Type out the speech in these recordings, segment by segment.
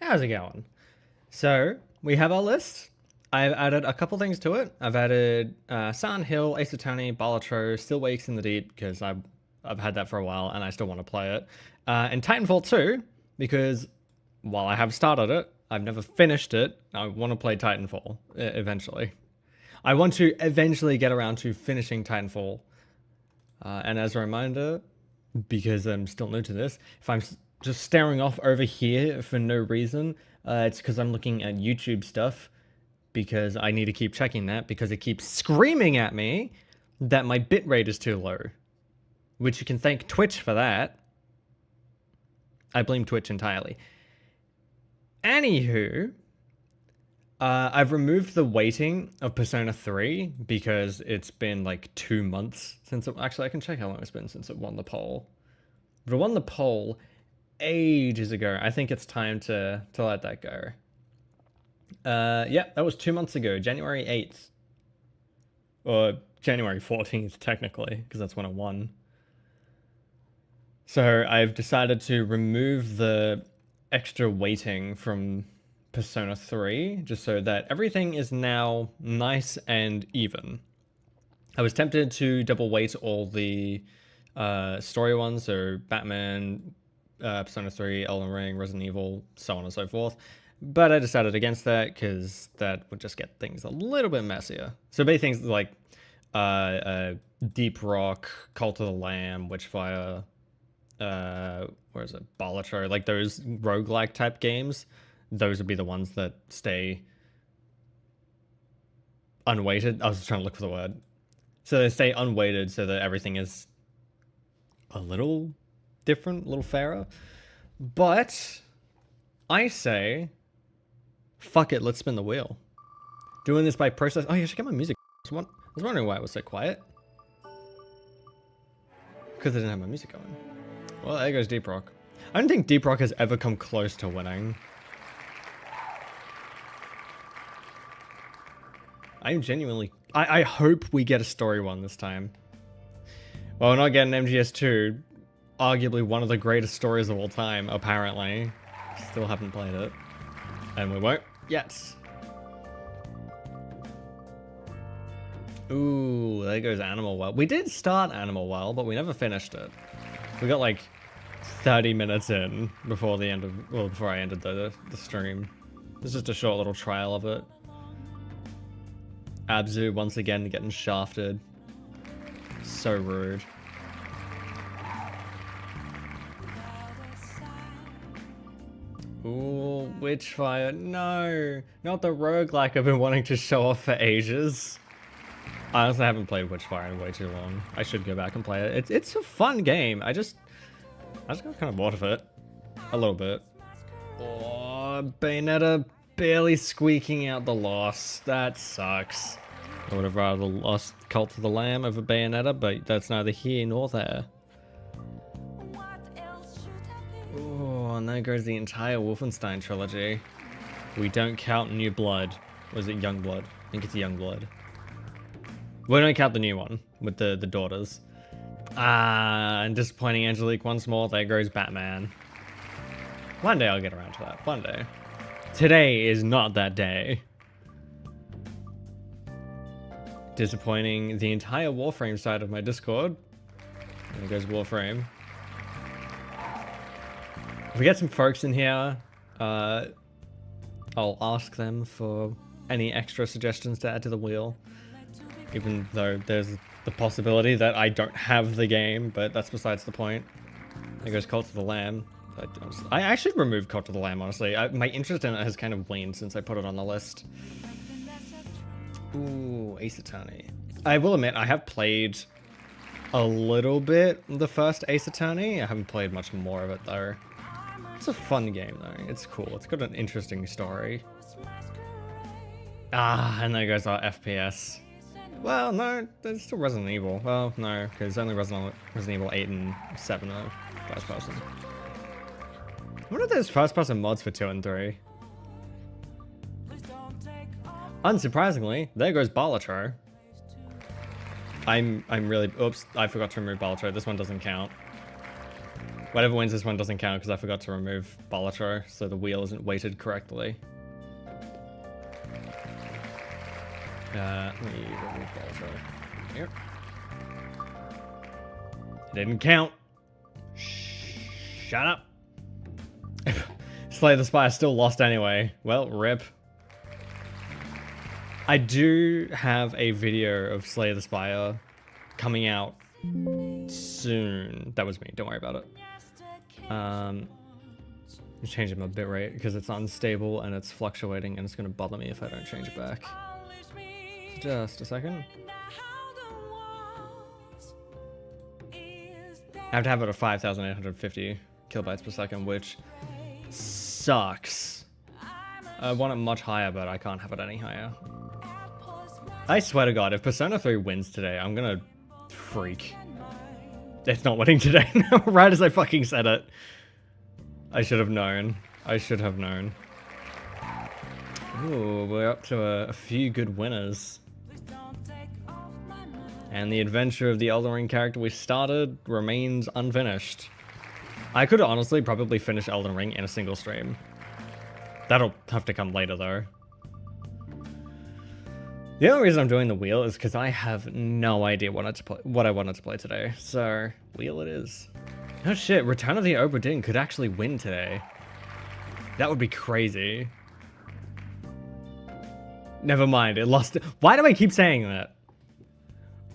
How's it going? So we have our list. I've added a couple things to it. I've added Silent Hill, Ace Attorney, Balatro, Still Wakes in the Deep, because I've had that for a while and I still want to play it. And Titanfall 2, because while I have started it, I've never finished it. I want to play Titanfall eventually. I want to eventually get around to finishing Titanfall. And as a reminder, because I'm still new to this, if I'm just staring off over here for no reason, it's because I'm looking at YouTube stuff, because I need to keep checking that, because it keeps screaming at me that my bitrate is too low. Which you can thank Twitch for that. I blame Twitch entirely. Anywho, I've removed the waiting of Persona 3 because it's been like 2 months since it... Actually, I can check how long it's been since it won the poll. But it won the poll ages ago. I think it's time to let that go. Yeah, that was 2 months ago, January 8th. Or January 14th, technically, because that's when it won. So I've decided to remove the extra weighting from Persona 3, just so that everything is now nice and even. I was tempted to double weight all the story ones, so Batman, Persona 3, Elden Ring, Resident Evil, so on and so forth. But I decided against that because that would just get things a little bit messier. So big things like Deep Rock, Cult of the Lamb, Witchfire, where is it? Balatro, like those roguelike type games, those would be the ones that stay unweighted. I was just trying to look for the word. So they stay unweighted so that everything is a little different, a little fairer. But I say, fuck it, let's spin the wheel. Doing this by process. Oh, yeah, I should get my music. I was wondering why it was so quiet. Because I didn't have my music going. Well, there goes Deep Rock. I don't think Deep Rock has ever come close to winning. I'm genuinely... I hope we get a story one this time. Well, we're not getting MGS2. Arguably one of the greatest stories of all time, apparently. Still haven't played it. And we won't yet. Ooh, there goes Animal Well. We did start Animal Well, but we never finished it. We got like 30 minutes in before the end of... Well, before I ended the stream. It's just a short little trial of it. Abzu once again getting shafted. So rude. Ooh, Witchfire. No, not the roguelike I've been wanting to show off for ages. I honestly haven't played Witchfire in way too long. I should go back and play it. It's a fun game. I just got kind of bored of it. A little bit. Oh, Bayonetta barely squeaking out the loss. That sucks. I would have rather lost Cult of the Lamb over Bayonetta, but that's neither here nor there. Oh, and there goes the entire Wolfenstein trilogy. We don't count New Blood. Or is it Young Blood? I think it's Young Blood. We don't count the new one with the daughters. And disappointing Angelique once more. There goes Batman. One day I'll get around to that. One day. Today is not that day. Disappointing the entire Warframe side of my Discord. There goes Warframe. If we get some folks in here, I'll ask them for any extra suggestions to add to the wheel. Even though there's the possibility that I don't have the game, but that's besides the point. There goes Cult of the Lamb. I actually removed Cult of the Lamb, honestly. My interest in it has kind of waned since I put it on the list. Ooh, Ace Attorney. I will admit, I have played a little bit the first Ace Attorney. I haven't played much more of it, though. It's a fun game, though. It's cool. It's got an interesting story. Ah, and there goes our FPS. Well, no, there's still Resident Evil. Well, no, because only Resident Evil 8 and 7 are first person. I wonder if there's first person mods for 2 and 3. Unsurprisingly, there goes Balatro. I'm really... Oops, I forgot to remove Balatro. This one doesn't count. Whatever wins this one doesn't count because I forgot to remove Balatro, so the wheel isn't weighted correctly. Let me remove Balatro. Here. It didn't count. Shut up. Slay the Spire still lost anyway. Well, rip. I do have a video of Slay the Spire coming out soon. That was me, don't worry about it. I'm changing my bitrate because it's unstable and it's fluctuating and it's going to bother me if I don't change it back. Just a second. I have to have it at 5,850 kilobytes per second, which sucks. I want it much higher, but I can't have it any higher. I swear to God, if Persona 3 wins today, I'm gonna freak. It's not winning today, right as I fucking said it. I should have known. I should have known. Ooh, we're up to a few good winners. And the adventure of the Elden Ring character we started remains unfinished. I could honestly probably finish Elden Ring in a single stream. That'll have to come later though. The only reason I'm doing the wheel is because I have no idea what I wanted to play today. So, wheel it is. Oh shit, Return of the Obra Dinn could actually win today. That would be crazy. Never mind, it lost. Why do I keep saying that?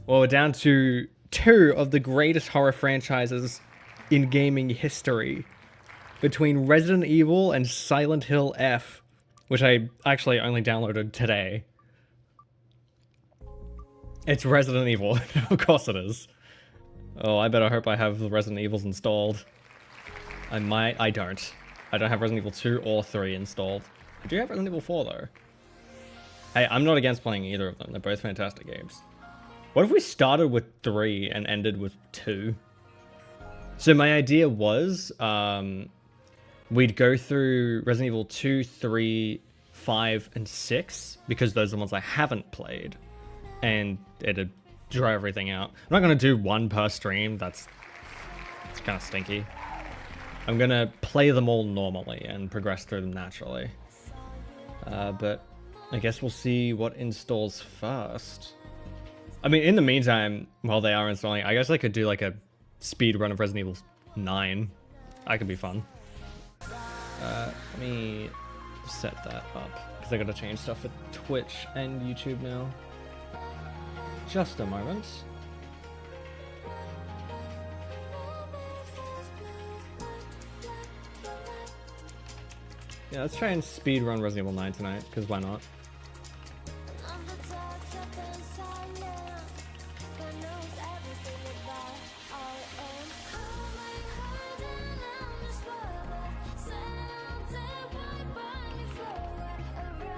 Well, we're down to 2 of the greatest horror franchises in gaming history. Between Resident Evil and Silent Hill F, which I actually only downloaded today. It's Resident Evil. Of course it is. Oh, I better hope I have the Resident Evils installed. I might. I don't. I don't have Resident Evil 2 or 3 installed. I do have Resident Evil 4 though. Hey, I'm not against playing either of them. They're both fantastic games. What if we started with 3 and ended with 2? So my idea was we'd go through Resident Evil 2, 3, 5, and 6 because those are the ones I haven't played. And it'd draw everything out. I'm not going to do 1 per stream. It's kind of stinky. I'm going to play them all normally and progress through them naturally. But I guess we'll see what installs first. I mean, in the meantime, while they are installing, I guess I could do like a speed run of Resident Evil 9. That could be fun. Let me set that up because I got to change stuff for Twitch and YouTube now. Just a moment. Yeah, let's try and speed run Resident Evil 9 tonight, because why not?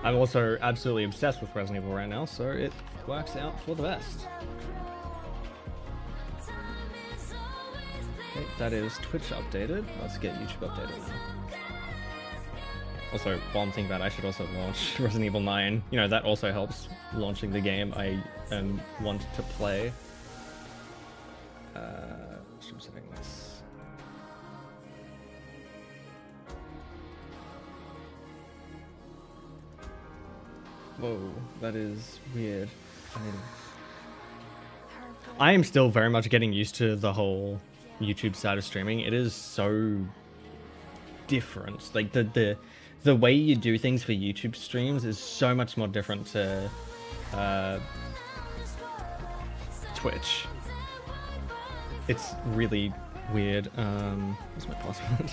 I'm also absolutely obsessed with Resident Evil right now, so it works out for the best. Okay, that is Twitch updated. Let's get YouTube updated now. Also, while I'm thinking about it, I should also launch Resident Evil 9. You know, that also helps launching the game I want to play. Stream settings. Whoa, that is weird. I am still very much getting used to the whole YouTube side of streaming. It is so different. Like the way you do things for YouTube streams is so much more different to Twitch. It's really weird. What's my password?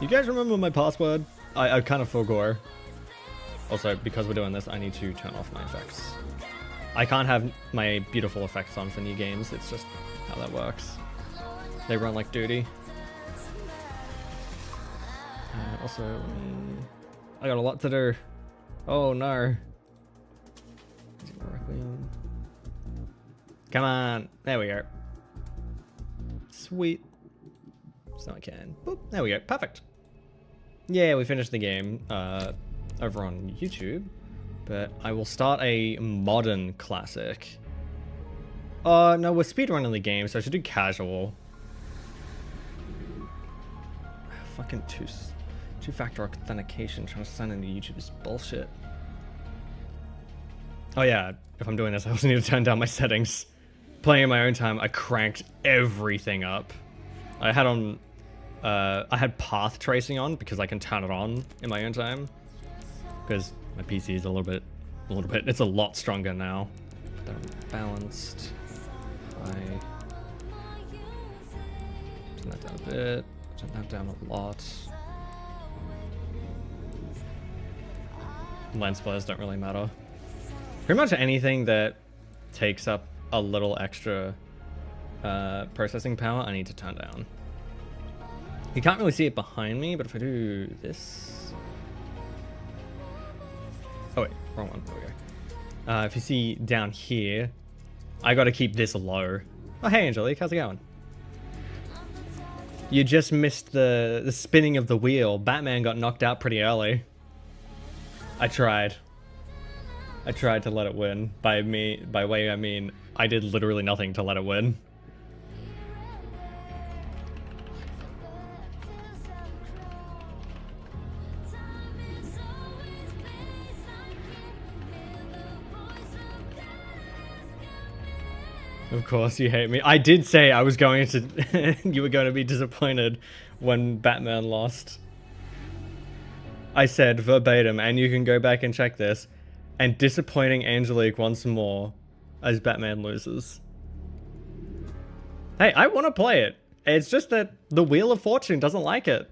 You guys remember my password? I kind of forgot. Also, because we're doing this, I need to turn off my effects. I can't have my beautiful effects on for new games. It's just how that works. They run like duty. Also, I got a lot to do. Oh no. Come on. There we go. Sweet. So I can. Boop. There we go. Perfect. Yeah, we finished the game over on YouTube, but I will start a modern classic. No, we're speedrunning the game, so I should do casual. Fucking two-factor authentication trying to sign into YouTube is bullshit. Oh yeah, if I'm doing this, I also need to turn down my settings. Playing in my own time, I cranked everything up. I had path tracing on because I can turn it on in my own time. Because my PC is a little bit, it's a lot stronger now. They're balanced. Turn that down a bit. Turn that down a lot. Lens flares don't really matter. Pretty much anything that takes up a little extra processing power, I need to turn down. You can't really see it behind me, but if I do this... Oh wait, wrong one, there we go. If you see down here, I gotta keep this low. Oh hey Angelique, how's it going? You just missed the spinning of the wheel. Batman got knocked out pretty early. I tried to let it win. By way I mean, I did literally nothing to let it win. Of course you hate me. I did say I was going to... you were going to be disappointed when Batman lost. I said verbatim, and you can go back and check this, and disappointing Angelique once more as Batman loses. Hey, I want to play it. It's just that the Wheel of Fortune doesn't like it.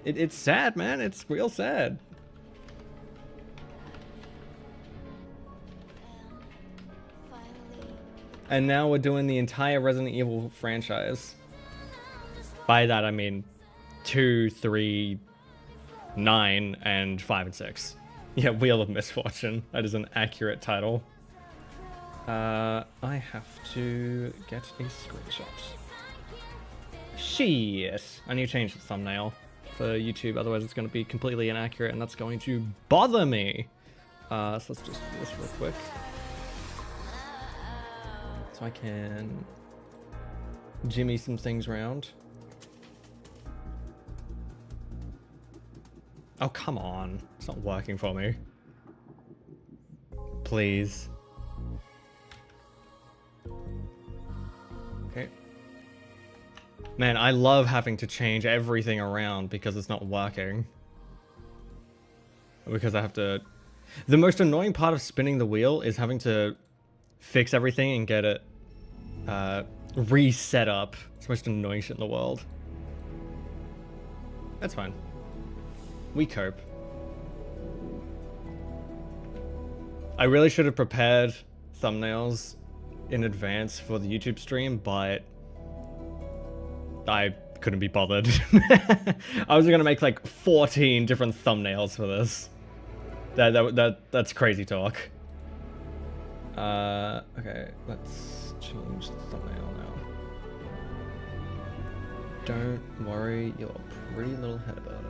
It's sad, man. It's real sad. And now we're doing the entire Resident Evil franchise. By that I mean 2, 3, 9, and 5 and 6. Yeah, Wheel of Misfortune. That is an accurate title. I have to get a screenshot. Shit. I need to change the thumbnail for YouTube, otherwise it's going to be completely inaccurate and that's going to bother me. So let's just do this real quick. So I can jimmy some things around. Oh, come on. It's not working for me. Please. Okay. Man, I love having to change everything around because it's not working. Because I have to... The most annoying part of spinning the wheel is having to fix everything and get it reset up. It's the most annoying shit in the world. That's fine. We cope. I really should have prepared thumbnails in advance for the YouTube stream, but I couldn't be bothered. I was gonna make like 14 different thumbnails for this. That's crazy talk. Okay, let's change the thumbnail now. Don't worry your pretty little head about it.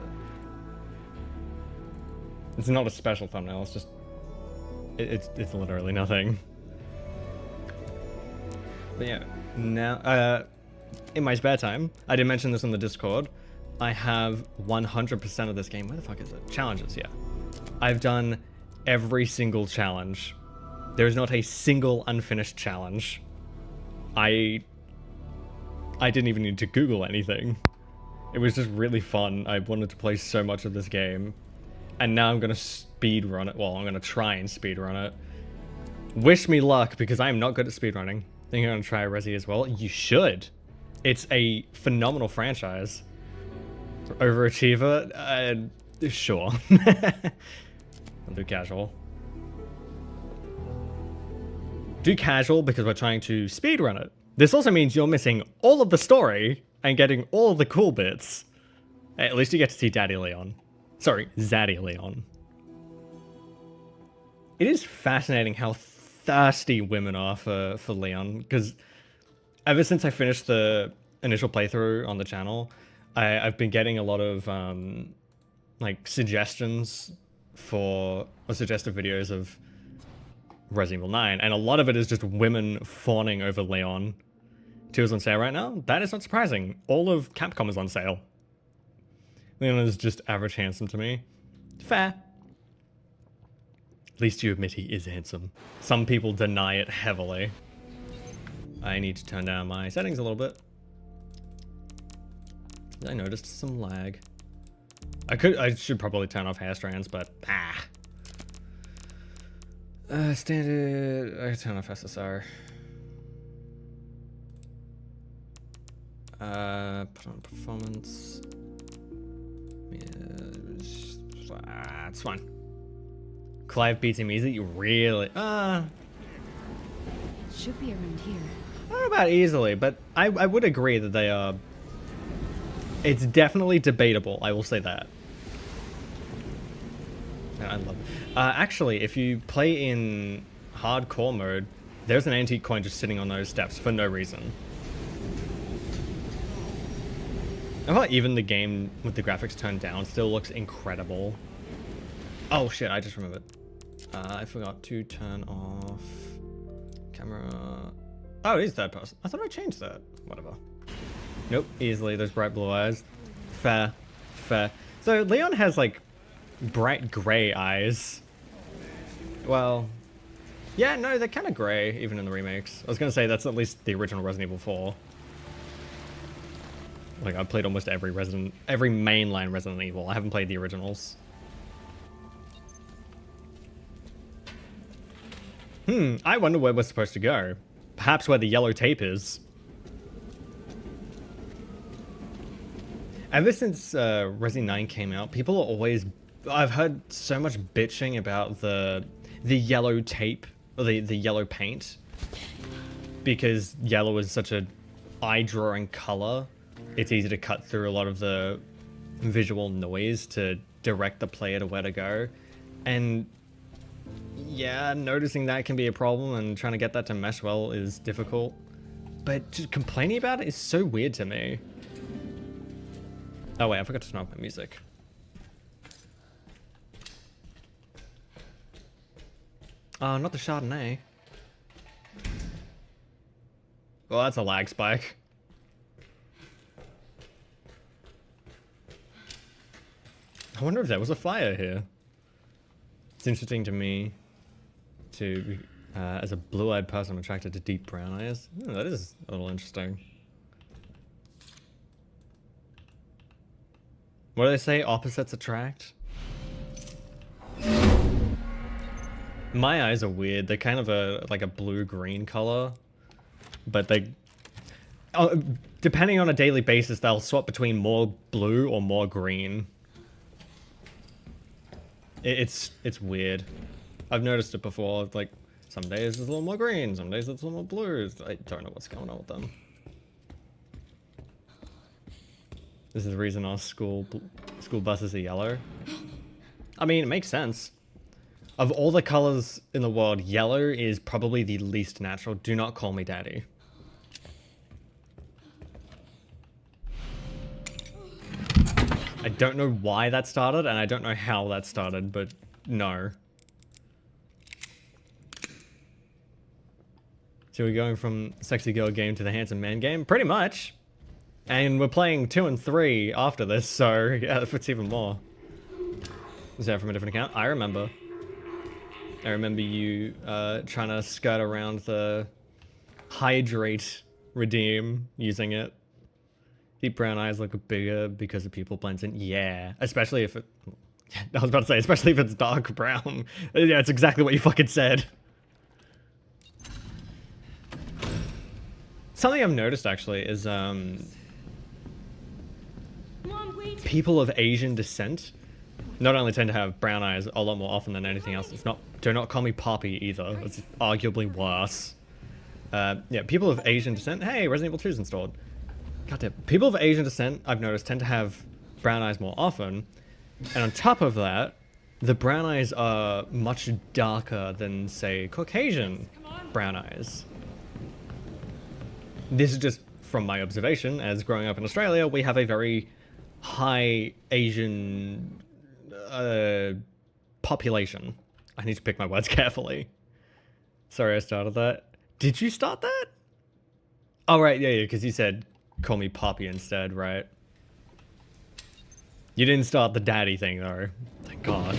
It's not a special thumbnail, it's just it's literally nothing. But yeah, now in my spare time, I did mention this on the Discord, I have 100% of this game. Where the fuck is it? Challenges, yeah. I've done every single challenge. There is not a single unfinished challenge. I didn't even need to Google anything. It was just really fun. I wanted to play so much of this game. And now I'm gonna speedrun it. Well, I'm gonna try and speedrun it. Wish me luck, because I am not good at speedrunning. Think I'm gonna try Resi as well? You should. It's a phenomenal franchise. Overachiever? Sure. I'll do casual. Do casual because we're trying to speedrun it. This also means you're missing all of the story and getting all of the cool bits. At least you get to see Daddy Leon. Sorry, Zaddy Leon. It is fascinating how thirsty women are for Leon, because ever since I finished the initial playthrough on the channel, I've been getting a lot of like suggestions for, or suggested videos of Resident Evil 9, and a lot of it is just women fawning over Leon. 2 is on sale right now? That is not surprising. All of Capcom is on sale. Leon is just average handsome to me. Fair. At least you admit he is handsome. Some people deny it heavily. I need to turn down my settings a little bit. I noticed some lag. I should probably turn off hair strands, but standard. I turn off SSR. Put on performance. Yeah, it's fine. Clive beats him easy. You really? Should be around here. I don't know about easily, but I would agree that they are. It's definitely debatable. I will say that. I love it. Actually, if you play in hardcore mode, there's an antique coin just sitting on those steps for no reason. I feel like even the game with the graphics turned down still looks incredible. Oh shit, I just remembered. I forgot to turn off camera. Oh, it is third person. I thought I changed that. Whatever. Nope, easily. Those bright blue eyes. Fair. Fair. So Leon has like bright gray eyes. Well, yeah, no, they're kind of gray, even in the remakes. I was going to say that's at least the original Resident Evil 4. Like, I've played almost every mainline Resident Evil. I haven't played the originals. I wonder where we're supposed to go. Perhaps where the yellow tape is. Ever since Resident 9 came out, people are always... I've heard so much bitching about the yellow tape, or the yellow paint. Because yellow is such a eye-drawing color. It's easy to cut through a lot of the visual noise to direct the player to where to go. And yeah, noticing that can be a problem, and trying to get that to mesh well is difficult. But just complaining about it is so weird to me. Oh wait, I forgot to turn off my music. Oh, not the Chardonnay. Well, that's a lag spike. I wonder if there was a fire here. It's interesting to me to, as a blue-eyed person, I'm attracted to deep brown eyes. That is a little interesting. What do they say? Opposites attract? My eyes are weird. They're kind of like a blue-green color. But they... Depending on a daily basis, they'll swap between more blue or more green. It's weird. I've noticed it before. Like, some days it's a little more green, some days it's a little more blue. I don't know what's going on with them. This is the reason our school buses are yellow. I mean, it makes sense. Of all the colors in the world, yellow is probably the least natural. Do not call me daddy. I don't know why that started, and I don't know how that started, but no. So we're going from sexy girl game to the handsome man game? Pretty much. And we're playing 2 and 3 after this, so yeah, it's even more. Is that from a different account? I remember. I remember you trying to skirt around the hydrate redeem using it. Deep brown eyes look bigger because the pupil blends in. Yeah, especially if it... I was about to say, especially if it's dark brown. Yeah, it's exactly what you fucking said. Something I've noticed actually is people of Asian descent not only tend to have brown eyes a lot more often than anything else. It's not... Do not call me Poppy either. It's arguably worse. Yeah, people of Asian descent... Hey, Resident Evil 2 is installed. Goddamn. People of Asian descent, I've noticed, tend to have brown eyes more often. And on top of that, the brown eyes are much darker than, say, Caucasian brown eyes. This is just from my observation, as growing up in Australia, we have a very high Asian population. I need to pick my words carefully. Sorry I started that. Did you start that? Oh, right, yeah, because you said call me Poppy instead, right? You didn't start the daddy thing, though. Thank God.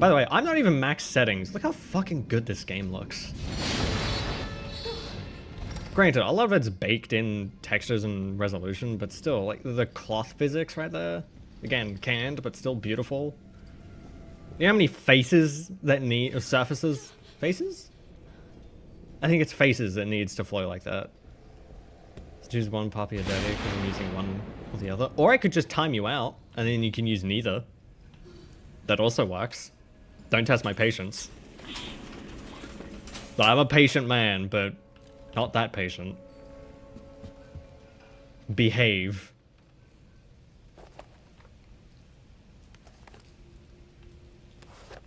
By the way, I'm not even max settings. Look how fucking good this game looks. Granted, a lot of it's baked in textures and resolution, but still, like, the cloth physics right there. Again, canned, but still beautiful. You know how many faces that need... or surfaces? Faces? I think it's faces that needs to flow like that. Let's choose one Poppy or daddy because I'm using one or the other. Or I could just time you out, and then you can use neither. That also works. Don't test my patience. I'm a patient man, but not that patient. Behave.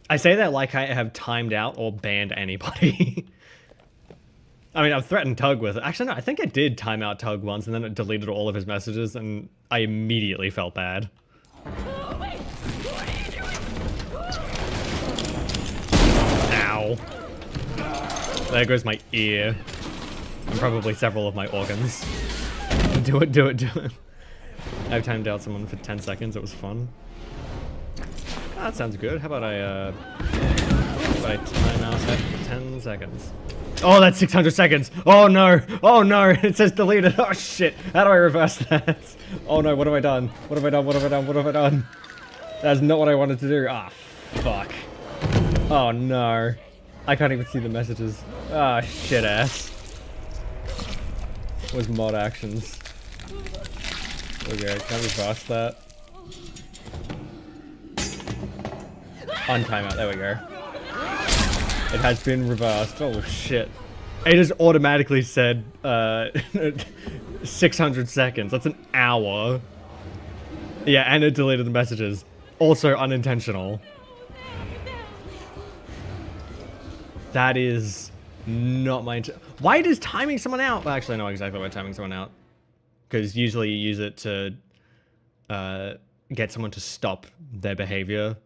I say that like I have timed out or banned anybody. I mean, I've threatened Tug with it. Actually, no, I think I did time out Tug once, and then it deleted all of his messages, and I immediately felt bad. Ow. There goes my ear. And probably several of my organs. Do it, do it, do it. I've timed out someone for 10 seconds. It was fun. Oh, that sounds good. How about I time out that for 10 seconds? Oh, that's 600 seconds. Oh, no. Oh, no. It says deleted. Oh, shit. How do I reverse that? Oh, no. What have I done? What have I done? What have I done? What have I done? That's not what I wanted to do. Ah, fuck. Oh, no. I can't even see the messages. Ah, shit ass. Was mod actions. Okay, can I reverse that? On timeout, there we go. It has been reversed. Oh shit. It just automatically said 600 seconds. That's an hour. Yeah, and it deleted the messages. Also unintentional. That is not my Why does timing someone out? Well, actually, I know exactly why timing someone out. Because usually you use it to get someone to stop their behavior.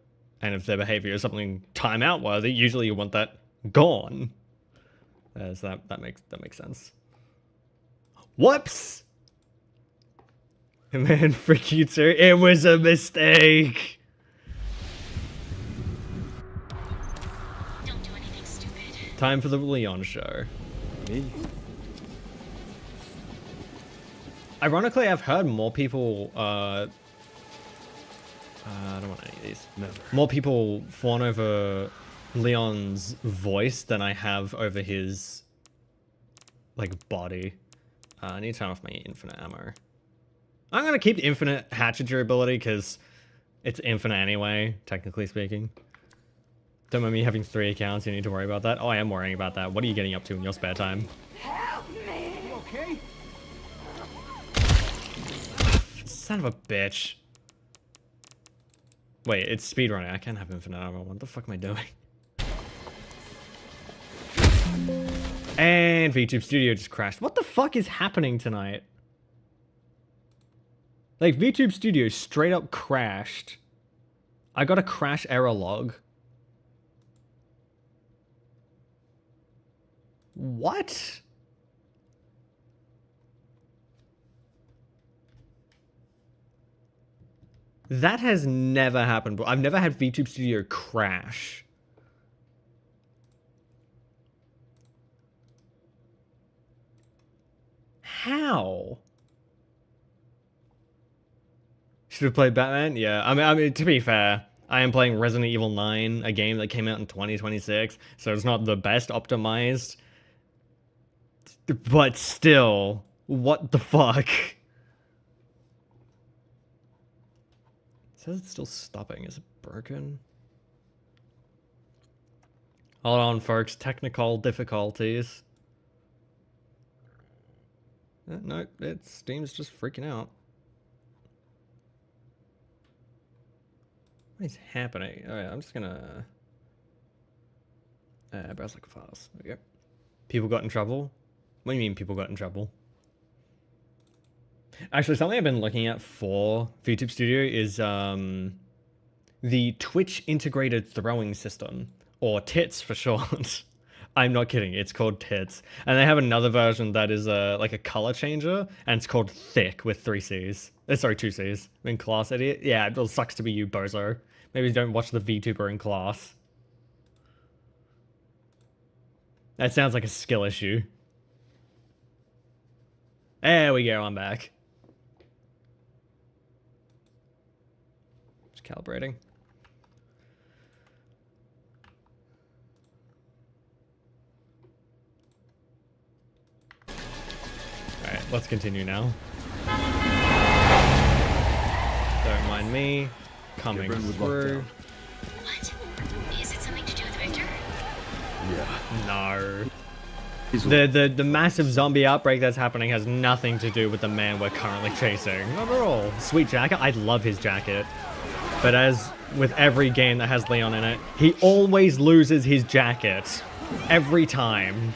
And if their behavior is something timeout worthy, usually you want that gone. So that makes sense. Whoops! Man, frick you too. It was a mistake. Don't do anything stupid. Time for the Leon show. Me. Ironically, I've heard more people, I don't want any of these. Never. More people fawn over Leon's voice than I have over his like body. I need to turn off my infinite ammo. I'm gonna keep infinite hatchet durability because it's infinite anyway, technically speaking. Don't mind me having 3 accounts, you need to worry about that. Oh, I am worrying about that. What are you getting up to in your spare time? Help me! You okay? Son of a bitch. Wait, it's speedrunning. I can't have infinite ammo. What the fuck am I doing? And VTube Studio just crashed. What the fuck is happening tonight? Like, VTube Studio straight up crashed. I got a crash error log. What? That has never happened, but I've never had VTube Studio crash. How? Should have played Batman? Yeah, I mean, to be fair, I am playing Resident Evil 9, a game that came out in 2026, so it's not the best optimized. But still, what the fuck? It says it's still stopping. Is it broken? Hold on, folks. Technical difficulties. No, Steam's just freaking out. What is happening? Alright, I'm just gonna browse like files. There we go. People got in trouble? What do you mean people got in trouble? Actually, something I've been looking at for VTube Studio is the Twitch integrated throwing system, or TITS for short. I'm not kidding, it's called TITS. And they have another version that is like a color changer, and it's called Thick with 3 C's. Sorry, 2 C's. In class, idiot. Yeah, it sucks to be you, bozo. Maybe don't watch the VTuber in class. That sounds like a skill issue. There we go, I'm back. Just calibrating. Alright, let's continue now. Don't mind me coming through. What? Is it something to do with Victor? Yeah. No. The massive zombie outbreak that's happening has nothing to do with the man we're currently chasing. Not at all. Sweet jacket. I love his jacket. But as with every game that has Leon in it, he always loses his jacket. Every time.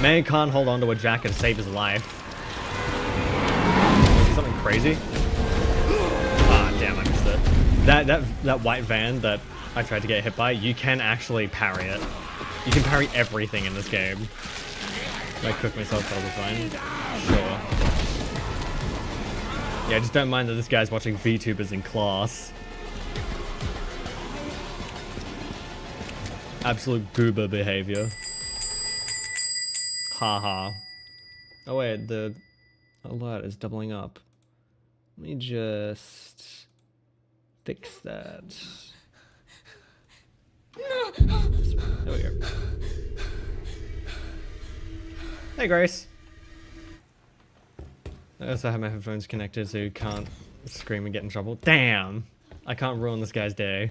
Man can't hold on to a jacket to save his life. Something crazy? Ah, damn, I missed it. That white van that I tried to get hit by, you can actually parry it. You can parry everything in this game. I cook myself probably fine. Sure. Yeah, just don't mind that this guy's watching VTubers in class. Absolute goober behavior. Haha. Oh wait, the alert is doubling up. Let me just fix that. There we go. Hey, Grace. I also have my headphones connected so you can't scream and get in trouble. Damn! I can't ruin this guy's day.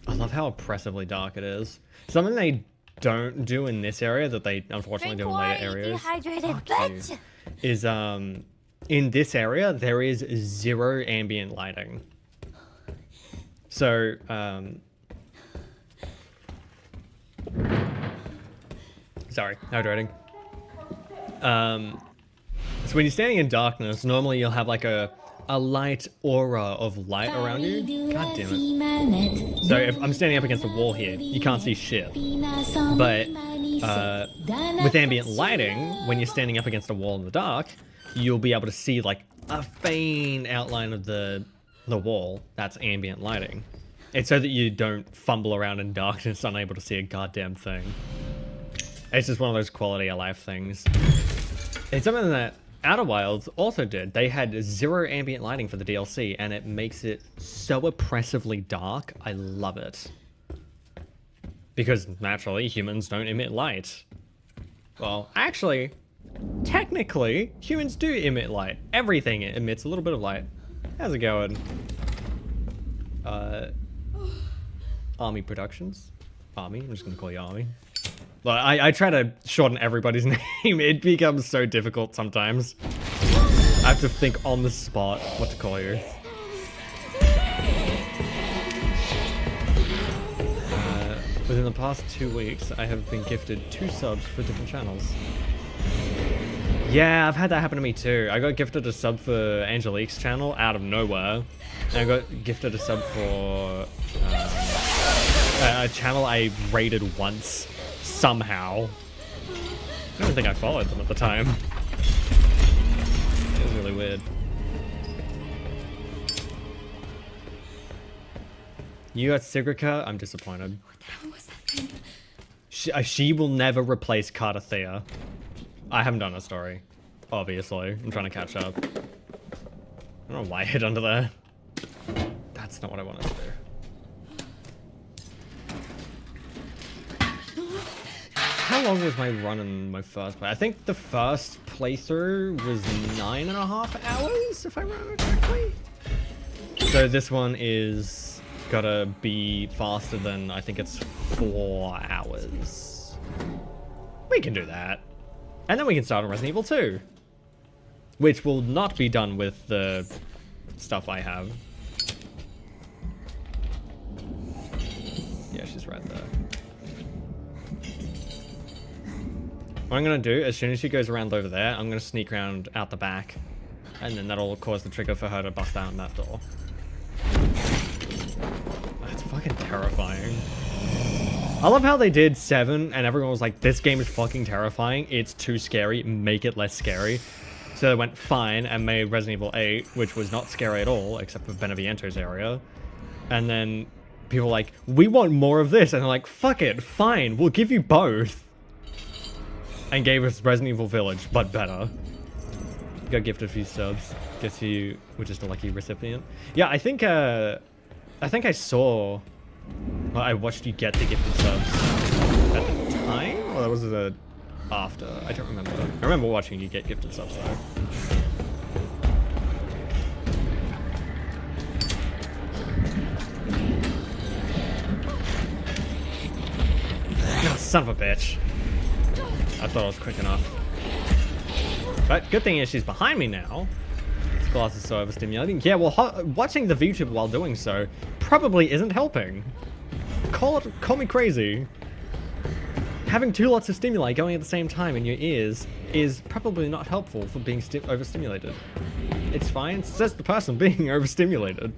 I love how oppressively dark it is. Something they don't do in this area that they unfortunately do in later areas is in this area there is 0 ambient lighting. So sorry, hydrating. So when you're standing in darkness, normally you'll have like a light aura of light around you. God damn it. So if I'm standing up against a wall here, you can't see shit. But with ambient lighting, when you're standing up against a wall in the dark, you'll be able to see like a faint outline of the wall. That's ambient lighting. It's so that you don't fumble around in darkness unable to see a goddamn thing. It's just one of those quality of life things. It's something that Outer Wilds also did. They had 0 ambient lighting for the DLC, and it makes it so oppressively dark. I love it. Because naturally, humans don't emit light. Well, actually, technically, humans do emit light. Everything emits a little bit of light. How's it going? Army Productions? Army? I'm just gonna call you Army. Like, I try to shorten everybody's name. It becomes so difficult sometimes. I have to think on the spot what to call you. Within the past 2 weeks, I have been gifted 2 subs for different channels. Yeah, I've had that happen to me too. I got gifted a sub for Angelique's channel out of nowhere. And I got gifted a sub for a channel I raided once, somehow. I don't think I followed them at the time. It was really weird. You got Sigrica? I'm disappointed. What the hell was that thing? She will never replace Cardathea. I haven't done a story, obviously. I'm trying to catch up. I don't know why I hid under there. That's not what I wanted to do. How long was my run in my first play? I think the first playthrough was 9.5 hours, if I remember correctly. So this one is gotta be faster than, I think it's 4 hours. We can do that. And then we can start on Resident Evil 2. Which will not be done with the stuff I have. Yeah, she's right there. What I'm gonna do, as soon as she goes around over there, I'm gonna sneak around out the back. And then that'll cause the trigger for her to bust down that door. That's fucking terrifying. I love how they did 7 and everyone was like, this game is fucking terrifying. It's too scary. Make it less scary. So they went fine and made Resident Evil 8, which was not scary at all, except for Beneviento's area. And then people were like, we want more of this. And they're like, fuck it, fine, we'll give you both. And gave us Resident Evil Village, but better. Got gifted a few subs. Guess you were just a lucky recipient. Yeah, I think I saw... Well, I watched you get the gifted subs at the time? Or was it after? I don't remember. I remember watching you get gifted subs though. Oh, son of a bitch. I thought I was quick enough. But good thing is she's behind me now. This glass is so overstimulating. Yeah, well, watching the VTuber while doing so probably isn't helping. Call me crazy. Having 2 lots of stimuli going at the same time in your ears is probably not helpful for being overstimulated. It's fine. It's just the person being overstimulated.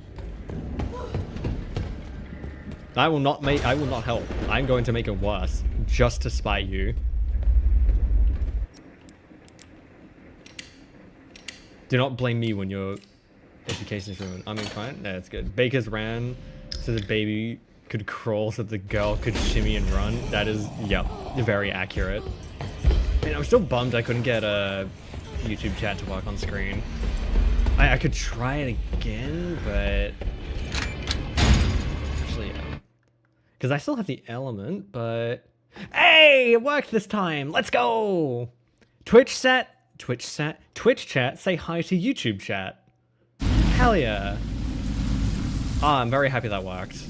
I will not help. I'm going to make it worse just to spite you. Do not blame me when your education is ruined. I'm inclined. No, it's good. Bakers ran so the baby could crawl so the girl could shimmy and run. That is, yep, very accurate. And I'm still bummed I couldn't get a YouTube chat to work on screen. I could try it again, but... Actually, yeah. Because I still have the element, but... Hey, it worked this time! Let's go! Twitch chat, say hi to YouTube chat. Hell yeah. Ah, I'm very happy that worked.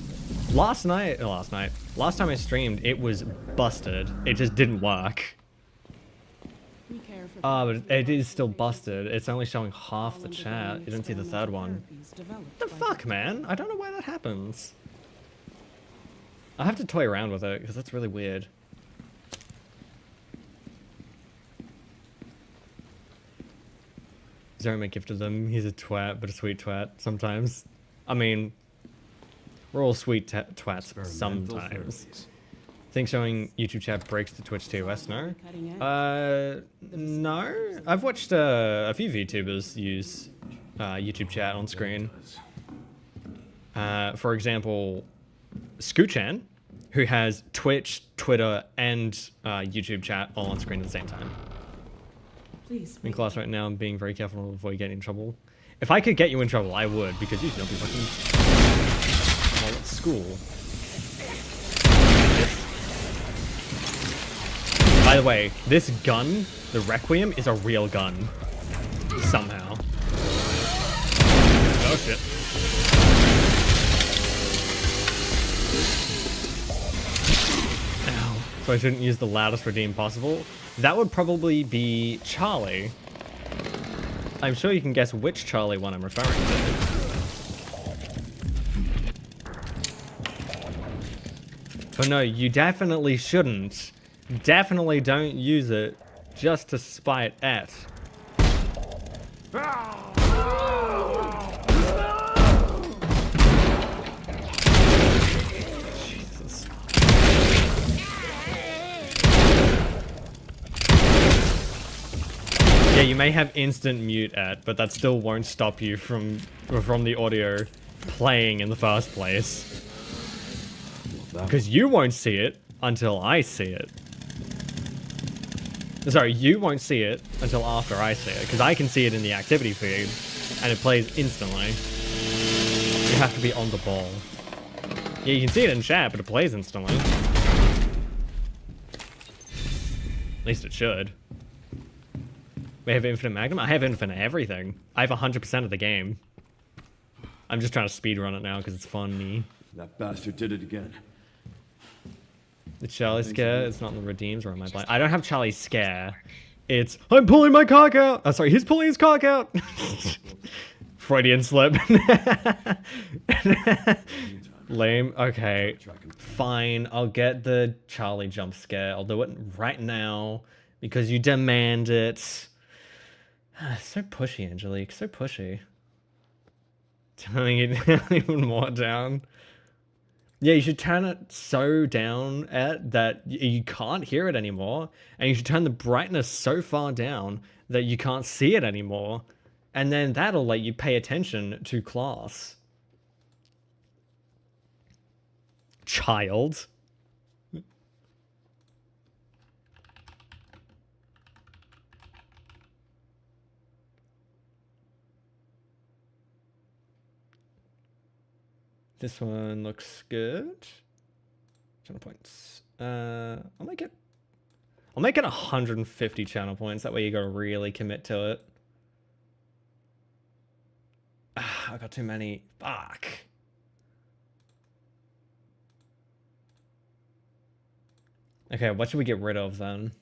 Last time I streamed, it was busted. It just didn't work. But it is still busted. It's only showing half the chat. You didn't see the third one. The fuck, man? I don't know why that happens. I have to toy around with it, because that's really weird. Zerma gifted them. He's a twat, but a sweet twat sometimes. I mean, we're all sweet twats sometimes. Think showing YouTube chat breaks the Twitch TOS, no? No. I've watched a few VTubers use YouTube chat on screen. For example, Scooch-chan, who has Twitch, Twitter, and YouTube chat all on screen at the same time. Please. In class right now, I'm being very careful to avoid getting in trouble. If I could get you in trouble, I would, because you should not be fucking... Well, at school. By the way, this gun, the Requiem, is a real gun. Somehow. Oh shit. Ow. So I shouldn't use the loudest redeem possible. That would probably be Charlie. I'm sure you can guess which Charlie one I'm referring to. But no, you definitely shouldn't. Definitely don't use it just to spite at. Jesus. Yeah, you may have instant mute at, but that still won't stop you from the audio playing in the first place. Because you won't see it until I see it. Sorry, you won't see it until after I see it, because I can see it in the activity feed, and it plays instantly. You have to be on the ball. Yeah, you can see it in chat, but it plays instantly. At least it should. We have infinite magnum? I have infinite everything. I have 100% of the game. I'm just trying to speedrun it now because it's funny. That bastard did it again. The Charlie scare, it's not in the redeems, or am I blind? I don't have Charlie scare. It's, I'm pulling my cock out! Oh, sorry, he's pulling his cock out! Freudian slip. Lame. Okay. Fine, I'll get the Charlie jump scare. I'll do it right now, because you demand it. So pushy, Angelique, so pushy. Turning it even more down. Yeah, you should turn it so down that you can't hear it anymore. And you should turn the brightness so far down that you can't see it anymore. And then that'll let you pay attention to class. Child. This one looks good. Channel points. I'll make it 150 channel points. That way you gotta really commit to it. I got too many. Fuck. Okay, what should we get rid of then?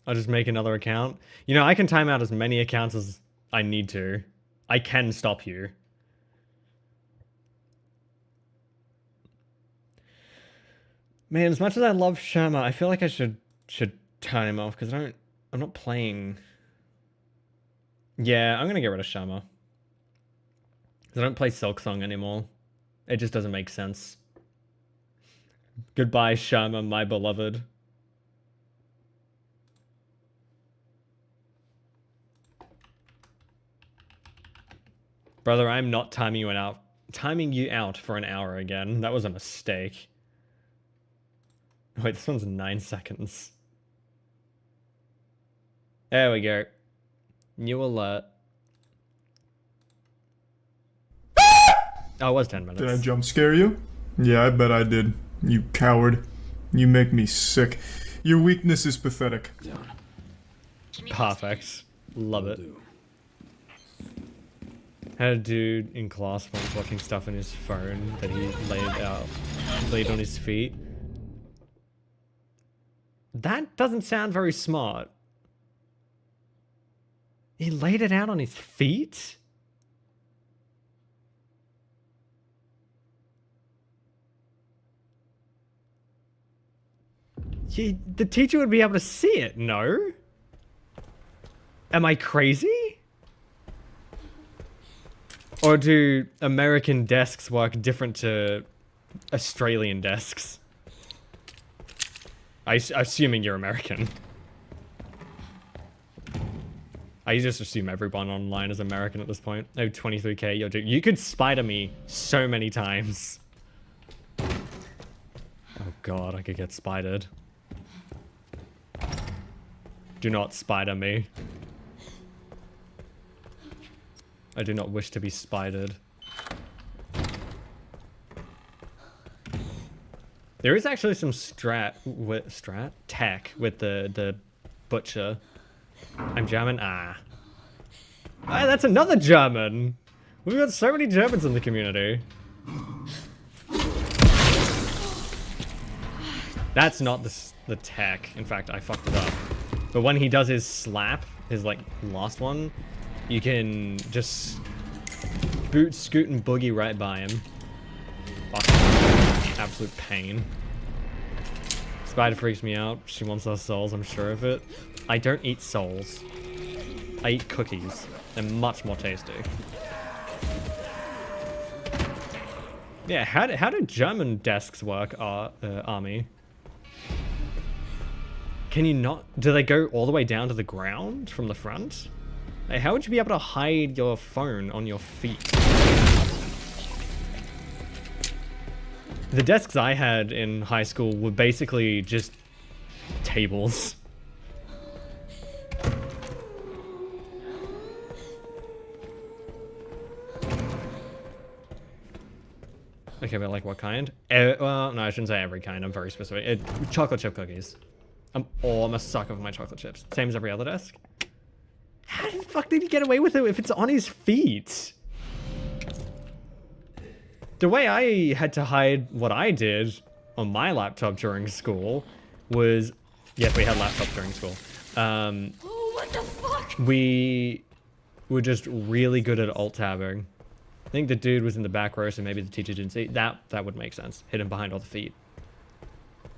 I'll just make another account. You know, I can time out as many accounts as I need to. I can stop you. Man, as much as I love Sherma, I feel like I should turn him off because I'm not playing. Yeah, I'm gonna get rid of Sherma. Because I don't play Silk Song anymore. It just doesn't make sense. Goodbye, Sherma, my beloved. Brother, I'm not timing you out for an hour again. That was a mistake. Wait, this one's 9 seconds. There we go. New alert. Oh, it was 10 minutes. Did I jump scare you? Yeah, I bet I did. You coward. You make me sick. Your weakness is pathetic. Perfect. Love it. Had a dude in class once watching stuff on his phone that he laid on his feet. That doesn't sound very smart. He laid it out on his feet? The teacher would be able to see it, no? Am I crazy? Or do American desks work different to Australian desks? Assuming you're American. I just assume everyone online is American at this point. Oh, 23k, yo, dude. You could spider me so many times. Oh god, I could get spidered. Do not spider me. I do not wish to be spidered. There is actually some tech with the butcher. I'm German. Ah, that's another German. We've got so many Germans in the community. That's not the tech. In fact, I fucked it up. But when he does his slap, his like last one, you can just boot, scoot, and boogie right by him. Fuck. Absolute pain. Spider freaks me out. She wants our souls, I'm sure of it. I don't eat souls. I eat cookies. They're much more tasty. Yeah, how do German desks work, Army? Can you not... Do they go all the way down to the ground from the front? Like, how would you be able to hide your phone on your feet? The desks I had in high school were basically just tables. Okay, but like what kind? Well, no, I shouldn't say every kind. I'm very specific. Chocolate chip cookies. I'm a sucker for my chocolate chips. Same as every other desk. How the fuck did he get away with it if it's on his feet? The way I had to hide what I did on my laptop during school was... Yes, we had laptops during school. Oh, what the fuck? We were just really good at alt-tabbing. I think the dude was in the back row, so maybe the teacher didn't see. That would make sense. Hidden behind all the feet.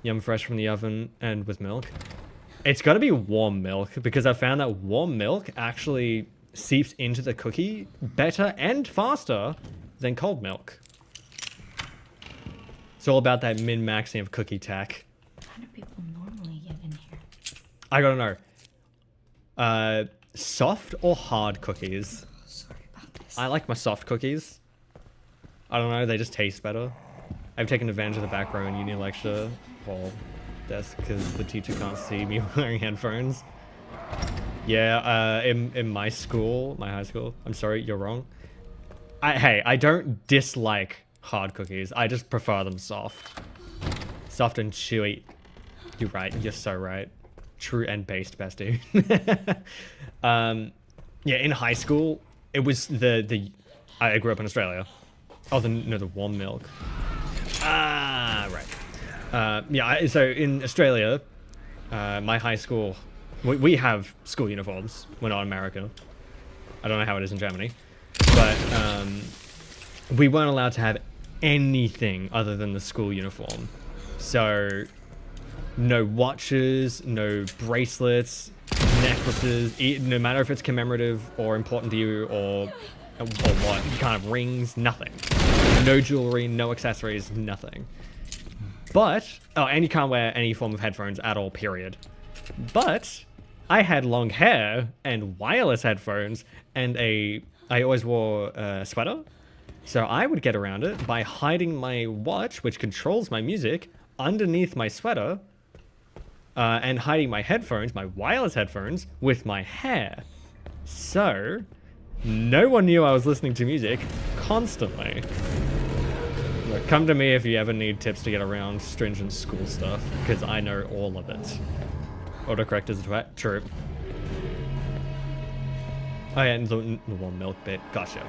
Yum fresh from the oven and with milk. It's got to be warm milk, because I found that warm milk actually seeps into the cookie better and faster than cold milk. It's all about that min-maxing of cookie tech. How do people normally get in here? I gotta know. Soft or hard cookies? Sorry about this. I like my soft cookies. I don't know, they just taste better. I've taken advantage of the back row in uni lecture hall desk because the teacher can't see me wearing headphones. Yeah, in my school, my high school, I'm sorry, you're wrong. Hey, I don't dislike hard cookies. I just prefer them soft. Soft and chewy. You're right, you're so right. True and based, bestie. Yeah, in high school, it was I grew up in Australia. Oh, the warm milk. Ah, right. Yeah, so in Australia, my high school, we have school uniforms. We're not America. I don't know how it is in Germany. But we weren't allowed to have anything other than the school uniform. So no watches, no bracelets, necklaces, no matter if it's commemorative or important to you or what, kind of rings, nothing. No jewelry, no accessories, nothing. But, and you can't wear any form of headphones at all, period. But I had long hair and wireless headphones and I always wore a sweater. So I would get around it by hiding my watch, which controls my music, underneath my sweater, and hiding my headphones, my wireless headphones, with my hair. So no one knew I was listening to music constantly. Look, come to me if you ever need tips to get around stringent school stuff, because I know all of it. Autocorrect is a twat. True. Oh yeah, and the warm milk bit. Gotcha.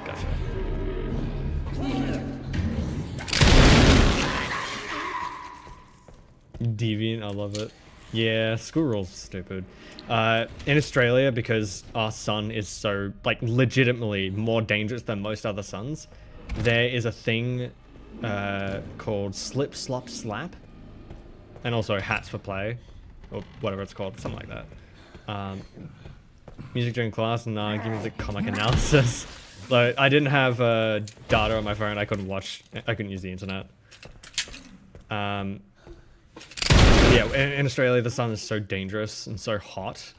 Deviant, I love it. Yeah, school rules are stupid. In Australia, because our sun is so, like, legitimately more dangerous than most other suns, there is a thing called slip, slop, slap, and also hats for play, or whatever it's called, something like that. Music during class, and give me the comic analysis. Like, I didn't have data on my phone. I couldn't use the internet. Yeah, in Australia, the sun is so dangerous and so hot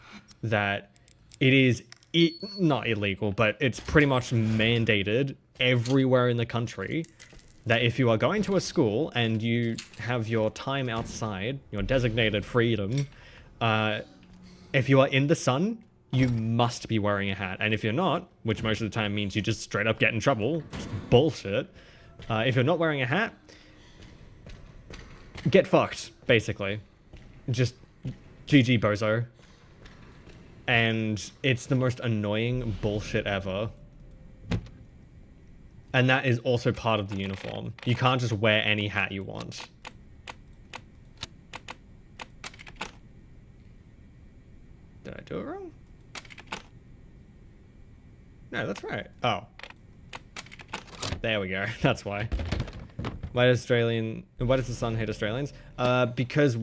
that it is not illegal, but it's pretty much mandated everywhere in the country that if you are going to a school and you have your time outside, your designated freedom, if you are in the sun, you must be wearing a hat. And if you're not, which most of the time means you just straight up get in trouble, just bullshit. If you're not wearing a hat, get fucked, basically. Just GG bozo. And it's the most annoying bullshit ever. And that is also part of the uniform. You can't just wear any hat you want. Did I do it wrong? No, that's right. Oh. There we go. That's why. Why does the sun hate Australians? Because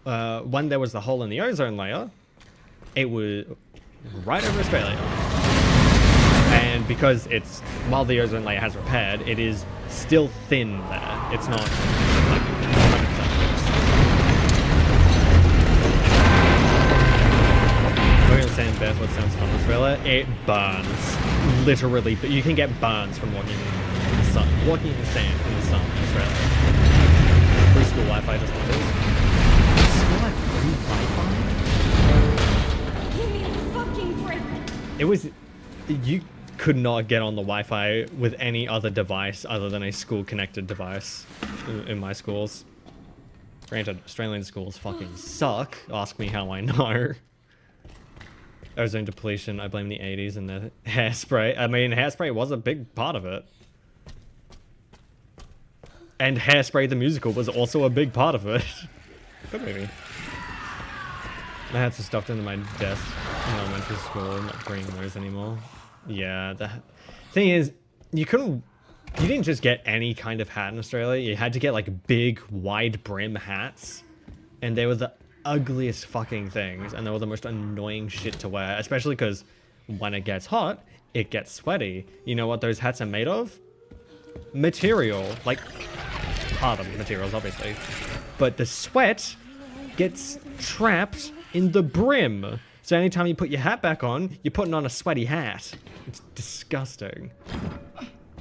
when there was the hole in the ozone layer, it was right over Australia. And because it's, while the ozone layer has repaired, it is still thin there. It's not like 100% fixed. Walking on sand barefoot sounds fun in Australia. It burns. Literally, but you can get burns from walking in the sun. Walking in the sand in the sun in Australia. Free school Wi-Fi just wonders. School had free Wi-Fi? Give me a fucking break. It was... You could not get on the Wi-Fi with any other device other than a school-connected device in my schools. Granted, Australian schools fucking suck. Ask me how I know. Ozone depletion, I blame the 80s and the hairspray. I mean, hairspray was a big part of it. And Hairspray the musical was also a big part of it. Good movie. My hats are stuffed into my desk in elementary school. I'm not bringing those anymore. Yeah, the thing is, you didn't just get any kind of hat in Australia. You had to get like big, wide brim hats. And they were the ugliest fucking things. And they were the most annoying shit to wear. Especially because when it gets hot, it gets sweaty. You know what those hats are made of? Material. Like, part of the materials, obviously. But the sweat gets trapped in the brim. So anytime you put your hat back on, you're putting on a sweaty hat. It's disgusting.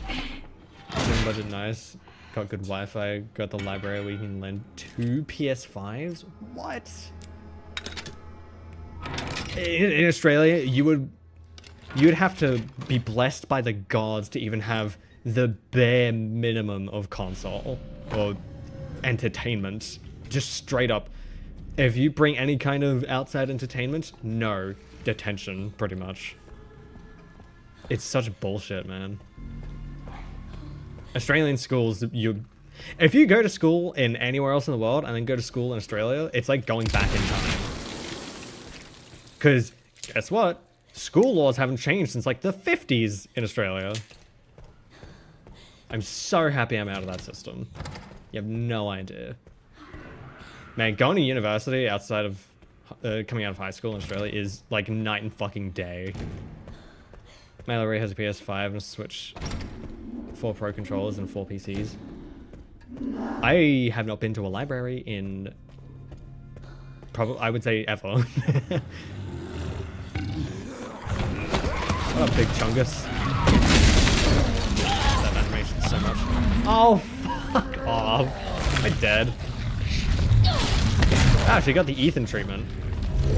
Gym budget nice. Got good Wi-Fi. Got the library where you can lend 2 PS5s. What? In Australia, you'd have to be blessed by the gods to even have the bare minimum of console or entertainment. Just straight up. If you bring any kind of outside entertainment, no. Detention, pretty much. It's such bullshit, man. Australian schools, if you go to school in anywhere else in the world and then go to school in Australia, it's like going back in time. Because, guess what? School laws haven't changed since like the 50s in Australia. I'm so happy I'm out of that system. You have no idea. Man, going to university outside of coming out of high school in Australia is like night and fucking day. My library has a PS5 and a Switch, 4 Pro controllers and 4 PCs. I have not been to a library in probably, I would say, ever. What up, Big Chungus? That animation so much. Oh, fuck off. Am I dead? Ah, she got the Ethan treatment.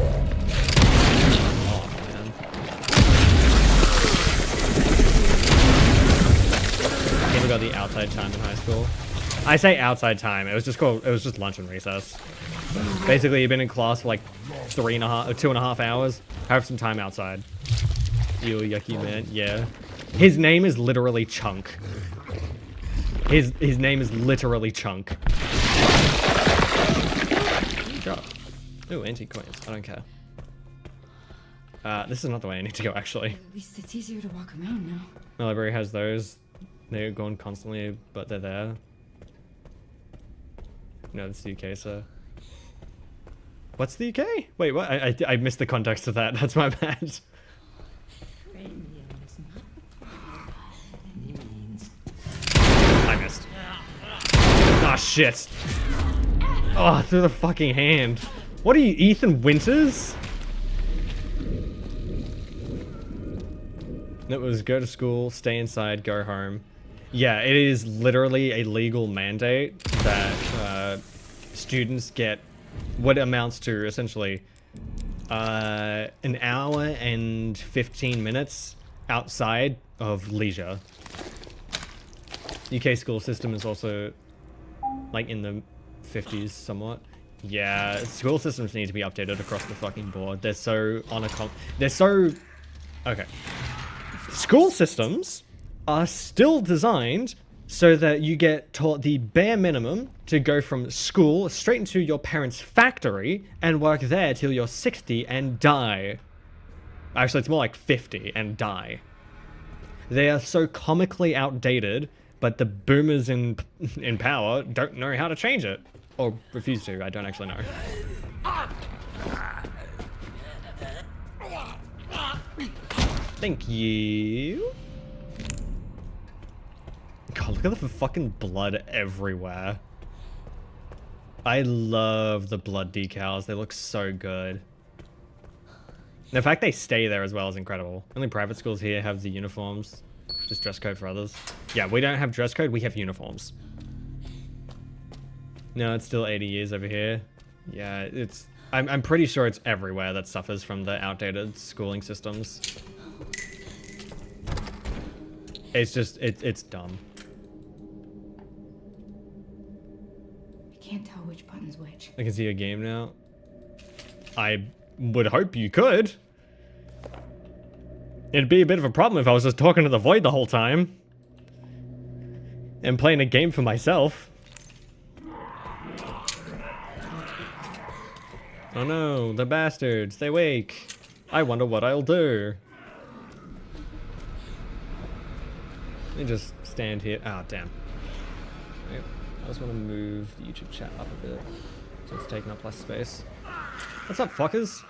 Oh, man. Never got the outside time in high school. I say outside time. It was just lunch and recess. Basically, you've been in class for like 2.5 hours. Have some time outside. You yucky man. Yeah. His name is literally Chunk. His name is literally Chunk. Ooh, antique coins. I don't care. This is not the way I need to go, actually. At least it's easier to walk around now. My library has those. They're going constantly, but they're there. No, that's the UK, sir. What's the UK? Wait, what? I missed the context of that. That's my bad. I missed. Ah, shit. Oh, through the fucking hand. What are you, Ethan Winters? It was go to school, stay inside, go home. Yeah, it is literally a legal mandate that students get what amounts to essentially an hour and 15 minutes outside of leisure. UK school system is also like in the 50s somewhat. Yeah, school systems need to be updated across the fucking board. They're so they're so... Okay. School systems are still designed so that you get taught the bare minimum to go from school straight into your parents' factory and work there till you're 60 and die. Actually, it's more like 50 and die. They are so comically outdated, but the boomers in power don't know how to change it. Or refuse to, I don't actually know. Thank you. God, look at the fucking blood everywhere. I love the blood decals. They look so good. And the fact they stay there as well is incredible. Only private schools here have the uniforms. Just dress code for others. Yeah, we don't have dress code, we have uniforms. No, it's still 80 years over here. Yeah, it's... I'm pretty sure it's everywhere that suffers from the outdated schooling systems. It's just... It's dumb. I can't tell which button's which. I can see your game now. I would hope you could. It'd be a bit of a problem if I was just talking to the void the whole time. And playing a game for myself. Oh no, the bastards, they wake. I wonder what I'll do. Let me just stand here. Oh, damn. Yep. I just want to move the YouTube chat up a bit, so it's taking up less space. What's up, fuckers?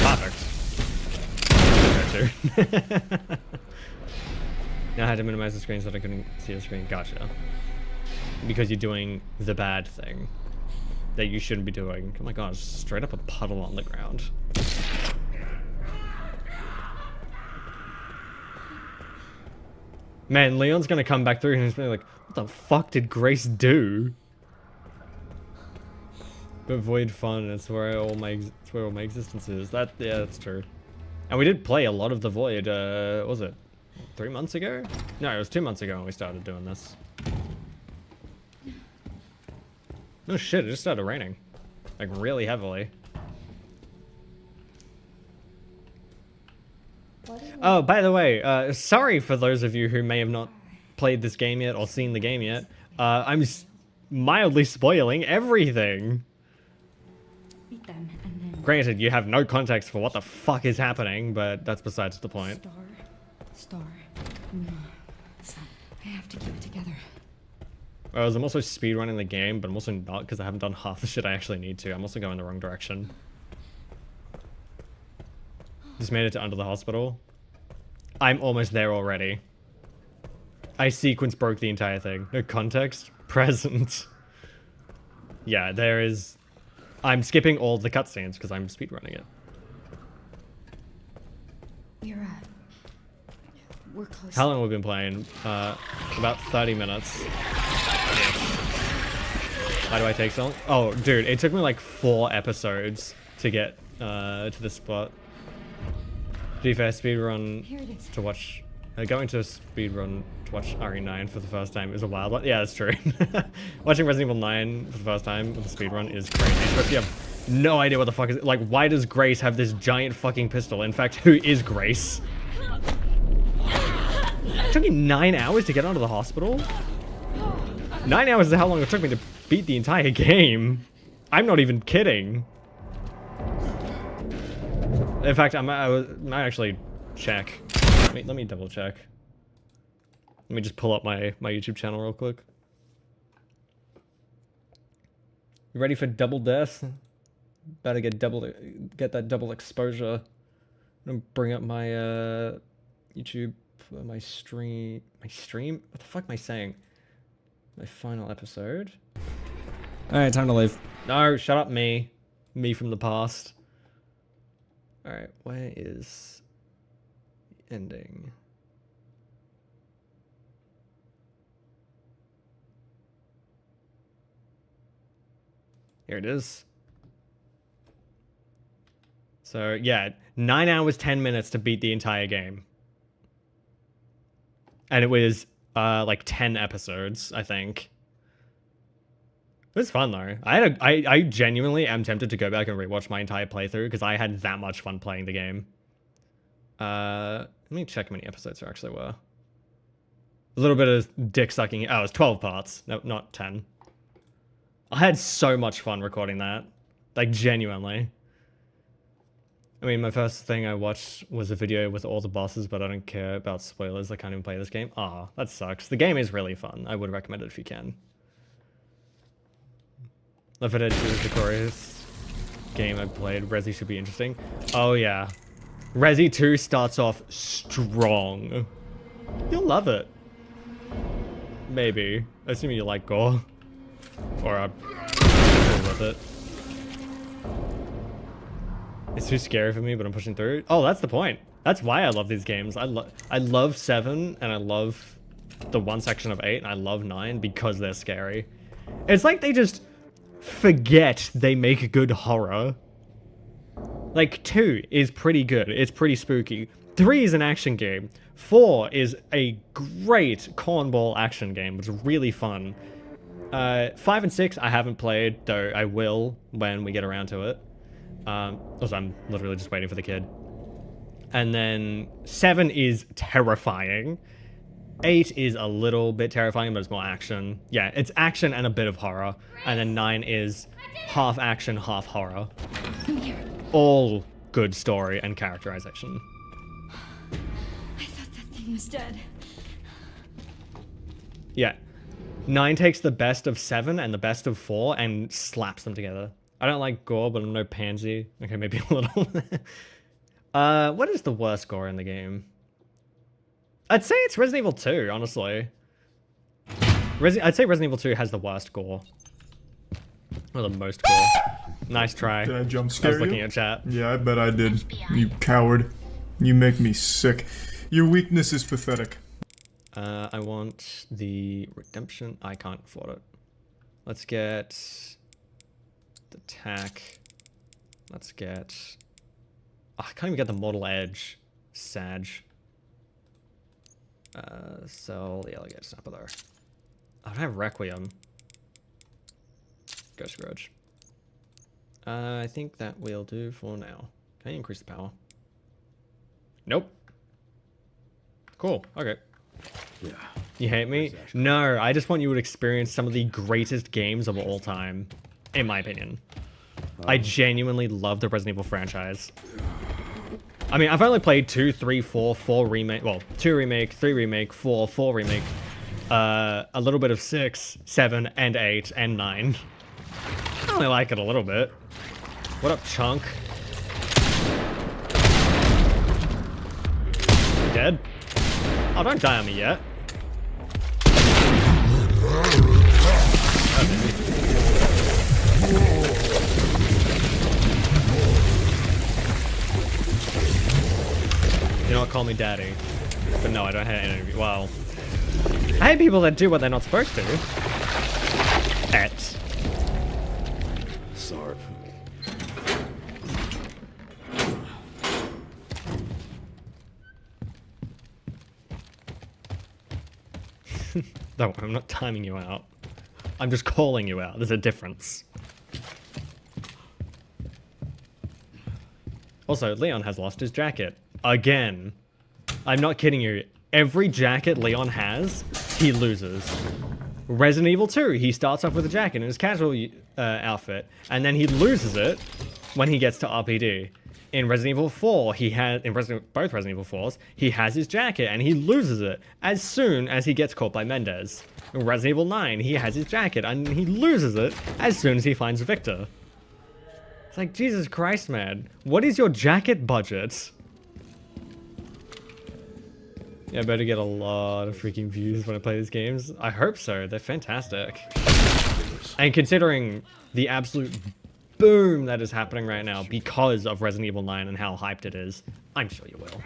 Perfect. Now I had to minimize the screen so that I couldn't see the screen. Gotcha. Because you're doing the bad thing that you shouldn't be doing. Oh my god, it's straight up a puddle on the ground. Man, Leon's gonna come back through and he's gonna be like, what the fuck did Grace do? But Void fun, it's where all my existence is. Yeah, that's true. And we did play a lot of the Void, what was it 3 months ago? No, it was 2 months ago when we started doing this. Oh shit, it just started raining. Like, really heavily. Oh, by the way, sorry for those of you who may have not played this game yet or seen the game yet. I'm mildly spoiling everything. Beat them and then... Granted, you have no context for what the fuck is happening, but that's besides the point. Star. No. Son, I have to keep it together. Whereas I'm also speedrunning the game, but I'm also not because I haven't done half the shit I actually need to. I'm also going the wrong direction. Just made it to Under the Hospital. I'm almost there already. I sequence broke the entire thing. No context. Present. Yeah, there is... I'm skipping all the cutscenes because I'm speedrunning it. We're close. How long have we been playing? About 30 minutes. Why do I take so long? Oh, dude, it took me like 4 episodes to get to this spot. To be fair, speedrun to watch... going to a speedrun to watch RE9 for the first time is a wild one. Yeah, that's true. Watching Resident Evil 9 for the first time with a speedrun is crazy. Especially you have no idea what the fuck is... Like, why does Grace have this giant fucking pistol? In fact, who is Grace? It took me 9 hours to get out of the hospital? 9 hours is how long it took me to beat the entire game. I'm not even kidding. In fact, I might actually check. Let me double check. Let me just pull up my YouTube channel real quick. You ready for double death? Better get that double exposure. I'm gonna bring up my YouTube, my stream. What the fuck am I saying? My final episode. All right, time to leave. No, shut up, me from the past. All right, where is ending? Here it is. So yeah, 9 hours, 10 minutes to beat the entire game. And it was like 10 episodes, I think. was fun though. I genuinely am tempted to go back and rewatch my entire playthrough because I had that much fun playing the game. Let me check how many episodes there actually were. A little bit of dick sucking. Oh, it was 12 parts. No, not 10. I had so much fun recording that. Like, genuinely. I mean, my first thing I watched was a video with all the bosses, but I don't care about spoilers. I can't even play this game. Ah, that sucks. The game is really fun. I would recommend it if you can. Left 4 Dead 2 is the glorious game I played. Resi should be interesting. Oh, yeah. Resi 2 starts off strong. You'll love it. Maybe. Assuming you like gore. Or I'd go with it. It's too scary for me, but I'm pushing through. Oh, that's the point. That's why I love these games. I love 7, and I love the one section of 8, and I love 9 because they're scary. It's like they just forget they make good horror. Like, 2 is pretty good. It's pretty spooky. 3 is an action game. 4 is a great cornball action game, which is really fun. 5 and 6 I haven't played, though I will when we get around to it. Also, I'm literally just waiting for the kid. And then 7 is terrifying. 8 is a little bit terrifying, but it's more action. Yeah, it's action and a bit of horror. And then 9 is half action, half horror. All good story and characterization. I thought that thing was dead. Yeah. 9 takes the best of 7 and the best of 4 and slaps them together. I don't like gore, but I'm no pansy. Okay, maybe a little. What is the worst gore in the game? I'd say it's Resident Evil 2, honestly. I'd say Resident Evil 2 has the worst gore. Or the most gore. Nice try. Did I jump I scare was looking you? at chat. Yeah, I bet I did. You coward. You make me sick. Your weakness is pathetic. I want the redemption. I can't afford it. Let's get the tack. Let's get... Oh, I can't even get the Mortal Edge. Sag. Sell the Alligator Snapper though. I don't have Requiem. Ghost Grudge. I think that will do for now. Can I increase the power? Nope. Cool. Okay. Yeah. You hate me? No, I just want you to experience some of the greatest games of all time, in my opinion. I genuinely love the Resident Evil franchise. I mean, I've only played 2, 3, 4 remake, well, 2 remake, 3 remake, 4 remake, a little bit of 6, 7, and 8, and 9. I only like it a little bit. What up, Chunk? You dead? Oh, don't die on me yet. You know what, call me daddy. But no, I don't have any. Well, I hate people that do what they're not supposed to. Pets. Sorry. No, I'm not timing you out. I'm just calling you out. There's a difference. Also, Leon has lost his jacket. Again. I'm not kidding you. Every jacket Leon has, he loses. Resident Evil 2, he starts off with a jacket in his casual outfit, and then he loses it when he gets to RPD. In Resident Evil 4, he has both Resident Evil 4s, he has his jacket and he loses it as soon as he gets caught by Mendez. In Resident Evil 9, he has his jacket and he loses it as soon as he finds Victor. It's like, Jesus Christ, man. What is your jacket budget? Yeah, I better get a lot of freaking views when I play these games. I hope so. They're fantastic. And considering the absolute boom that is happening right now because of Resident Evil 9 and how hyped it is, I'm sure you will.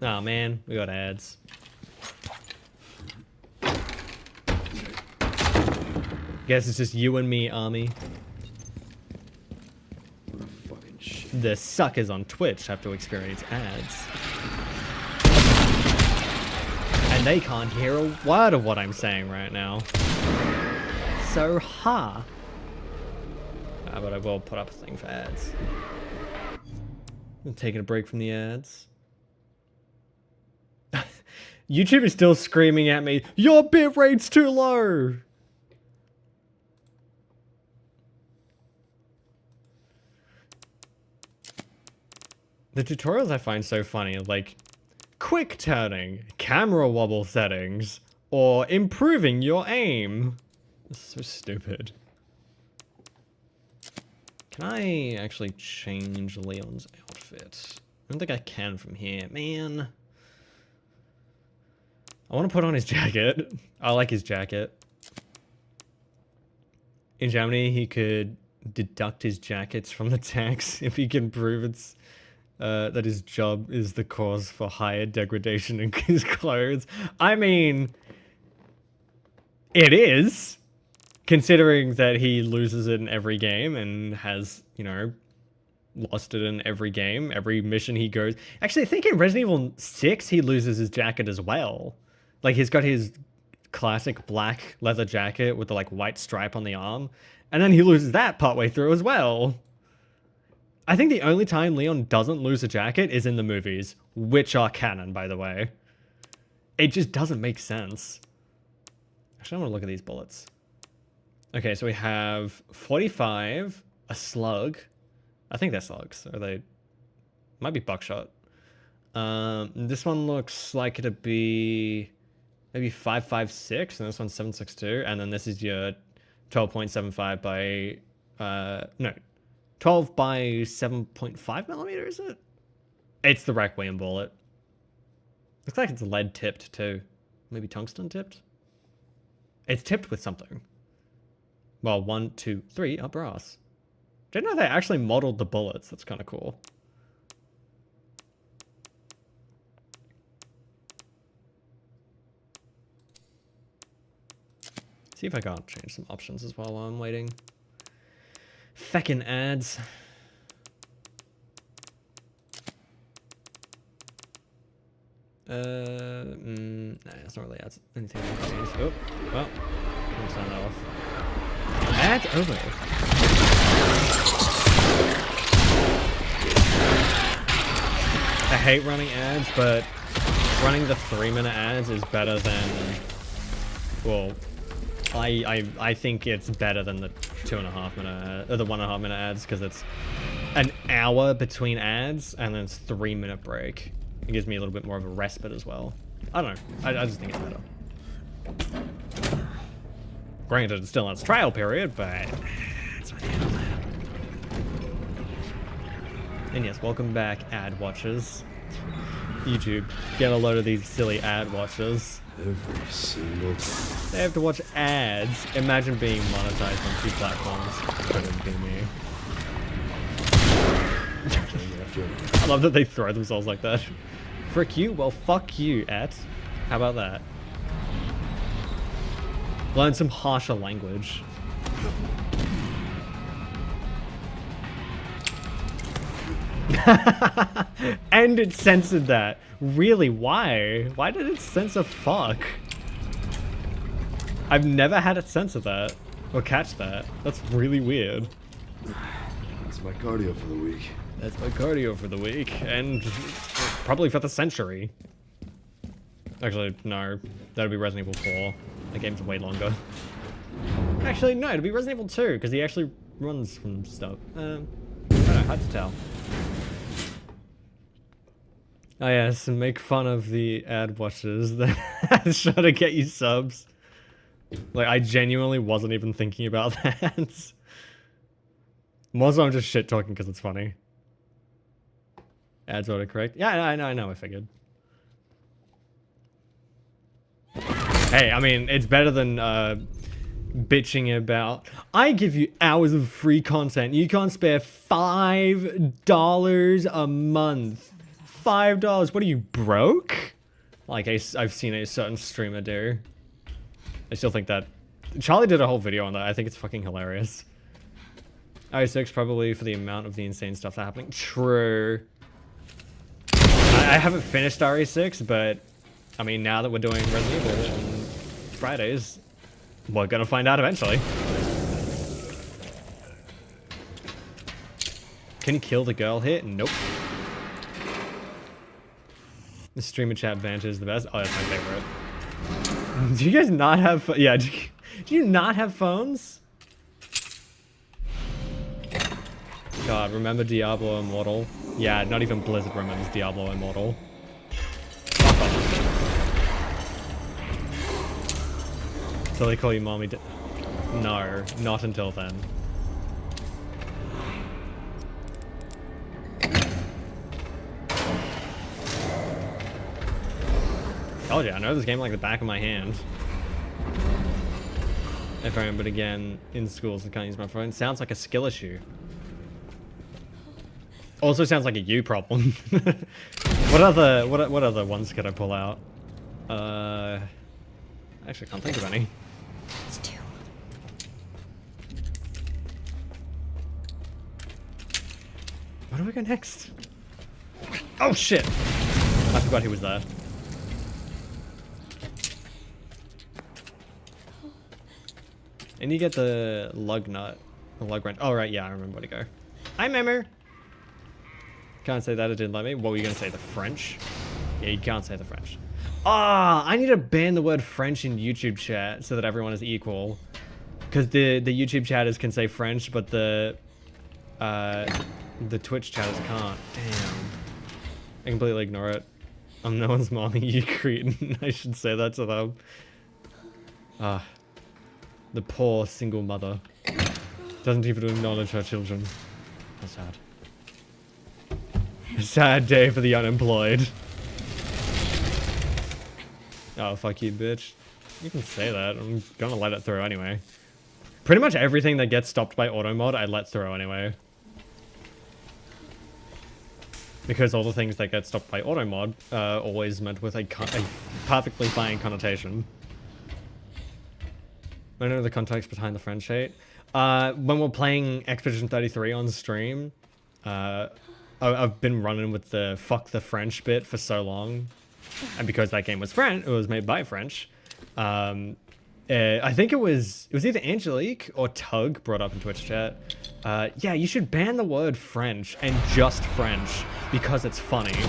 Oh man, we got ads. Guess it's just you and me, Army. Fucking shit. The suckers on Twitch have to experience ads. And And they can't hear a word of what I'm saying right now. So, but I will put up a thing for ads. I'm taking a break from the ads. YouTube is still screaming at me, your bitrate's too low! The tutorials I find so funny, like quick turning, camera wobble settings, or improving your aim. This is so stupid. Can I actually change Leon's outfit? I don't think I can from here, man. I want to put on his jacket. I like his jacket. In Germany, he could deduct his jackets from the tax if he can prove it's that his job is the cause for higher degradation in his clothes. I mean, it is, considering that he loses it in every game and has, you know, lost it in every game, every mission he goes. Actually, I think in Resident Evil 6, he loses his jacket as well. Like, he's got his classic black leather jacket with the, like, white stripe on the arm. And then he loses that partway through as well. I think the only time Leon doesn't lose a jacket is in the movies, which are canon, by the way. It just doesn't make sense. Actually, I want to look at these bullets. Okay, so we have 45, a slug. I think they're slugs. Or they might be buckshot. This one looks like it'd be maybe 5.56, and this one's 7.62, and then this is your 12.75 by no, 12 by 7.5 millimeters. Is it? It's the Requiem bullet. Looks like it's lead tipped too, maybe tungsten tipped. It's tipped with something. Well, 1, 2, 3 are brass. Didn't know they actually modeled the bullets. That's kind of cool. See if I can't change some options as well while I'm waiting. Feckin' ads. Nah, it's not really ads. Anything I can change. Oh, well, I'm turn that off. Ads over. I hate running ads, but running the 3-minute ads is better than, well, I think it's better than the 2.5 minute or the 1.5 minute ads, because it's an hour between ads and then it's 3-minute break. It gives me a little bit more of a respite as well. I don't know. I just think it's better. Granted, it's still in its trial period, but it's not the end of that. And yes, welcome back, ad watchers. YouTube, get a load of these silly ad watchers. Every single time. They have to watch ads. Imagine being monetized on 2 platforms. That wouldn't be me. I love that they throw themselves like that. Frick you? Well, fuck you, at. How about that? Learn some harsher language. And it censored that. Really? Why? Why did it censor fuck? I've never had it censor that. Or catch that. That's really weird. That's my cardio for the week. That's my cardio for the week. And probably for the century. Actually, no. That'd be Resident Evil 4. That game's way longer. Actually, no. It'd be Resident Evil 2, because he actually runs from stuff. I don't know. Hard to tell. Oh yes, and make fun of the ad watchers that try to get you subs. Like, I genuinely wasn't even thinking about that. Mostly I'm just shit talking because it's funny. Ads autocorrect. Yeah, I know, I figured. Hey, I mean, it's better than bitching about, I give you hours of free content. You can't spare $5 a month. $5. What are you, broke? Like I've seen a certain streamer do. I still think that Charlie did a whole video on that. I think it's fucking hilarious. RE6 probably for the amount of the insane stuff that's happening. True. I haven't finished RE6, but I mean, now that we're doing Resident Evil on Fridays, we're gonna find out eventually. Can you kill the girl here? Nope. The streamer chat banter is the best. Oh, that's my favorite. Do you guys not have? Yeah. Do you not have phones? God, remember Diablo Immortal? Yeah, not even Blizzard remembers Diablo Immortal. Fuck off. So they call you mommy. No, not until then. Oh yeah, I know this game like the back of my hand. If I remember again, in schools I can't use my phone. Sounds like a skill issue. Also sounds like a you problem. What other ones could I pull out? Actually can't think of any. It's 2. Where do we go next? Oh shit! I forgot he was there. And you get the lug nut. The lug wrench. Oh right, yeah, I remember where to go. I remember! Can't say that, it didn't let me. What were you gonna say, the French? Yeah, you can't say the French. Ah, I need to ban the word French in YouTube chat so that everyone is equal. Because the YouTube chatters can say French, but the Twitch chatters can't. Damn. I completely ignore it. I'm no one's mommy, you cretin. I should say that to them. Ah. The poor single mother. Doesn't even acknowledge her children. How sad. A sad day for the unemployed. Oh, fuck you, bitch. You can say that. I'm gonna let it through anyway. Pretty much everything that gets stopped by auto mod, I let through anyway. Because all the things that get stopped by auto mod are always meant with a perfectly fine connotation. I know the context behind the French hate. When we're playing Expedition 33 on stream, I've been running with the fuck the French bit for so long. And because that game was French, it was made by French. I think it was either Angelique or Tug brought up in Twitch chat. Yeah, you should ban the word French and just French because it's funny.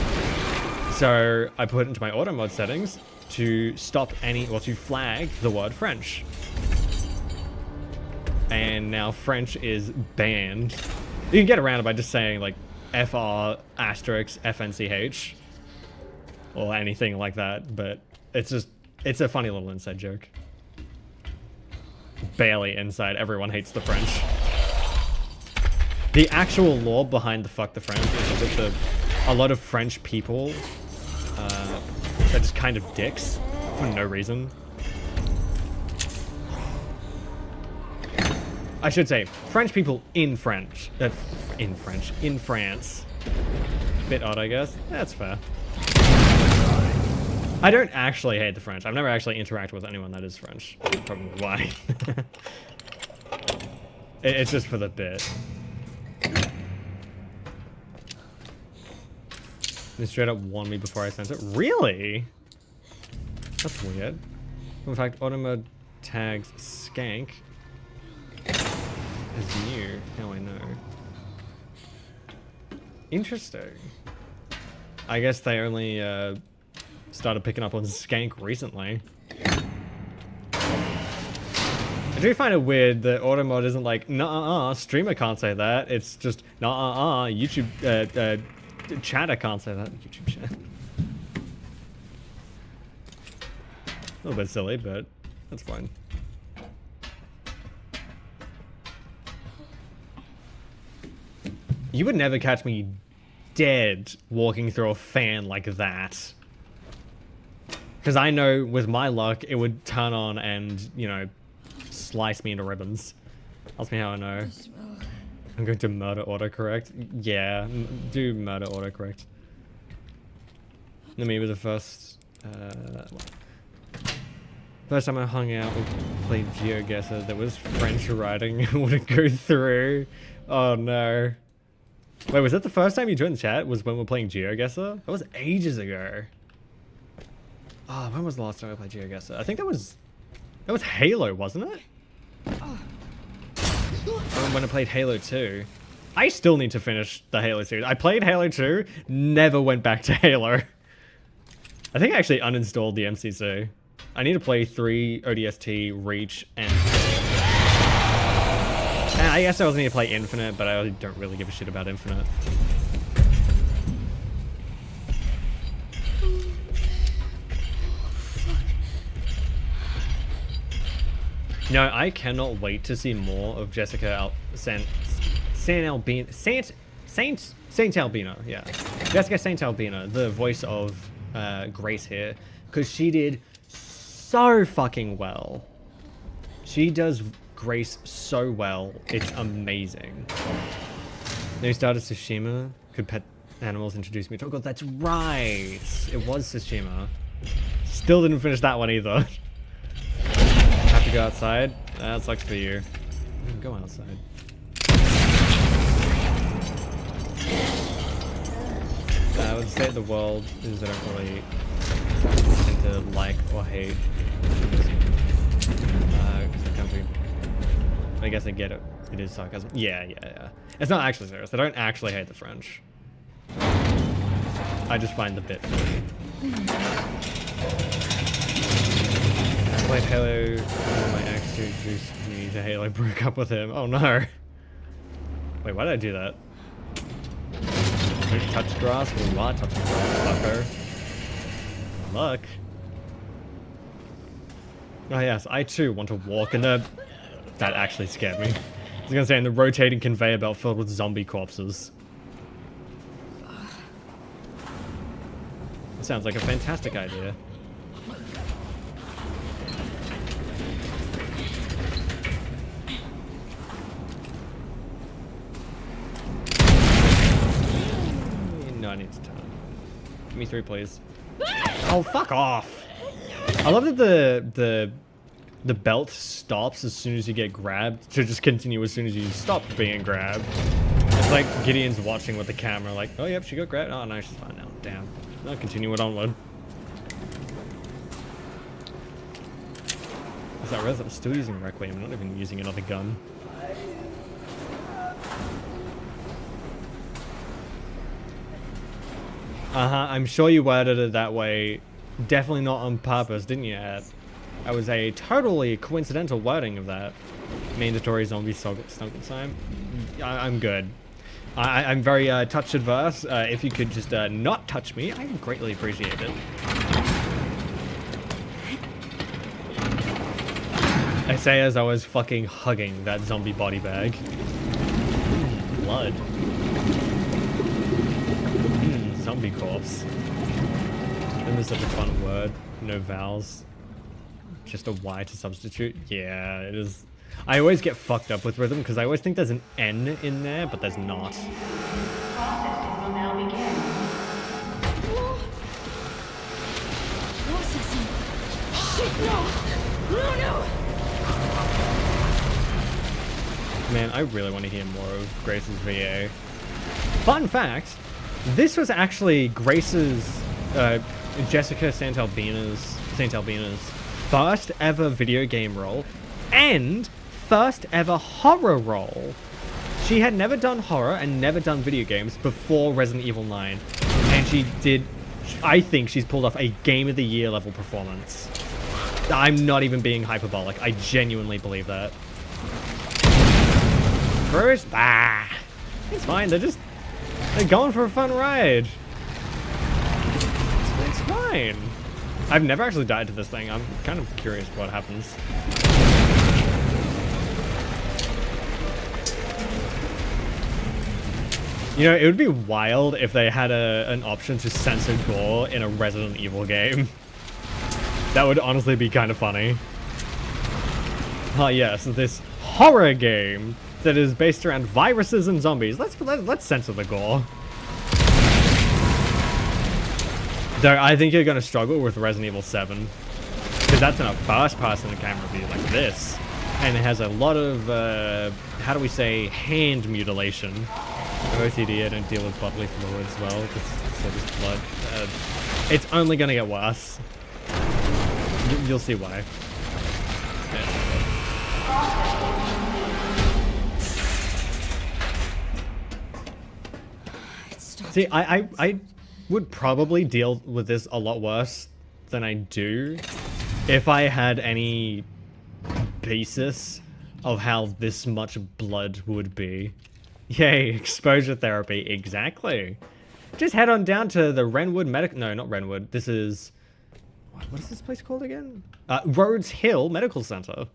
So I put it into my auto mod settings to stop to flag the word French. And now French is banned. You can get around it by just saying like FR asterisk FNCH or anything like that, but it's a funny little inside joke. Barely inside, everyone hates the French. The actual lore behind the fuck the French is that a lot of French people are just kind of dicks for no reason. I should say, French people in France. Bit odd, I guess. That's fair. I don't actually hate the French. I've never actually interacted with anyone that is French. Probably why. It's just for the bit. They straight up warned me before I sent it. Really? That's weird. In fact, Automod tags skank is new. How I know. Interesting. I guess they only started picking up on skank recently. I do find it weird that Automod isn't like, nah, streamer can't say that. It's just, nah, YouTube, chatter can't say that. YouTube chat. A little bit silly, but that's fine. You would never catch me dead walking through a fan like that. Because I know with my luck, it would turn on and, you know, slice me into ribbons. Ask me how I know. I'm going to murder autocorrect. Yeah, do murder autocorrect. Maybe the first time I hung out, we played GeoGuessr. There was French writing. It wouldn't go through. Oh no. Wait, was that the first time you joined the chat? Was when we were playing GeoGuessr? That was ages ago. Oh, when was the last time I played GeoGuessr? I think that was Halo, wasn't it? When I played Halo 2. I still need to finish the Halo series. I played Halo 2, never went back to Halo. I think I actually uninstalled the MCC. I need to play 3, ODST, Reach, and 4. And I guess I also need to play Infinite, but I don't really give a shit about Infinite. No, I cannot wait to see more of Jessica Saint Albina, yeah. Jessica Saint Albina, the voice of Grace here, because she did so fucking well. She does Grace so well, it's amazing. New started Tsushima, could pet animals introduce me to, oh god, that's right, it was Tsushima. Still didn't finish that one either. Have to go outside? That sucks for you. Go outside. I would say the world is I don't really tend to like or hate. Because the country. I guess I get it. It is sarcasm. Yeah. It's not actually serious. I don't actually hate the French. I just find the bit funny. I played Halo when my ex who introduced me to Halo broke up with him. Oh no. Wait, why did I do that? Touch grass? Well, you are touching grass, fucker. Look. Oh yes, I too want to walk in the... That actually scared me. I was gonna say in the rotating conveyor belt filled with zombie corpses. It sounds like a fantastic idea. No, I need to turn. Give me 3, please. Oh, fuck off! I love that the belt stops as soon as you get grabbed to just continue as soon as you stop being grabbed. It's like Gideon's watching with the camera, like, oh yep, she got grabbed. Oh no, she's fine now. Damn. I'll continue it onward. I realize I'm still using Requiem. I'm not even using another gun. I'm sure you worded it that way. Definitely not on purpose, didn't you, Ed? That was a totally coincidental wording of that. Mandatory zombie snuggle time. I'm good. I'm very touch adverse. If you could just not touch me, I would greatly appreciate it. I say as I was fucking hugging that zombie body bag. Blood. Zombie corpse. Isn't this such a fun word? No vowels. Just a Y to substitute. Yeah, it is. I always get fucked up with rhythm because I always think there's an N in there, but there's not. Processing will now begin. Processing. Shit, no! No! Man, I really want to hear more of Grace's VA. Fun fact, this was actually Grace's, Jessica Saint Albina's first ever video game role and first ever horror role. She had never done horror and never done video games before Resident Evil 9. And she did, I think she's pulled off a Game of the Year level performance. I'm not even being hyperbolic. I genuinely believe that. Bruce, it's fine. They're going for a fun ride. It's fine. I've never actually died to this thing. I'm kind of curious what happens. You know, it would be wild if they had an option to censor gore in a Resident Evil game. That would honestly be kind of funny. Ah, yes, this horror game that is based around viruses and zombies. Let's censor the gore. Though I think you're going to struggle with Resident Evil 7. Because that's in a first-person camera view like this. And it has a lot of, how do we say, hand mutilation. OCD, I don't deal with bodily fluids well. So just blood. It's only going to get worse. You'll see why. See, I would probably deal with this a lot worse than I do if I had any basis of how this much blood would be. Yay, exposure therapy, exactly. Just head on down to the Renwood Medical... No, not Renwood. This is... What is this place called again? Rhodes Hill Medical Center.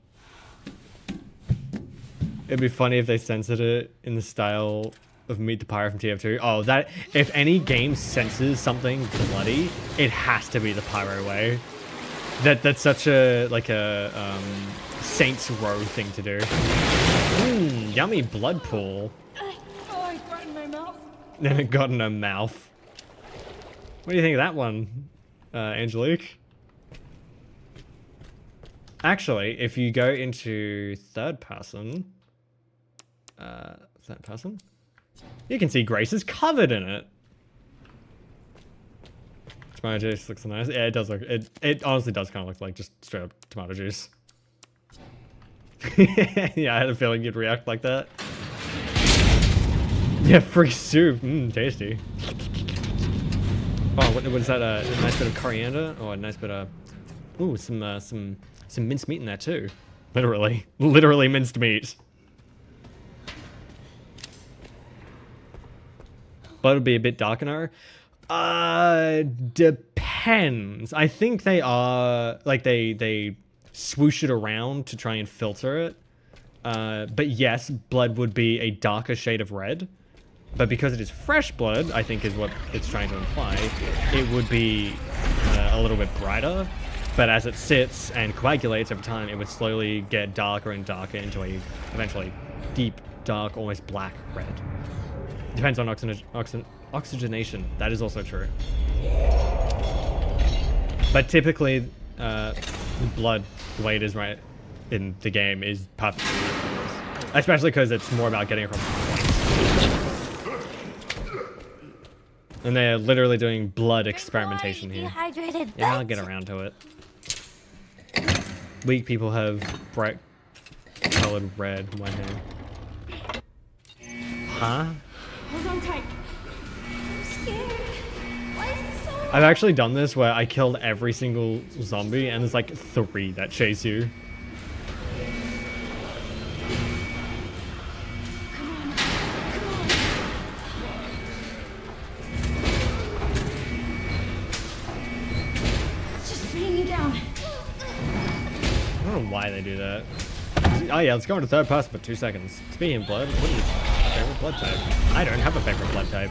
It'd be funny if they censored it in the style of Meet the Pyro from TF2. Oh, that... If any game censors something bloody, it has to be the Pyro way. That's such a... like a... Saints Row thing to do. Yummy blood pool. Oh, I got in my mouth. Then it got in her mouth. What do you think of that one, Angelique? Actually, if you go into third person, you can see Grace is covered in it. Tomato juice looks nice. Yeah, it does look. It honestly does kind of look like just straight up tomato juice. Yeah, I had a feeling you'd react like that. Yeah, free soup. Tasty. Oh, what is that? A nice bit of coriander, or a nice bit of... Ooh, some minced meat in there too. Literally minced meat. But it'll be a bit darker. Depends. I think they are like they swoosh it around to try and filter it. But yes, blood would be a darker shade of red. But because it is fresh blood, I think is what it's trying to imply, it would be a little bit brighter. But as it sits and coagulates over time, it would slowly get darker and darker into a eventually deep, dark, almost black red. Depends on oxygenation. That is also true. But typically, blood, the way it is right in the game, is perfect. Especially because it's more about getting across the point. And they're literally doing blood experimentation here. Yeah, I'll get around to it. Weak people have bright colored red white hair. Huh? Hold on tight. I'm scared. Why is it so I've actually done this where I killed every single zombie and there's like 3 that chase you. I don't know why they do that. Oh yeah, let's go into third person for 2 seconds. Speaking of blood, what is your favorite blood type? I don't have a favorite blood type.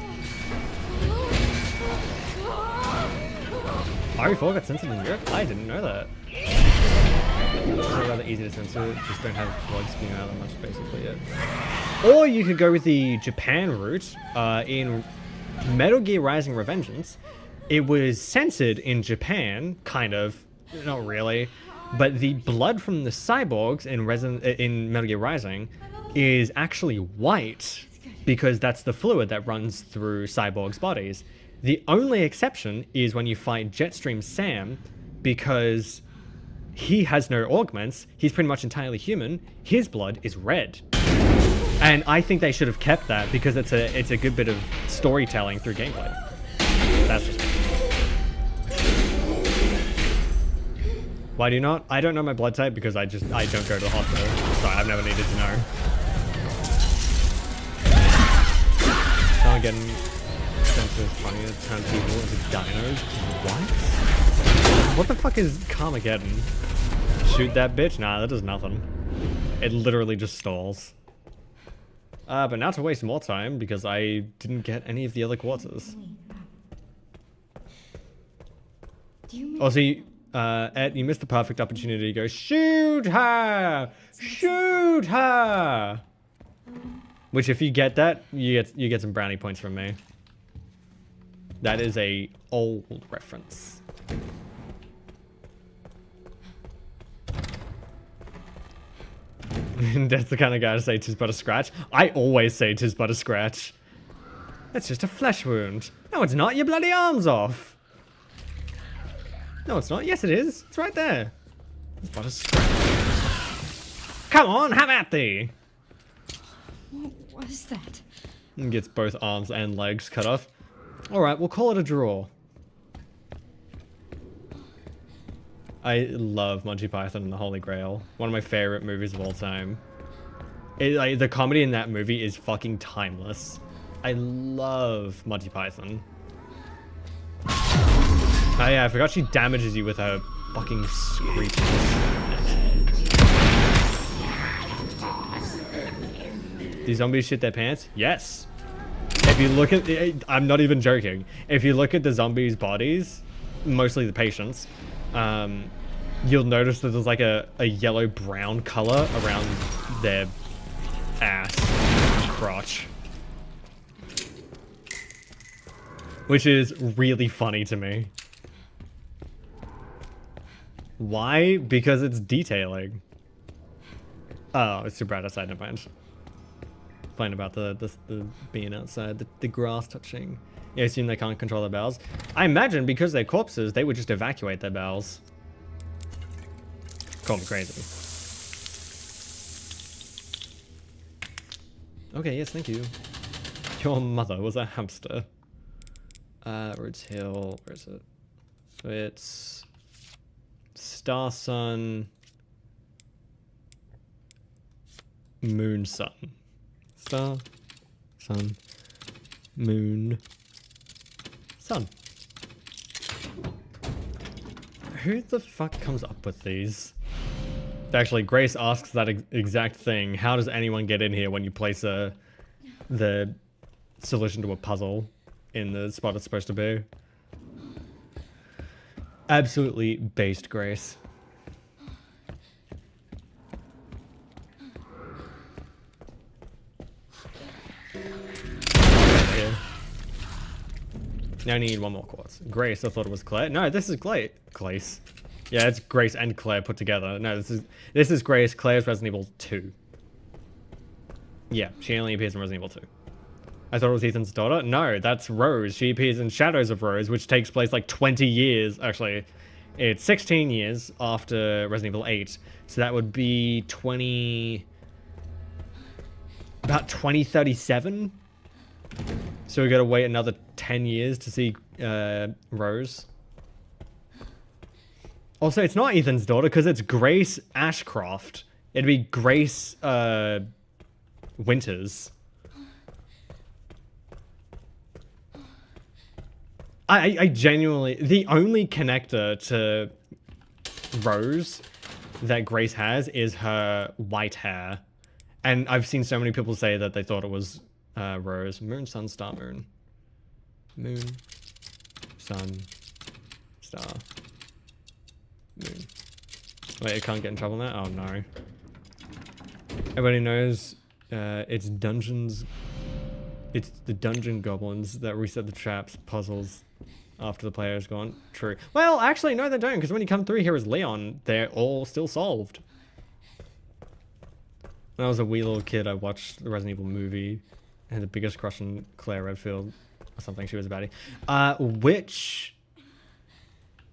RE4 got censored in Europe? I didn't know that. It's rather easy to censor, just don't have blood spewing out that much basically yet. Or you could go with the Japan route. In Metal Gear Rising Revengeance, it was censored in Japan, kind of, not really. But the blood from the cyborgs in Metal Gear Rising is actually white because that's the fluid that runs through cyborgs' bodies. The only exception is when you fight Jetstream Sam, because he has no augments, he's pretty much entirely human, his blood is red. And I think they should have kept that because it's a good bit of storytelling through gameplay. That's just me. Why do you not? I don't know my blood type because I don't go to the hospital. Sorry, I've never needed to know. Someone getting sent as funny to turn people into dinos. What? What the fuck is Carmageddon? Shoot that bitch? Nah, that does nothing. It literally just stalls. But not to waste more time because I didn't get any of the other quarters. Oh, see. Ed, you missed the perfect opportunity to go, shoot her! Shoot her! Which, if you get that, you get some brownie points from me. That is a old reference. That's the kind of guy to say 'tis but a scratch. I always say 'tis but a scratch. That's just a flesh wound. No, it's not. Your bloody arm's off. No, it's not. Yes, it is. It's right there. It's but a scratch. Come on, have at thee. What was that? And gets both arms and legs cut off. Alright, we'll call it a draw. I love Monty Python and the Holy Grail. One of my favorite movies of all time. The comedy in that movie is fucking timeless. I love Monty Python. Oh yeah, I forgot she damages you with her fucking screeches. Do zombies shit their pants? Yes. If you look at, I'm not even joking. If you look at the zombies' bodies, mostly the patients, you'll notice that there's like a yellow-brown color around their ass and crotch. Which is really funny to me. Why? Because it's detailing. Oh, it's too bright outside, never mind. Complain about the being outside, the grass touching. Yeah, I assume they can't control their bowels. I imagine because they're corpses, they would just evacuate their bowels. Call me crazy. Okay, yes, thank you. Your mother was a hamster. Rhodes Hill, where is it? So it's Star Sun, Moon Sun. Star, Sun, Moon, Sun. Who the fuck comes up with these? Actually, Grace asks that exact thing. How does anyone get in here when you place the solution to a puzzle in the spot it's supposed to be? Absolutely based, Grace. Yeah. Now I need one more quartz. Grace, I thought it was Claire. No, this is Glace. Yeah, it's Grace and Claire put together. No, this is Grace. Claire's Resident Evil 2. Yeah, she only appears in Resident Evil 2. I thought it was Ethan's daughter. No, that's Rose. She appears in Shadows of Rose, which takes place like 20 years. Actually, it's 16 years after Resident Evil 8. So that would be about 2037. So we gotta wait another 10 years to see Rose. Also, it's not Ethan's daughter because it's Grace Ashcroft. It'd be Grace Winters. I genuinely, the only connector to Rose that Grace has is her white hair. And I've seen so many people say that they thought it was Rose. Moon, sun, star, moon. Moon, sun, star, moon. Wait, I can't get in trouble now? Oh no. Everybody knows it's dungeons. It's the dungeon goblins that reset the traps, puzzles after the player is gone. True. Well, actually, no, they don't, because when you come through here as Leon, they're all still solved. When I was a wee little kid, I watched the Resident Evil movie. I had the biggest crush on Claire Redfield or something. She was a baddie.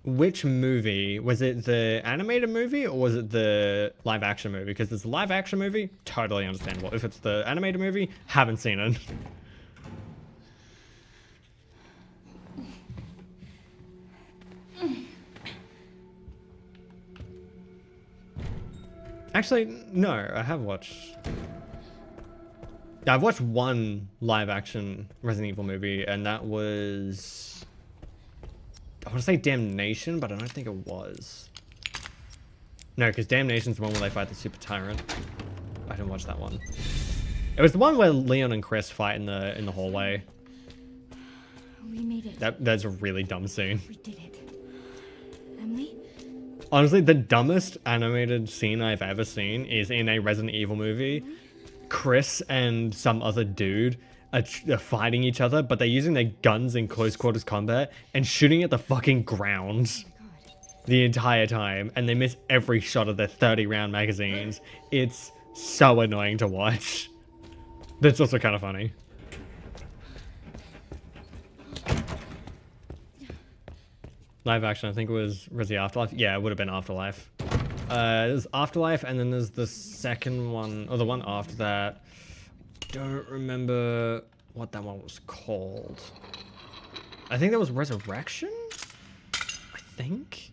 Which movie? Was it the animated movie or was it the live action movie? Because it's the live action movie, totally understandable. If it's the animated movie, haven't seen it. Actually, no, I have watched... I've watched one live action Resident Evil movie, and that was... I want to say Damnation, but I don't think it was. No, because Damnation's the one where they fight the Super Tyrant. I didn't watch that one. It was the one where Leon and Chris fight in the hallway. We made it. That's a really dumb scene. We did it. Emily? Honestly, the dumbest animated scene I've ever seen is in a Resident Evil movie. Chris and some other dude are fighting each other, but they're using their guns in close quarters combat and shooting at the fucking ground the entire time, and they miss every shot of their 30-round magazines. It's so annoying to watch. That's also kind of funny. Live action, I think it was Resi Afterlife. Yeah, it would have been Afterlife. There's Afterlife, and then there's the second one, or the one after that. Don't remember what that one was called. I think that was Resurrection? I think?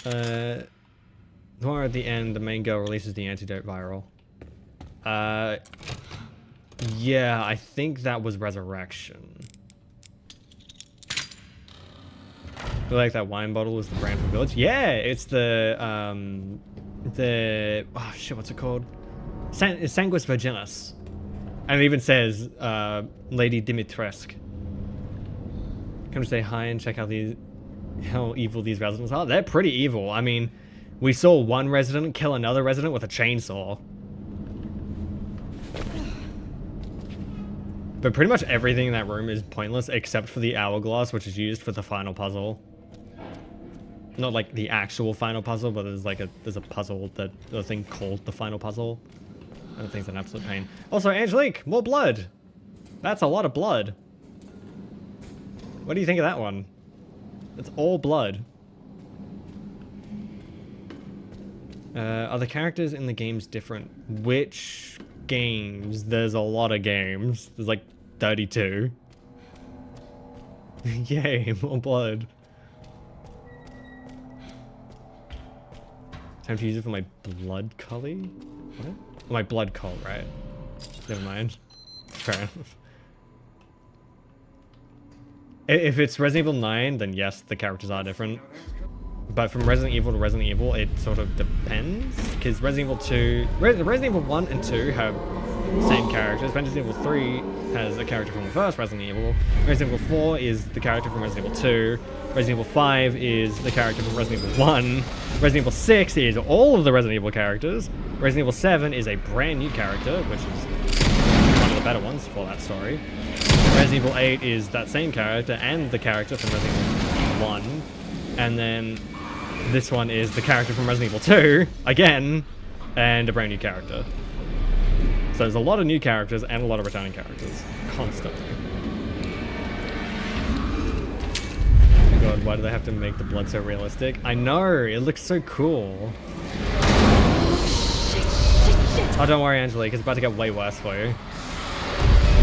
The one where at the end, the main girl releases the antidote viral. Yeah, I think that was Resurrection. Like that wine bottle is the brand from Village. Yeah, it's the oh shit, what's it called? Sanguis Virginis, and it even says Lady Dimitrescu. Come to say hi and check out how evil these residents are. They're pretty evil. I mean, we saw one resident kill another resident with a chainsaw. But pretty much everything in that room is pointless except for the hourglass, which is used for the final puzzle. Not like the actual final puzzle, but there's a puzzle that the thing called the final puzzle. I don't think it's an absolute pain. Also, Angelique, more blood. That's a lot of blood. What do you think of that one? It's all blood. Are the characters in the games different? Which games? There's a lot of games. There's like 32. Yay, more blood. Time to use it for my blood cully? What? Oh, my blood cult, right? Never mind. Fair enough. If it's Resident Evil 9, then yes, the characters are different. But from Resident Evil to Resident Evil, it sort of depends. Because Resident Evil 2... Resident Evil 1 and 2 have same characters. Resident Evil 3 has a character from the first Resident Evil. Resident Evil 4 is the character from Resident Evil 2. Resident Evil 5 is the character from Resident Evil 1. Resident Evil 6 is all of the Resident Evil characters. Resident Evil 7 is a brand new character, which is one of the better ones for that story. Resident Evil 8 is that same character and the character from Resident Evil 1. And then this one is the character from Resident Evil 2, again, and a brand new character. So there's a lot of new characters and a lot of returning characters, constantly. Oh my god, why do they have to make the blood so realistic? I know, it looks so cool. Oh, don't worry, Angelique, it's about to get way worse for you.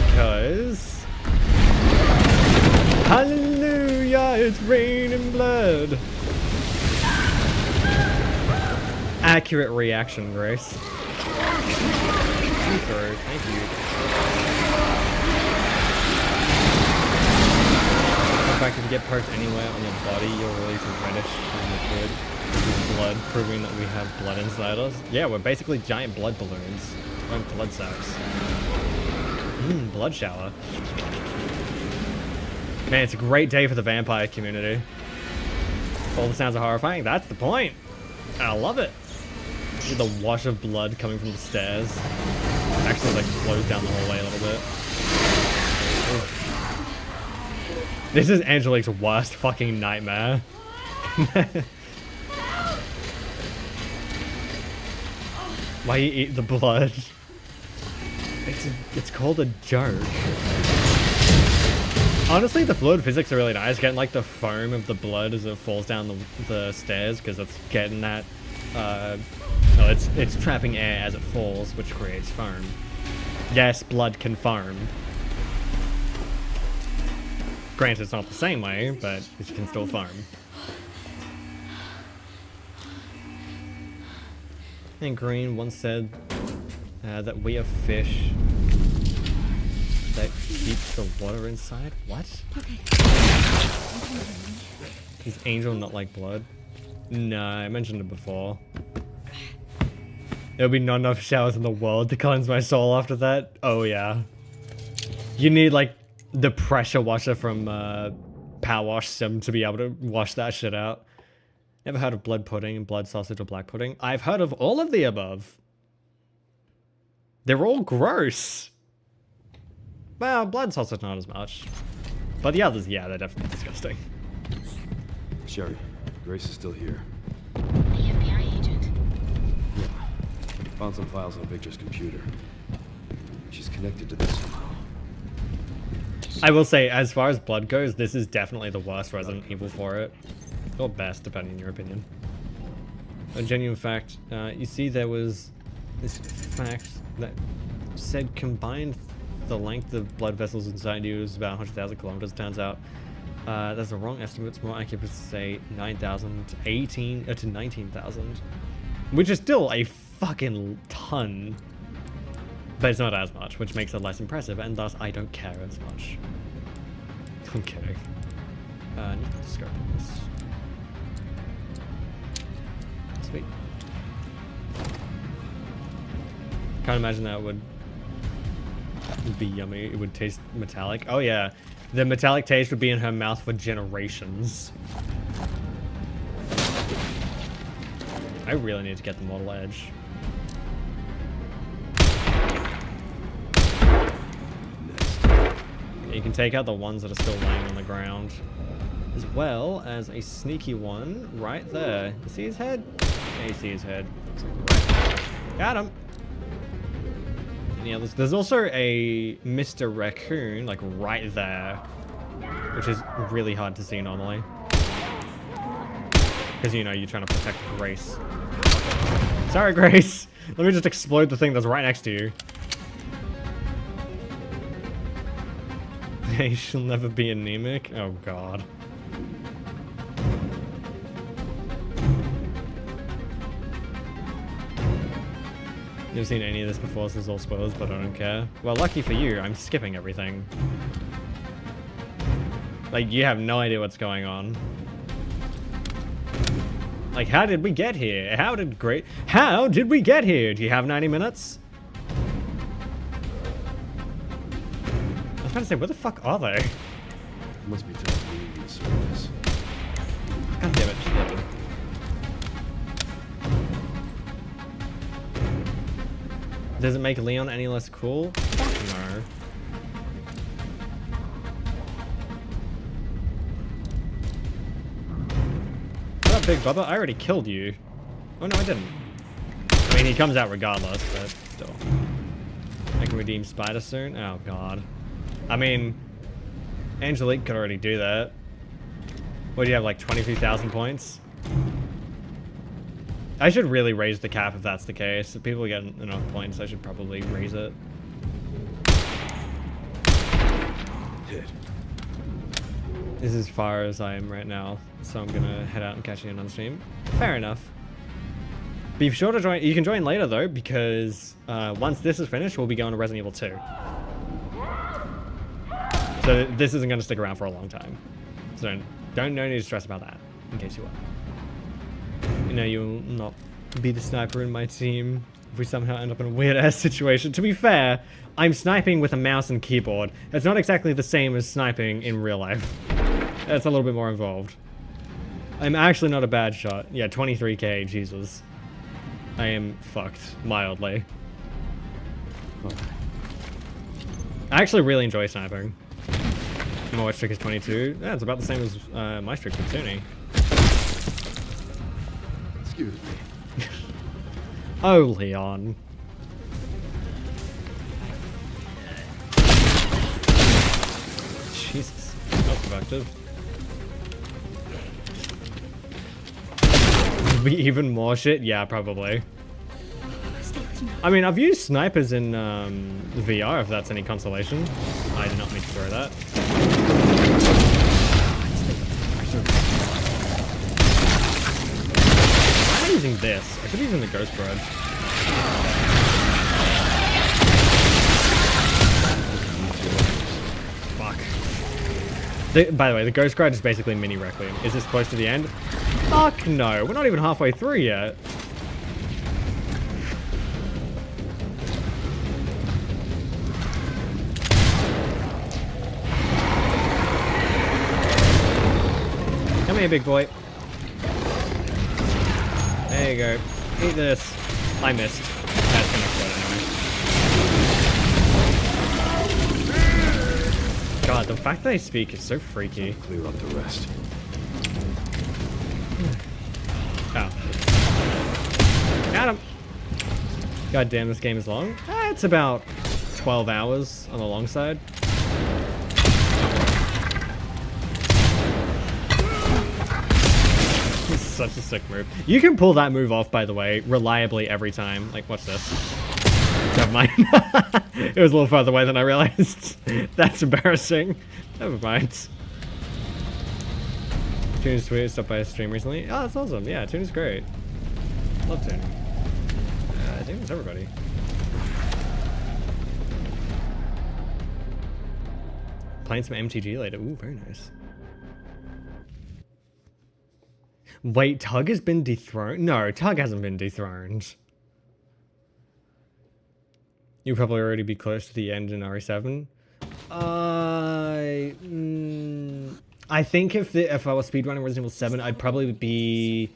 Because... Hallelujah, it's raining blood. Accurate reaction, Grace. Super, thank you. In fact, if you get perked anywhere on your body, you'll release a reddish liquid, which is blood, proving that we have blood inside us. Yeah, we're basically giant blood balloons. We're blood sacks. Blood shower. Man, it's a great day for the vampire community. All the sounds are horrifying. That's the point. I love it. With the wash of blood coming from the stairs. It actually like flows down the hallway a little bit. Oof. This is Angelique's worst fucking nightmare. Why you eat the blood? It's called a joke. Honestly, the fluid physics are really nice. Getting like the foam of the blood as it falls down the stairs, because it's getting that. No, it's trapping air as it falls, which creates foam. Yes, blood can foam. Granted, it's not the same way, but it can still foam. And Green once said that we are fish that keeps the water inside. What? Okay. Is angel not like blood? No, I mentioned it before. There'll be not enough showers in the world to cleanse my soul after that. Oh yeah. You need like the pressure washer from Power Wash Sim to be able to wash that shit out. Never heard of blood pudding, blood sausage, or black pudding? I've heard of all of the above. They're all gross. Well, blood sausage not as much. But the others, yeah, they're definitely disgusting. Sherry, Grace is still here. The FBI agent. Yeah. Found some files on Victor's computer. She's connected to this somehow. I will say, as far as blood goes, this is definitely the worst Resident Evil for it. Or best, depending on your opinion. A genuine fact, you see there was this fact that said combined the length of blood vessels inside you is about 100,000 kilometers. Turns out that's a wrong estimate. It's more accurate to say 9,000 to 19,000. Which is still a fucking ton. But it's not as much, which makes it less impressive, and thus I don't care as much. I'm kidding. I need to scope on this. Sweet. Can't imagine that would be yummy. It would taste metallic. Oh yeah, the metallic taste would be in her mouth for generations. I really need to get the Mortal Edge. You can take out the ones that are still laying on the ground, as well as a sneaky one right there. You see his head? Yeah, you see his head. Right. Got him. Any others? There's also a Mr. Raccoon, like right there, which is really hard to see normally. Because, you know, you're trying to protect Grace. Sorry, Grace. Let me just explode the thing that's right next to you. Hey, she'll never be anemic? Oh, God. Never seen any of this before, so this is all spoilers, but I don't care. Well, lucky for you, I'm skipping everything. Like, you have no idea what's going on. Like, how did we get here? How did we get here? Do you have 90 minutes? I was trying to say, where the fuck are they? Must be time to leave these service. God damn it, just leave them. Does it make Leon any less cool? No. What up, Big Bubba? I already killed you. Oh no, I didn't. I mean, he comes out regardless, but still. I can redeem Spider soon? Oh god. I mean, Angelique could already do that. What do you have, like 23,000 points? I should really raise the cap if that's the case. If people get enough points, I should probably raise it. Hit. This is as far as I am right now, so I'm gonna head out and catch you on stream. Fair enough. Be sure to join. You can join later though, because once this is finished, we'll be going to Resident Evil 2. So this isn't gonna stick around for a long time. So no need to stress about that, in case you are. You know, you'll not be the sniper in my team if we somehow end up in a weird-ass situation. To be fair, I'm sniping with a mouse and keyboard. It's not exactly the same as sniping in real life. That's a little bit more involved. I'm actually not a bad shot. Yeah, 23k, Jesus. I am fucked, mildly. I actually really enjoy sniping. My watch streak is 22. Yeah, it's about the same as my streak with Tuni. Excuse me. Oh, Leon. Jesus, not productive. Be even more shit? Yeah, probably. I mean, I've used snipers in VR, if that's any consolation. I did not mean to throw that. I'm using this. I should be using the Ghost Grudge. Fuck. By the way, the Ghost Grudge is basically mini Requiem. Is this close to the end? Fuck no. We're not even halfway through yet. Come here, big boy. There you go. Eat this. I missed. That's gonna explode anyway. God, the fact that they speak is so freaky. Clear up the rest. Oh. Got him. God damn, this game is long. It's about 12 hours on the long side. such a sick move. You can pull that move off, by the way, reliably every time. Like, watch this. Never mind. It was a little farther away than I realized. That's embarrassing. Never mind. Tuna's sweet, stopped by a stream recently. Oh, that's awesome. Yeah, Tuna's great. Love Tuna. I think it's everybody. Playing some MTG later. Ooh, very nice. Wait, Tug has been dethroned? No, Tug hasn't been dethroned. You'll probably already be close to the end in RE7. I think if I was speedrunning Resident Evil 7, I'd probably be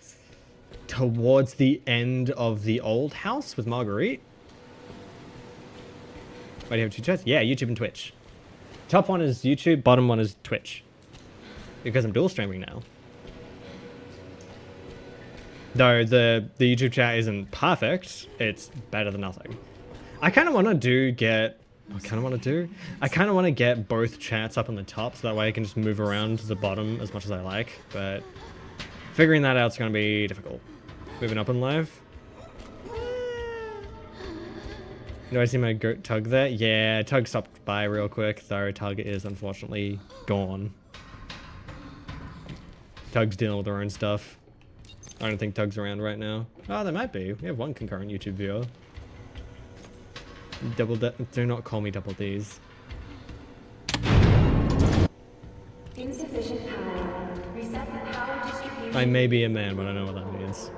towards the end of the old house with Marguerite. Why do you have two chats? Yeah, YouTube and Twitch. Top one is YouTube, bottom one is Twitch. Because I'm dual streaming now. Though the YouTube chat isn't perfect, it's better than nothing. I kind of want to get both chats up on the top so that way I can just move around to the bottom as much as I like, but figuring that out is going to be difficult. Moving up in live. Do I see my goat Tug there? Yeah, Tug stopped by real quick, though Tug is unfortunately gone. Tug's dealing with her own stuff. I don't think Tug's around right now. Oh, there might be. We have one concurrent YouTube viewer. Do not call me double D's. Insufficient power. Reset the power distribution. I may be a man, but I know what that means.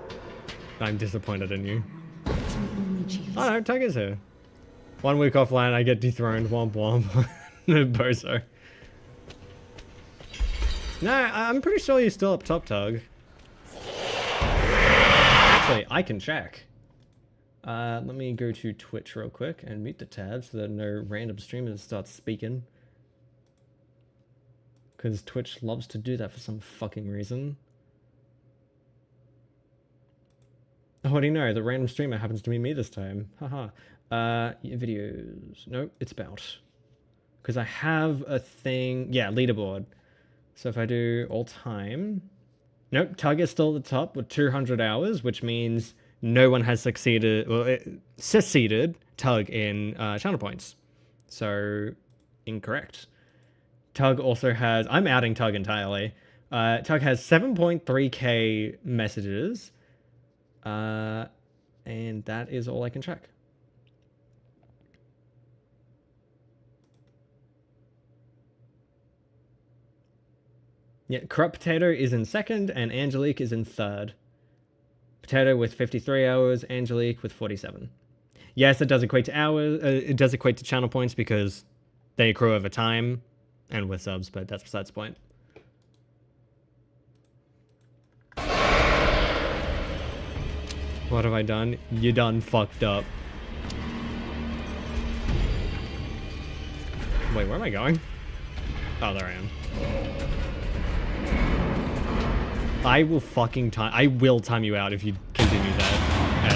I'm disappointed in you. It's my only chance. Oh no, Tug is here. 1 week offline, I get dethroned. Womp womp. Bozo. No, I'm pretty sure you're still up top, Tug. Actually, I can check. Let me go to Twitch real quick and mute the tab so that no random streamers start speaking. Because Twitch loves to do that for some fucking reason. Oh, what do you know? The random streamer happens to be me this time. Haha. Videos. Nope, it's about. Because I have a thing. Yeah, leaderboard. So if I do all time. Nope, Tug is still at the top with 200 hours, which means no one has succeeded, well, succeeded Tug in channel points. So, incorrect. Tug also has, I'm outing Tug entirely. Tug has 7.3k messages. And that is all I can check. Yeah, Corrupt Potato is in second, and Angelique is in third. Potato with 53 hours, Angelique with 47. Yes, it does equate to hours. It does equate to channel points because they accrue over time and with subs, but that's besides the point. What have I done? You done fucked up. Wait, where am I going? Oh, there I am. I will fucking time. I will time you out if you continue that,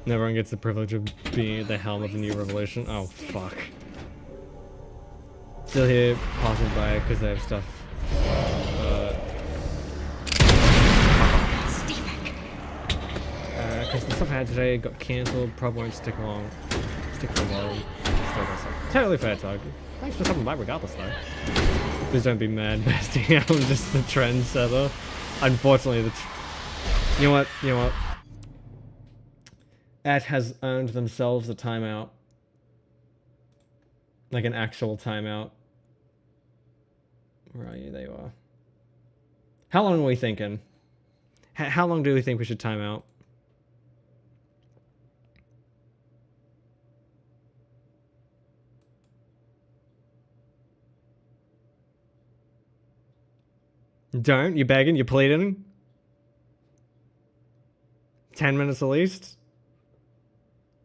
Ed. Everyone gets the privilege of being at the helm of a new revolution. Oh, fuck. Still here, passing by because I have stuff. Because the stuff I had today got cancelled. Probably won't stick along. Stick for a while. Still got some. Totally fair, Tug. Thanks for stopping by regardless, though. Please don't be mad, bestie. I'm just the trendsetter. Unfortunately, you know what? You know what? Ed has earned themselves a timeout. Like an actual timeout. Where are you? There you are. How long are we thinking? How long do we think we should time out? Don't? You begging? You pleading? 10 minutes at least?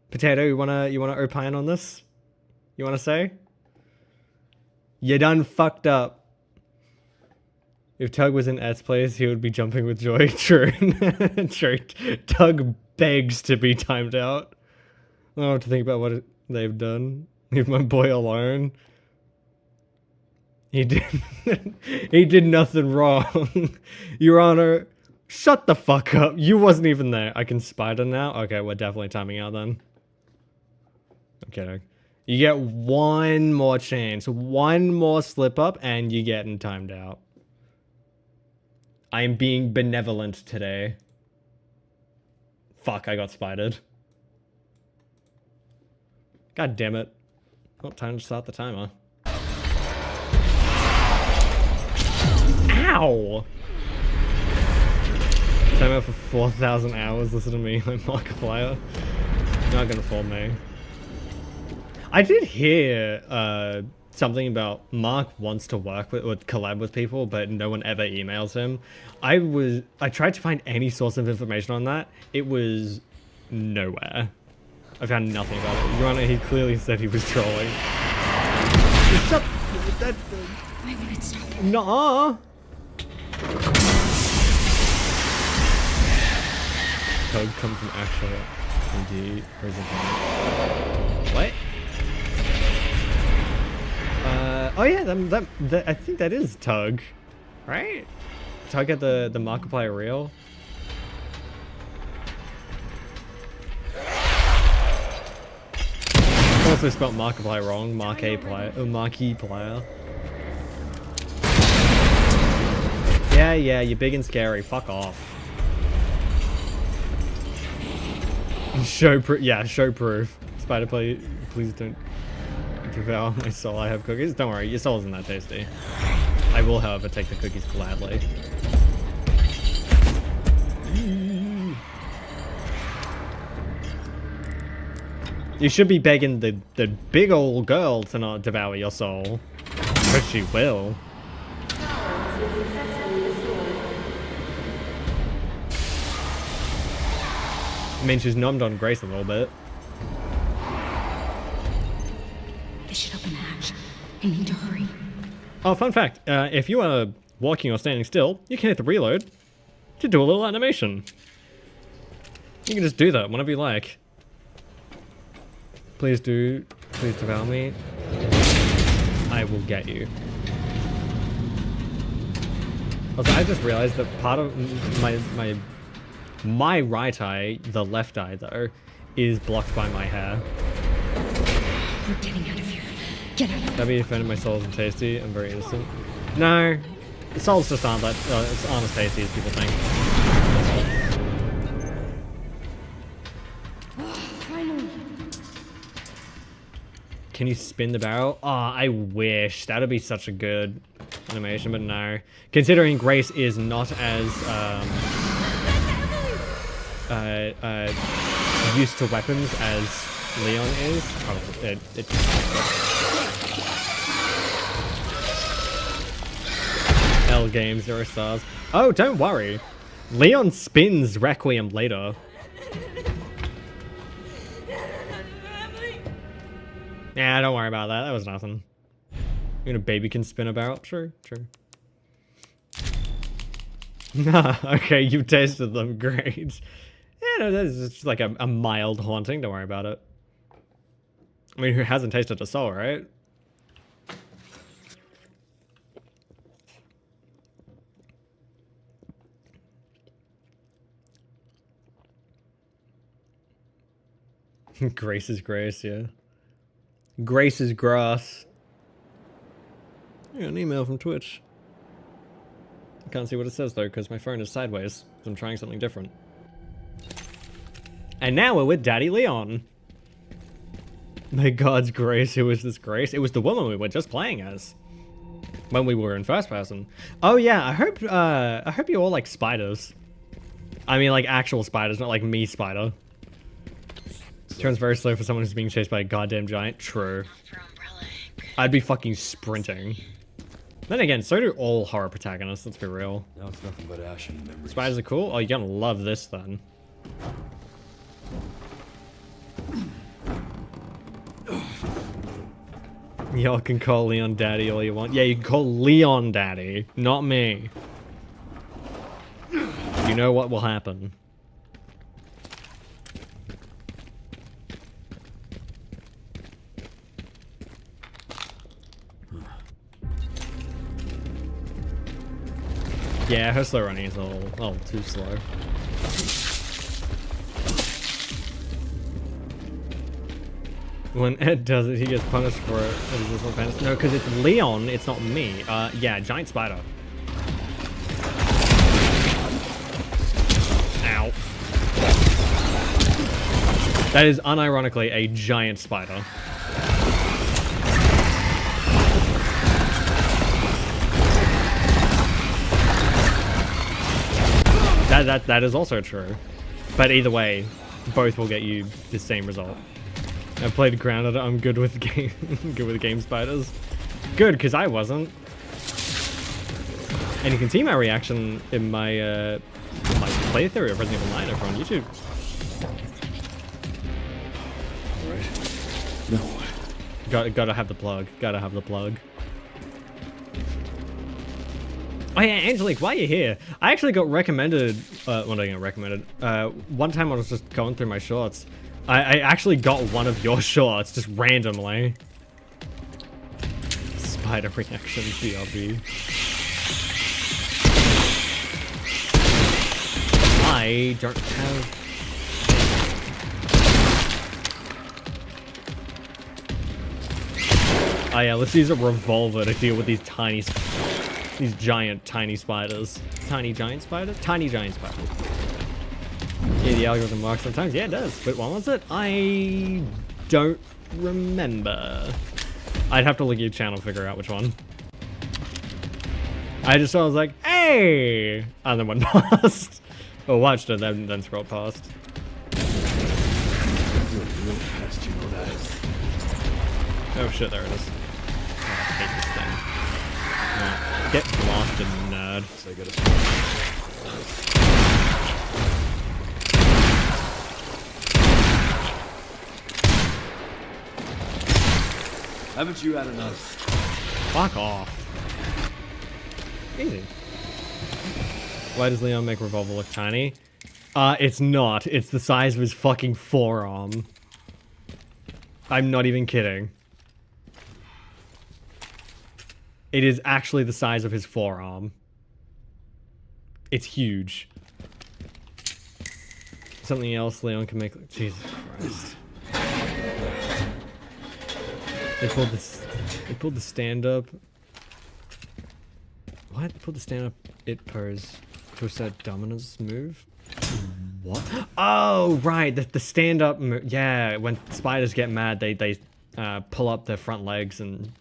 Potato, you wanna opine on this? You wanna say? You done fucked up. If Tug was in Ed's place, he would be jumping with joy. True. True. Tug begs to be timed out. I don't know what to think about what they've done. Leave my boy alone. He did. He did nothing wrong. Your Honor, shut the fuck up. You wasn't even there. I can spider now. Okay, we're definitely timing out then. I'm kidding. You get one more chance, one more slip up, and you're getting timed out. I'm being benevolent today. Fuck, I got spidered. God damn it. Well, time to start the timer. Ow! Timer for 4,000 hours. Listen to me, I'm Markiplier. Not gonna fool me. I did hear something about Mark wants to work with or collab with people, but no one ever emails him. I tried to find any source of information on that. It was nowhere. I found nothing about it. Your Honor, he clearly said he was trolling. Shut that. Why won't it stop? Nuh-uh. Code comes from actual indeed. What? Oh yeah, that I think that is Tug, right? Tug at the Markiplier reel. Also spelled Markiplier wrong. Markiplier. Yeah, you're big and scary. Fuck off. Show proof. Spider play, please don't devour my soul. I have cookies. Don't worry, your soul isn't that tasty. I will, however, take the cookies gladly. You should be begging the big old girl to not devour your soul. But she will. I mean, she's nommed on Grace a little bit. They should open the hatch. I need to hurry. Oh, fun fact. If you are walking or standing still, you can hit the reload to do a little animation. You can just do that whenever you like. Please devour me. I will get you. Also, I just realized that part of my right eye, the left eye though, is blocked by my hair. We're getting out of here. Get out. That be offended my soul isn't tasty. I'm very innocent. No, the souls just aren't that aren't as tasty as people think. Finally. Can you spin the barrel? Oh, I wish. That'd be such a good animation, but no. Considering Grace is not as used to weapons as Leon is. Probably L Games 0 stars. Oh, don't worry. Leon spins Requiem later. Yeah, don't worry about that. That was nothing. You know, a baby can spin a barrel. Sure. Okay, you tasted them. Great. Yeah, no, that's just like a mild haunting. Don't worry about it. I mean, who hasn't tasted a soul, right? Grace is grace, yeah. Grace is grass. I got an email from Twitch. I can't see what it says though, because my phone is sideways. So I'm trying something different. And now we're with Daddy Leon. May God's grace, who is this Grace? It was the woman we were just playing as. When we were in first person. Oh yeah, I hope you all like spiders. I mean like actual spiders, not like me spider. Turns very slow for someone who's being chased by a goddamn giant. True. I'd be fucking sprinting. Then again, so do all horror protagonists, let's be real. Now it's nothing but ash and memories. Spiders are cool? Oh, you're gonna love this then. Y'all can call Leon Daddy all you want. Yeah, you can call Leon Daddy, not me. You know what will happen. Yeah, her slow running is a little too slow. When Ed does it, he gets punished for it. Is this offense? No, because it's Leon, it's not me. Yeah, giant spider. Ow. That is unironically a giant spider. That is also true. But either way, both will get you the same result. I played grounded. I'm good with game, good with game spiders. Good, because I wasn't. And you can see my reaction in my playthrough of Resident Evil 9 over on YouTube. All right. No. Gotta have the plug. Gotta have the plug. Oh yeah, Angelique, while you're here, I actually got recommended. Well, not getting recommended. One time I was just going through my shorts. I actually got one of your shorts just randomly. Spider reaction, BRB. I don't have. Oh yeah, let's use a revolver to deal with these giant tiny spiders. Tiny giant spiders? Tiny giant spiders. Yeah, the algorithm works sometimes. Yeah, it does. But what was it? I don't remember. I'd have to look at your channel to figure out which one. I just saw, I was like, hey! And then went past. Or watched it, then scrolled past. Oh shit, there it is. Oh, I hate this thing. No. Get blasted, nerd. So I gotta... Haven't you had enough? Fuck off. Easy. Why does Leon make revolver look tiny? It's not. It's the size of his fucking forearm. I'm not even kidding. It is actually the size of his forearm. It's huge. Something else Leon can make. Jesus Christ. They pulled this. They pulled the stand up. What? They pulled the stand up. It pose. Twisted dominance move. What? Oh right, the stand up. Yeah, when spiders get mad, they pull up their front legs and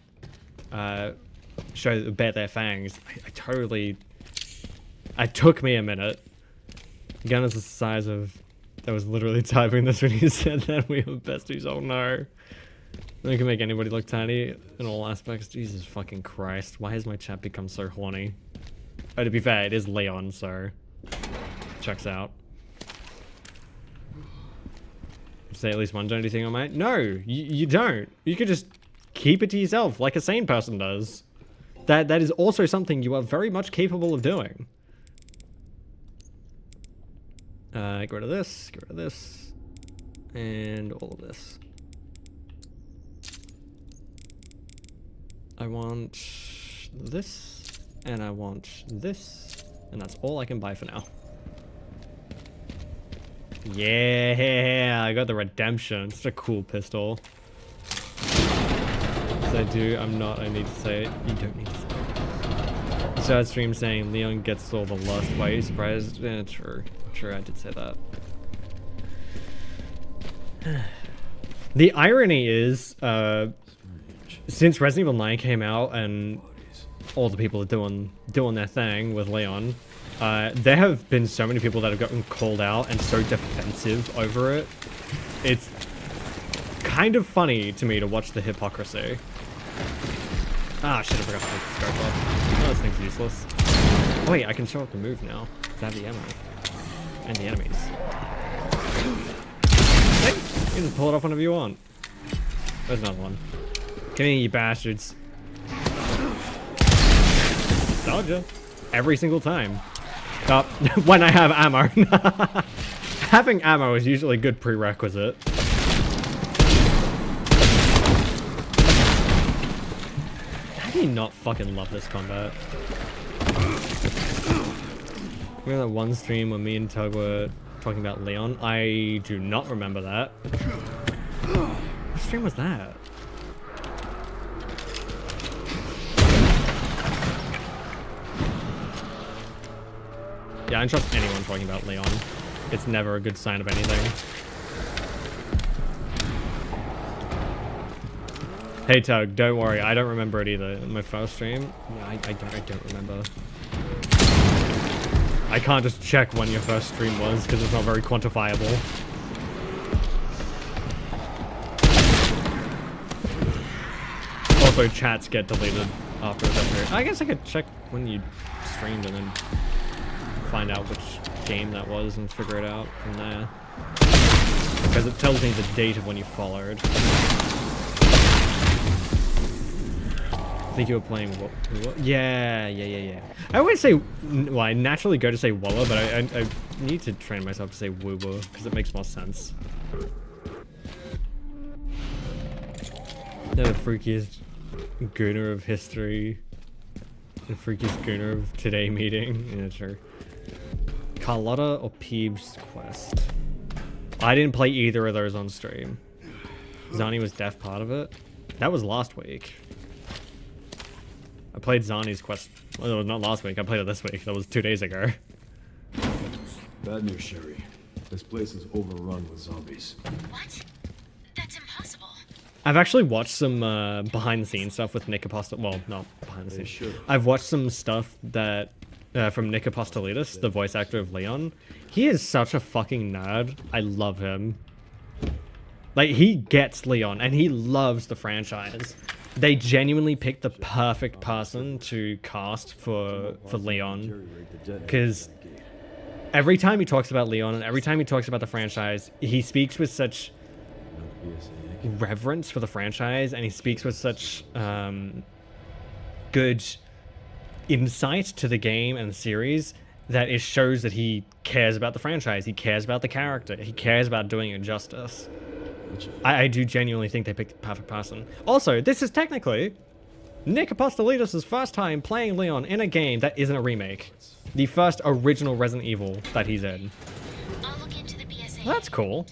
bet their fangs. I totally. It took me a minute. Gun is the size of. I was literally typing this when you said that we were besties. Oh no. We can make anybody look tiny in all aspects. Jesus fucking Christ. Why has my chat become so horny? Oh, to be fair, it is Leon, so... Checks out. Say at least one dirty thing on my... No! You don't! You could just keep it to yourself, like a sane person does. That is also something you are very much capable of doing. Get rid of this, get rid of this. And all of this. I want this, and I want this, and that's all I can buy for now. Yeah, I got the redemption. It's a cool pistol. Yes, I do. I'm not. I need to say it. You don't need to say it. You started stream saying Leon gets all the lust. Why are you surprised? True. True, I did say that. The irony is, since Resident Evil 9 came out and all the people are doing their thing with Leon, there have been so many people that have gotten called out and so defensive over it. It's kind of funny to me to watch the hypocrisy. Ah, shit, I forgot to take the scope off. Oh, this thing's useless. Oh wait, I can show up the move now. I have the ammo. And the enemies. Hey, you can just pull it off whenever you want. There's another one. Come here, you bastards. Told ya. Every single time. Oh, when I have ammo. Having ammo is usually a good prerequisite. How do you not fucking love this combat? Remember that one stream when me and Tug were talking about Leon? I do not remember that. What stream was that? Yeah, I don't trust anyone talking about Leon. It's never a good sign of anything. Hey Tug, don't worry, I don't remember it either. My first stream? Yeah, I don't remember. I can't just check when your first stream was, because it's not very quantifiable. Also, chats get deleted after a certain period. I guess I could check when you streamed and then find out which game that was and figure it out from there. Because it tells me the date of when you followed. I think you were playing yeah. I always say, well, I naturally go to say Walla, but I need to train myself to say Woo-Woo, because it makes more sense. They're the freakiest gooner of history. The freakiest gooner of today meeting. Yeah, sure. Carlotta or Peeb's Quest? I didn't play either of those on stream. Zani was deaf part of it. That was last week. I played Zani's quest. Well, not last week. I played it this week. That was 2 days ago. Bad news, Sherry. This place is overrun with zombies. What? That's impossible. I've actually watched some behind-the-scenes stuff with Nick Apostol. Well, not behind-the-scenes. Sure. I've watched some stuff that from Nick Apostolitis, the voice actor of Leon. He is such a fucking nerd. I love him. Like, he gets Leon, and he loves the franchise. They genuinely picked the perfect person to cast for Leon, because every time he talks about Leon and every time he talks about the franchise, he speaks with such reverence for the franchise, and he speaks with such good insight to the game and the series that it shows that he cares about the franchise, he cares about the character, he cares about doing it justice. I do genuinely think they picked the perfect person. Also, this is technically Nick Apostolitis' first time playing Leon in a game that isn't a remake. The first original Resident Evil that he's in. I'll look into the BSA. That's cool.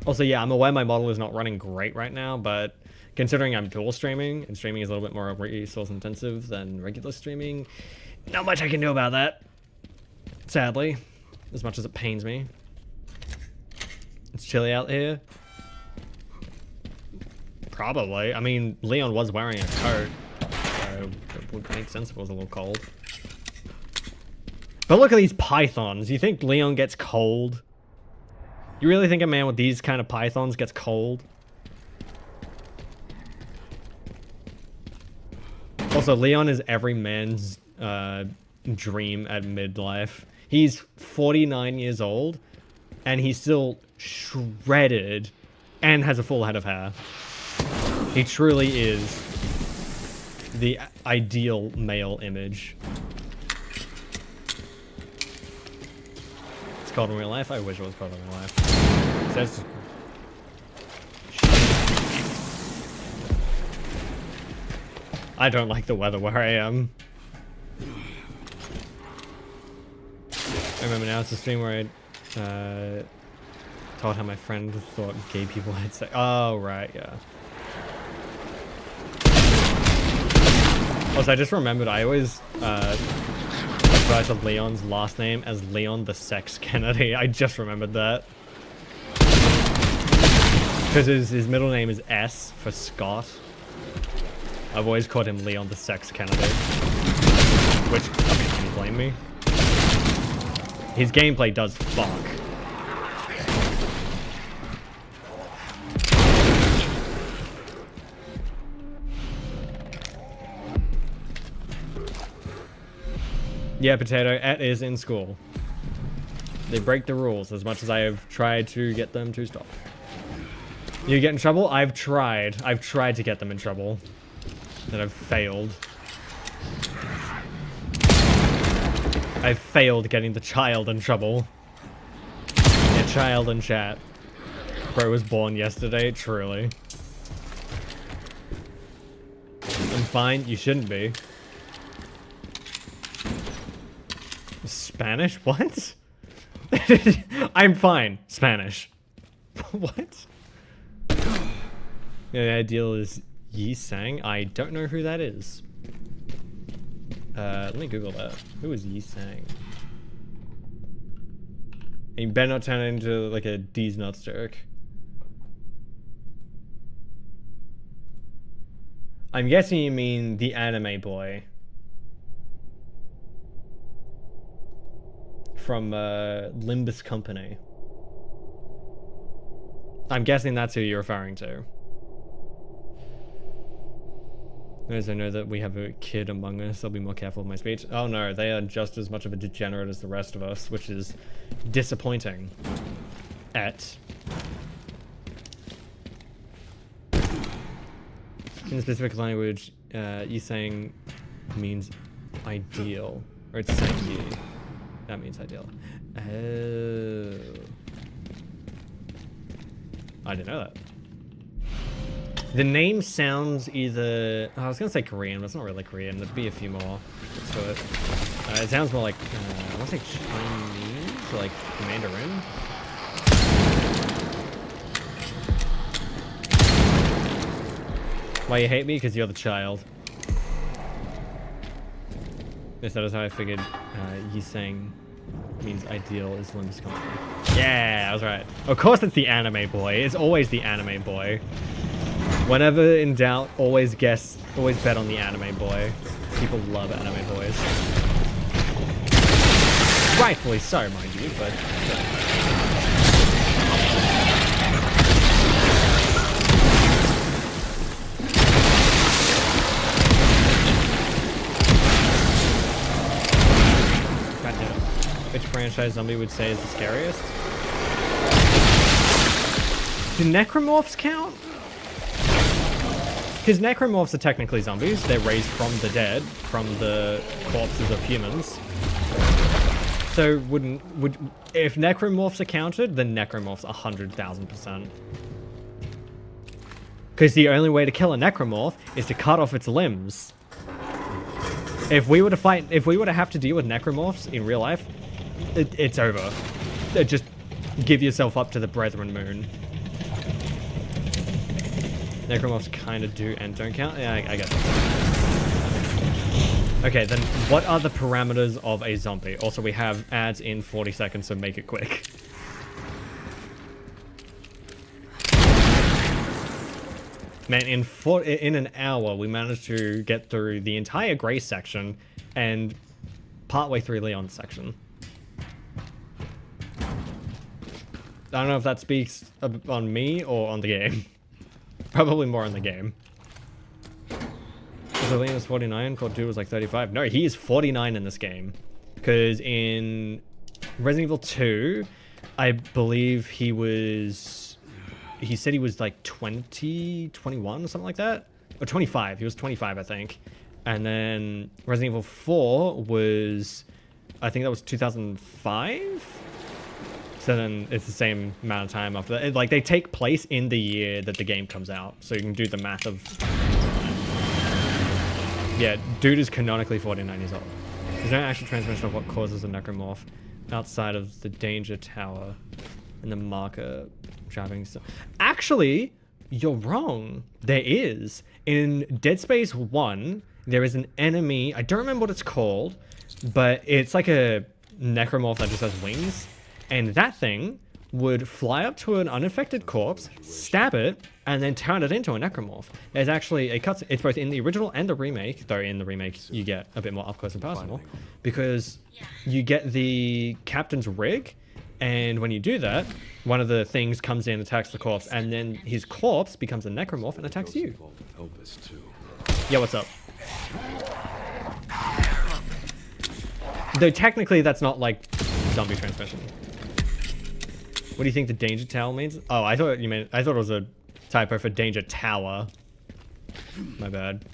Also, yeah, I'm aware my model is not running great right now, but considering I'm dual streaming, and streaming is a little bit more resource intensive than regular streaming, not much I can do about that. Sadly. As much as it pains me. It's chilly out here. Probably. I mean, Leon was wearing a coat, so it would make sense if it was a little cold. But look at these pythons. You think Leon gets cold? You really think a man with these kind of pythons gets cold? Also, Leon is every man's dream at midlife. He's 49 years old, and he's still shredded and has a full head of hair. He truly is the ideal male image. It's called in real life? I wish it was called in real life. That's... I don't like the weather where I am. I remember now it's a stream where I told how my friend thought gay people had sex. Oh, right, yeah. Also, I just remembered I always refer to Leon's last name as Leon the Sex Kennedy. I just remembered that. Because his middle name is S for Scott. I've always called him Leon the Sex Kennedy. Which, I mean, can you blame me? His gameplay does fuck. Yeah, Potato, Et is in school. They break the rules as much as I have tried to get them to stop. You get in trouble? I've tried. I've tried to get them in trouble. And I've failed. I've failed getting the child in trouble. Yeah, child in chat. Bro was born yesterday, truly. I'm fine, you shouldn't be. Spanish? What? I'm fine. Spanish. What? The ideal is Yi Sang. I don't know who that is. Let me Google that. Who is Yi Sang? And you better not turn it into like a D's nuts joke. I'm guessing you mean the anime boy. From Limbus Company. I'm guessing that's who you're referring to. As I know that we have a kid among us, I'll be more careful with my speech. Oh no, they are just as much of a degenerate as the rest of us, which is disappointing. In the specific language, you saying means ideal. Or it's saying you. That means ideal. Oh. I didn't know that. The name sounds either... Oh, I was going to say Korean, but it's not really Korean. There'd be a few more to it. It sounds more like... I want to say Chinese? Or like Mandarin? Why you hate me? Because you're the child. Yes, that is how I figured Yi Sang means ideal is Limbus Company. Yeah, I was right. Of course it's the anime boy. It's always the anime boy. Whenever in doubt, always bet on the anime boy. People love anime boys. Rightfully so, mind you, but... Which franchise zombie would say is the scariest? Do necromorphs count? Because necromorphs are technically zombies. They're raised from the dead, from the corpses of humans. So if necromorphs are counted, then necromorphs 100,000%. Because the only way to kill a necromorph is to cut off its limbs. If we were to have to deal with necromorphs in real life, it's over. Just give yourself up to the Brethren Moon. Necromorphs kind of do and don't count. Yeah, I guess. Okay, then what are the parameters of a zombie? Also, we have ads in 40 seconds, so make it quick. Man, in an hour, we managed to get through the entire Grey section and partway through Leon's section. I don't know if that speaks on me or on the game. Probably more on the game. So Leon was 49, Court 2 was like 35. No, he is 49 in this game. Because in Resident Evil 2, I believe he said he was like 20, 21 or something like that. Or 25. He was 25, I think. And then Resident Evil 4 was, I think that was 2005? So then it's the same amount of time after that. Like, they take place in the year that the game comes out. So you can do the math of... Yeah, dude is canonically 49 years old. There's no actual transmission of what causes a necromorph outside of the danger tower and the marker driving stuff. Actually, you're wrong. There is. In Dead Space 1, there is an enemy. I don't remember what it's called, but it's like a necromorph that just has wings. And that thing would fly up to an unaffected corpse, stab it, and then turn it into a necromorph. There's actually a cutscene. It's both in the original and the remake, though in the remake you get a bit more up close and personal, because you get the captain's rig, and when you do that, one of the things comes in, attacks the corpse, and then his corpse becomes a necromorph and attacks you. Yeah, what's up? Though technically that's not like zombie transmission. What do you think the danger tower means? Oh, I thought it was a typo for danger tower. My bad.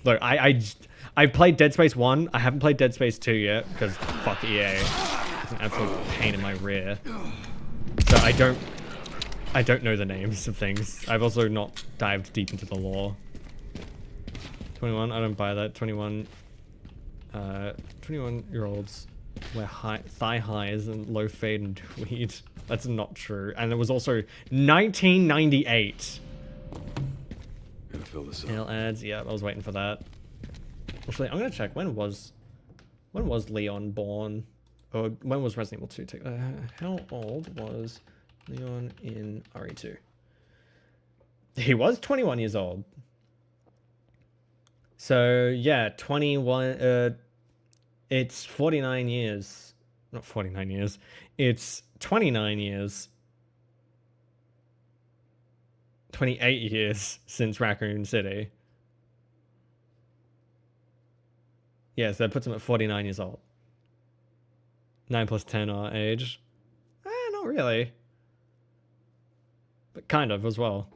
Look, I played Dead Space 1. I haven't played Dead Space 2 yet because fuck EA. It's an absolute pain in my rear. So I don't know the names of things. I've also not dived deep into the lore. 21. I don't buy that. 21. 21-year-olds wear thigh highs and low fade and tweed. That's not true. And it was also 1998. Gotta fill this Nail up. ads. Yeah, I was waiting for that. Actually, I'm gonna check. When was Leon born? Or when was Resident Evil 2? How old was Leon in RE2? He was 21 years old. So yeah, 21. It's 49 years. Not 49 years. It's 29 years. 28 years since Raccoon City. Yeah, so that puts him at 49 years old. 9 plus 10 are age. Not really. But kind of as well.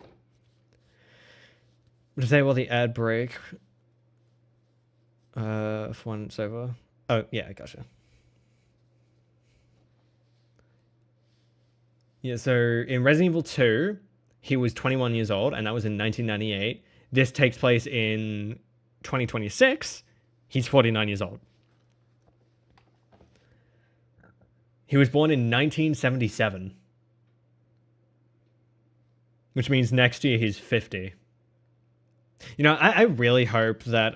Disable the ad break. If one's over. Oh, yeah, I gotcha. Yeah, so in Resident Evil 2, he was 21 years old, and that was in 1998. This takes place in 2026. He's 49 years old. He was born in 1977. Which means next year he's 50. You know, I really hope that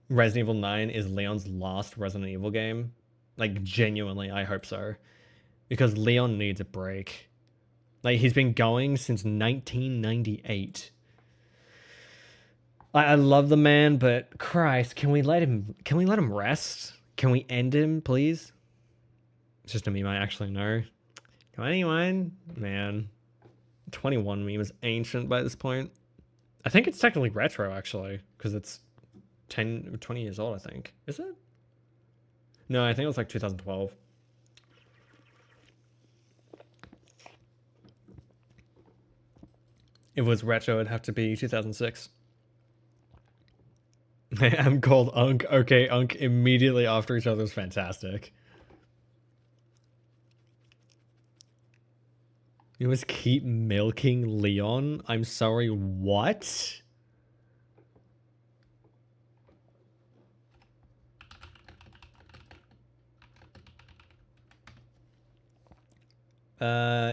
Resident Evil 9 is Leon's last Resident Evil game. Like, genuinely, I hope so. Because Leon needs a break. Like, he's been going since 1998. I love the man, but Christ, can we let him rest? Can we end him, please? It's just a meme I actually know. 21? Man. 21 meme is ancient by this point. I think it's technically retro, actually, because it's 20 years old, I think. Is it? No, I think it was like 2012. If it was retro, it'd have to be 2006. I am called Unk. Okay, Unk immediately after each other is fantastic. You must keep milking Leon? I'm sorry, what?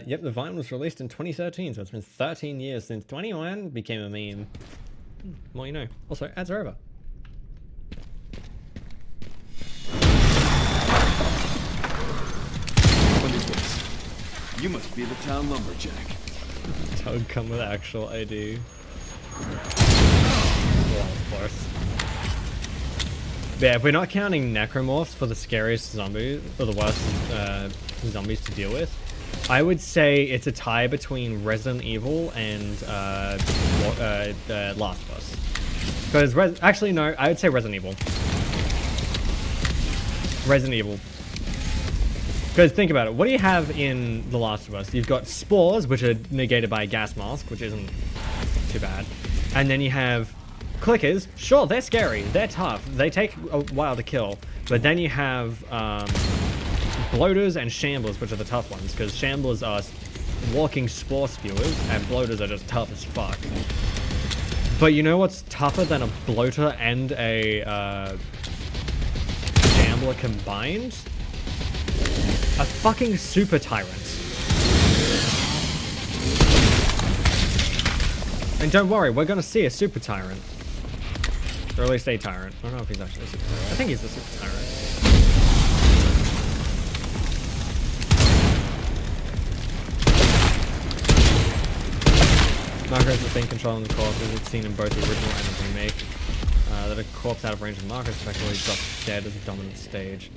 Yep, the Vine was released in 2013, so it's been 13 years since 21 became a meme. Well, you know. Also, ads are over. What is this? You must be the town lumberjack. Toad come with actual ID. Well, of course. Yeah, if we're not counting necromorphs for the scariest zombies, or the worst zombies to deal with, I would say it's a tie between Resident Evil and Last of Us. Because, actually no, I would say Resident Evil. Resident Evil. Because think about it, what do you have in The Last of Us? You've got spores, which are negated by a gas mask, which isn't too bad. And then you have clickers. Sure, they're scary, they're tough, they take a while to kill. But then you have bloaters and shamblers, which are the tough ones, because shamblers are walking spore spewers, and bloaters are just tough as fuck. But you know what's tougher than a bloater and a shambler combined? A fucking super tyrant. And don't worry, we're gonna see a super tyrant. Or at least a tyrant. I don't know if he's actually a super tyrant. I think he's a super tyrant. Marcos has been controlling the corpses. It's seen in both the original and the remake. That a corpse out of range of Marcos effectively drops dead as a dominant stage.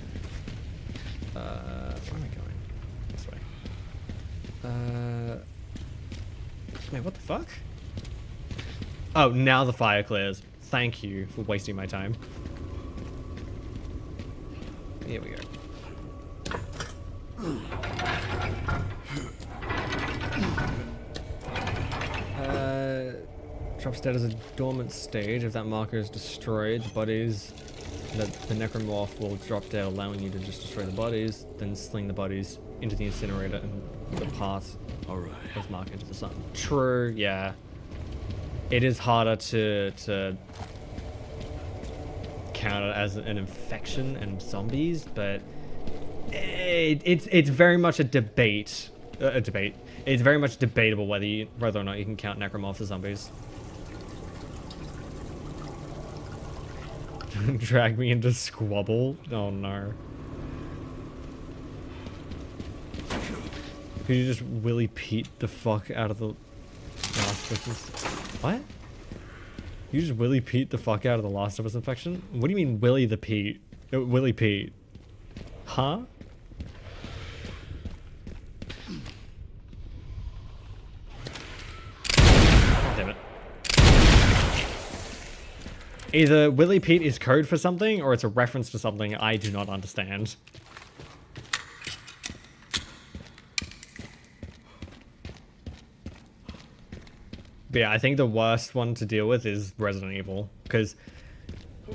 Where am I going? This way. Wait, what the fuck? Oh, now the fire clears. Thank you for wasting my time. Here we go. Drops dead as a dormant stage. If that marker is destroyed, the bodies... The necromorph will drop dead, allowing you to just destroy the bodies, then sling the bodies into the incinerator and the parts All right. of mark into the sun. True, yeah. it is harder to count it as an infection and zombies, but it's very much a debate. It's very much debatable whether or not you can count necromorphs as zombies. Drag me into squabble? Oh no. Could you just Willy Pete the fuck out of the Last of Us? What? You just Willy Pete the fuck out of the Last of Us infection? What do you mean Willy the Pete? Willy Pete? Huh? Damn it. Either Willy Pete is code for something, or it's a reference to something I do not understand. But yeah, I think the worst one to deal with is Resident Evil, because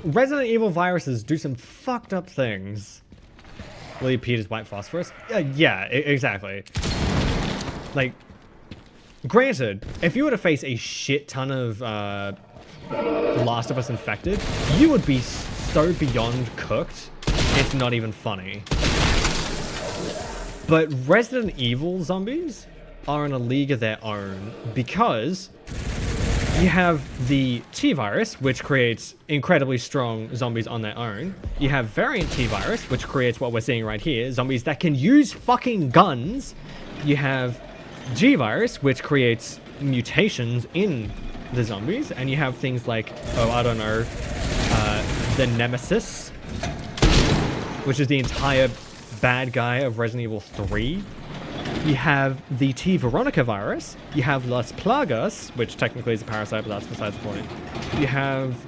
Resident Evil viruses do some fucked up things. Willy Pete is white phosphorus? Yeah, exactly. Like, granted, if you were to face a shit ton of Last of Us infected, you would be so beyond cooked, it's not even funny. But Resident Evil zombies are in a league of their own because you have the T-virus, which creates incredibly strong zombies on their own. You have variant T-virus, which creates what we're seeing right here, zombies that can use fucking guns. You have G-virus, which creates mutations in the zombies, and you have things like, oh, I don't know, the Nemesis, which is the entire bad guy of Resident Evil 3. You have the T Veronica virus. You have Las Plagas, which technically is a parasite, but that's besides the point. You have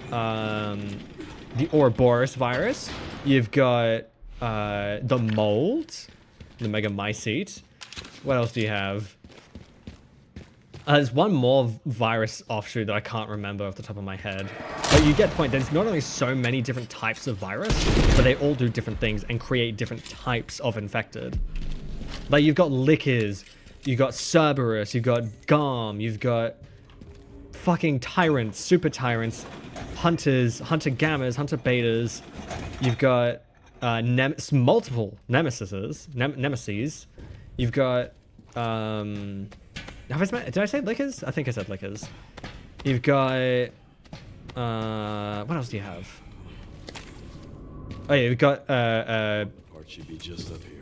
the Ouroboros virus. You've got the mold, the Megamycete. What else do you have? There's one more virus offshoot that I can't remember off the top of my head. But you get the point. There's not only so many different types of virus, but they all do different things and create different types of infected. Like, you've got Lickers, you've got Cerberus, you've got Garm, you've got fucking Tyrants, Super Tyrants, Hunters, Hunter Gammas, Hunter Betas. You've got multiple Nemesis. You've got, did I say Lickers? I think I said Lickers. You've got, what else do you have? Oh yeah, you've got, Part should be just up here.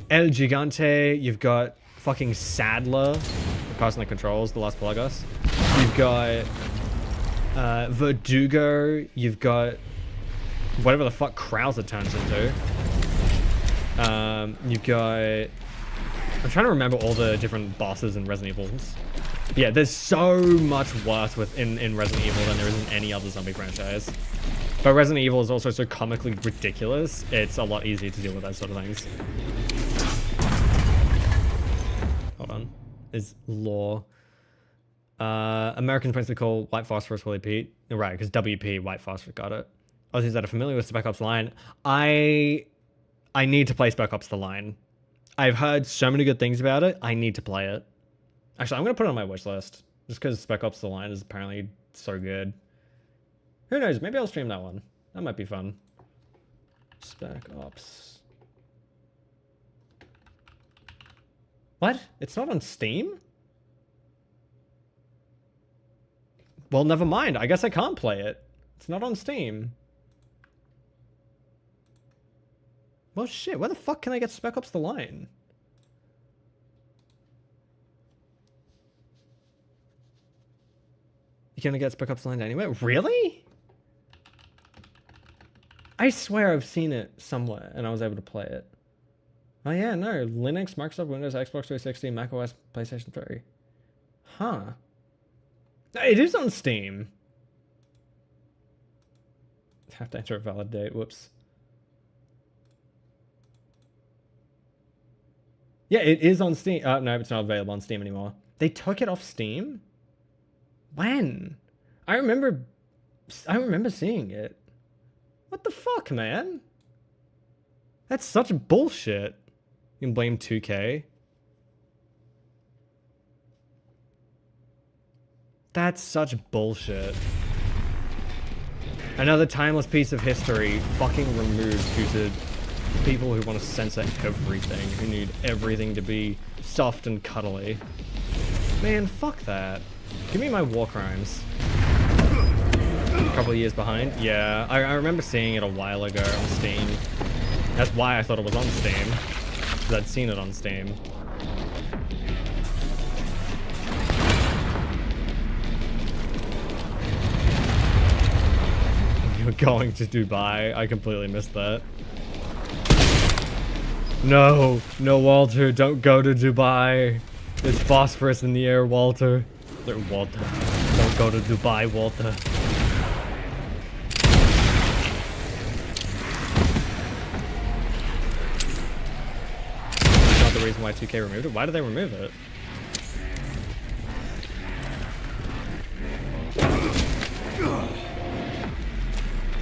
El Gigante, you've got fucking Sadler, the person that controls the Las Plagas. You've got Verdugo, you've got whatever the fuck Krauser turns into. You've got... I'm trying to remember all the different bosses in Resident Evils. Yeah, there's so much worse in Resident Evil than there is in any other zombie franchise. But Resident Evil is also so comically ridiculous, it's a lot easier to deal with those sort of things. Hold on. Is law. Americans principally call white phosphorus Willy Pete. Right, because WP, white phosphorus, got it. Aussies that are familiar with Spec Ops The Line. I need to play Spec Ops The Line. I've heard so many good things about it. I need to play it. Actually, I'm going to put it on my wish list. Just because Spec Ops The Line is apparently so good. Who knows? Maybe I'll stream that one. That might be fun. Spec Ops. What? It's not on Steam? Well, never mind. I guess I can't play it. It's not on Steam. Well, shit. Where the fuck can I get Spec Ops The Line? You gonna get Spec Ops The Line anywhere? Really? I swear I've seen it somewhere and I was able to play it. Oh yeah, no. Linux, Microsoft, Windows, Xbox 360, macOS, PlayStation 3. Huh. It is on Steam. Have to enter a valid date. Whoops. Yeah, it is on Steam. No, it's not available on Steam anymore. They took it off Steam? When? I remember seeing it. What the fuck, man? That's such bullshit. You can blame 2K. That's such bullshit. Another timeless piece of history fucking removed due to people who want to censor everything, who need everything to be soft and cuddly. Man, fuck that. Give me my war crimes. A couple of years behind? Yeah, I remember seeing it a while ago on Steam. That's why I thought it was on Steam. Because I'd seen it on Steam. You're going to Dubai? I completely missed that. No, no, Walter, don't go to Dubai. There's phosphorus in the air, Walter. Walter, don't go to Dubai, Walter. Not the reason why 2K removed it. Why did they remove it?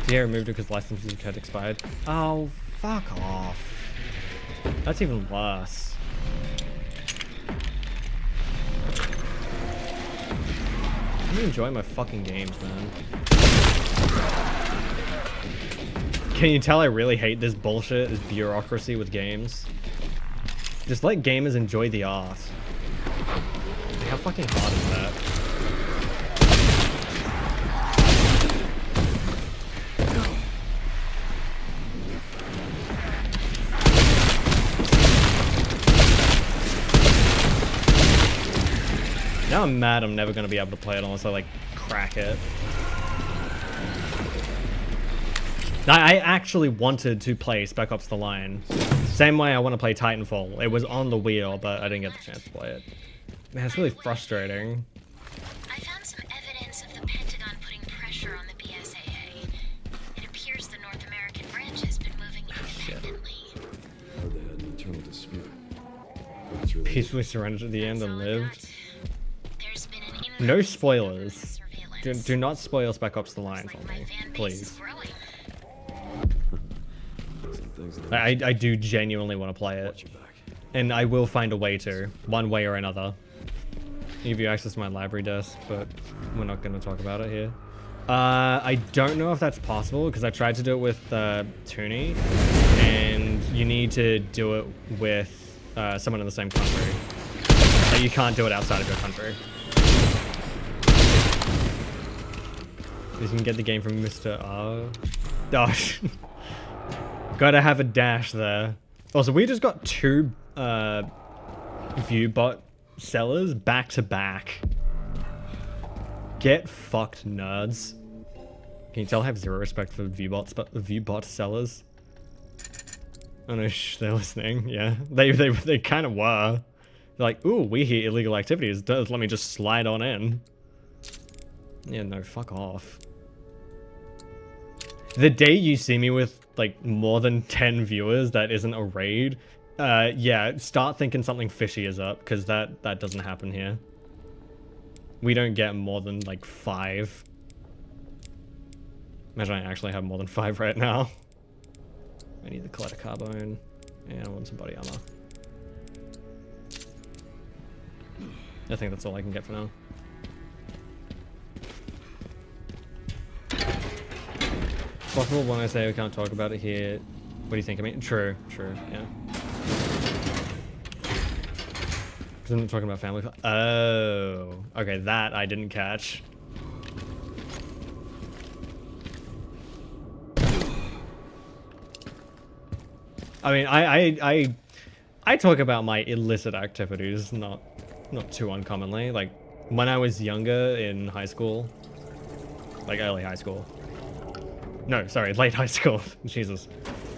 Yeah, removed it because licensing had expired. Oh, fuck off. That's even worse. I'm enjoying my fucking games, man. Can you tell I really hate this bullshit, this bureaucracy with games? Just let gamers enjoy the art. Like, how fucking hard is that? Now I'm mad I'm never going to be able to play it unless I, like, crack it. I actually wanted to play Spec Ops The Line. Same way I want to play Titanfall. It was on the wheel, but I didn't get the chance to play it. Man, it's really frustrating. I found some evidence of the Pentagon putting pressure on the BSAA. It appears the North American branch has been moving independently. Heard they had an internal dispute. But it's really Peacefully surrendered at the end and That's all I lived. got. There's been an No increase in spoilers. surveillance. Do not spoil Spec Ops The Line Looks for like my me, fan base please. is growing. some things that I do genuinely want to play it. watch your back. And I will find a way to, one way or another. Give you access to my library desk, but we're not going to talk about it here. I don't know if that's possible, because I tried to do it with Toonie, and you need to do it with someone in the same country. Like, you can't do it outside of your country. You can get the game from Mr. R. Gosh. Gotta have a dash there. Also, we just got two ViewBot sellers back to back. Get fucked, nerds. Can you tell I have zero respect for ViewBots, but ViewBot sellers? Oh no, they're listening. Yeah, they kind of were. They're like, ooh, we hear illegal activities. Let me just slide on in. Yeah, no, fuck off. The day you see me with like more than 10 viewers that isn't a raid, yeah, start thinking something fishy is up, because that doesn't happen here. We don't get more than like 5. Imagine I actually have more than 5 right now. I need the collector carbone, and I want some body armor. I think that's all I can get for now. Possible when I say we can't talk about it here. What do you think? I mean, true, yeah. Because I'm not talking about family. Oh, okay, that I didn't catch. I mean, I talk about my illicit activities, not too uncommonly. Like when I was younger in high school, like early high school. No, sorry, late high school. Jesus.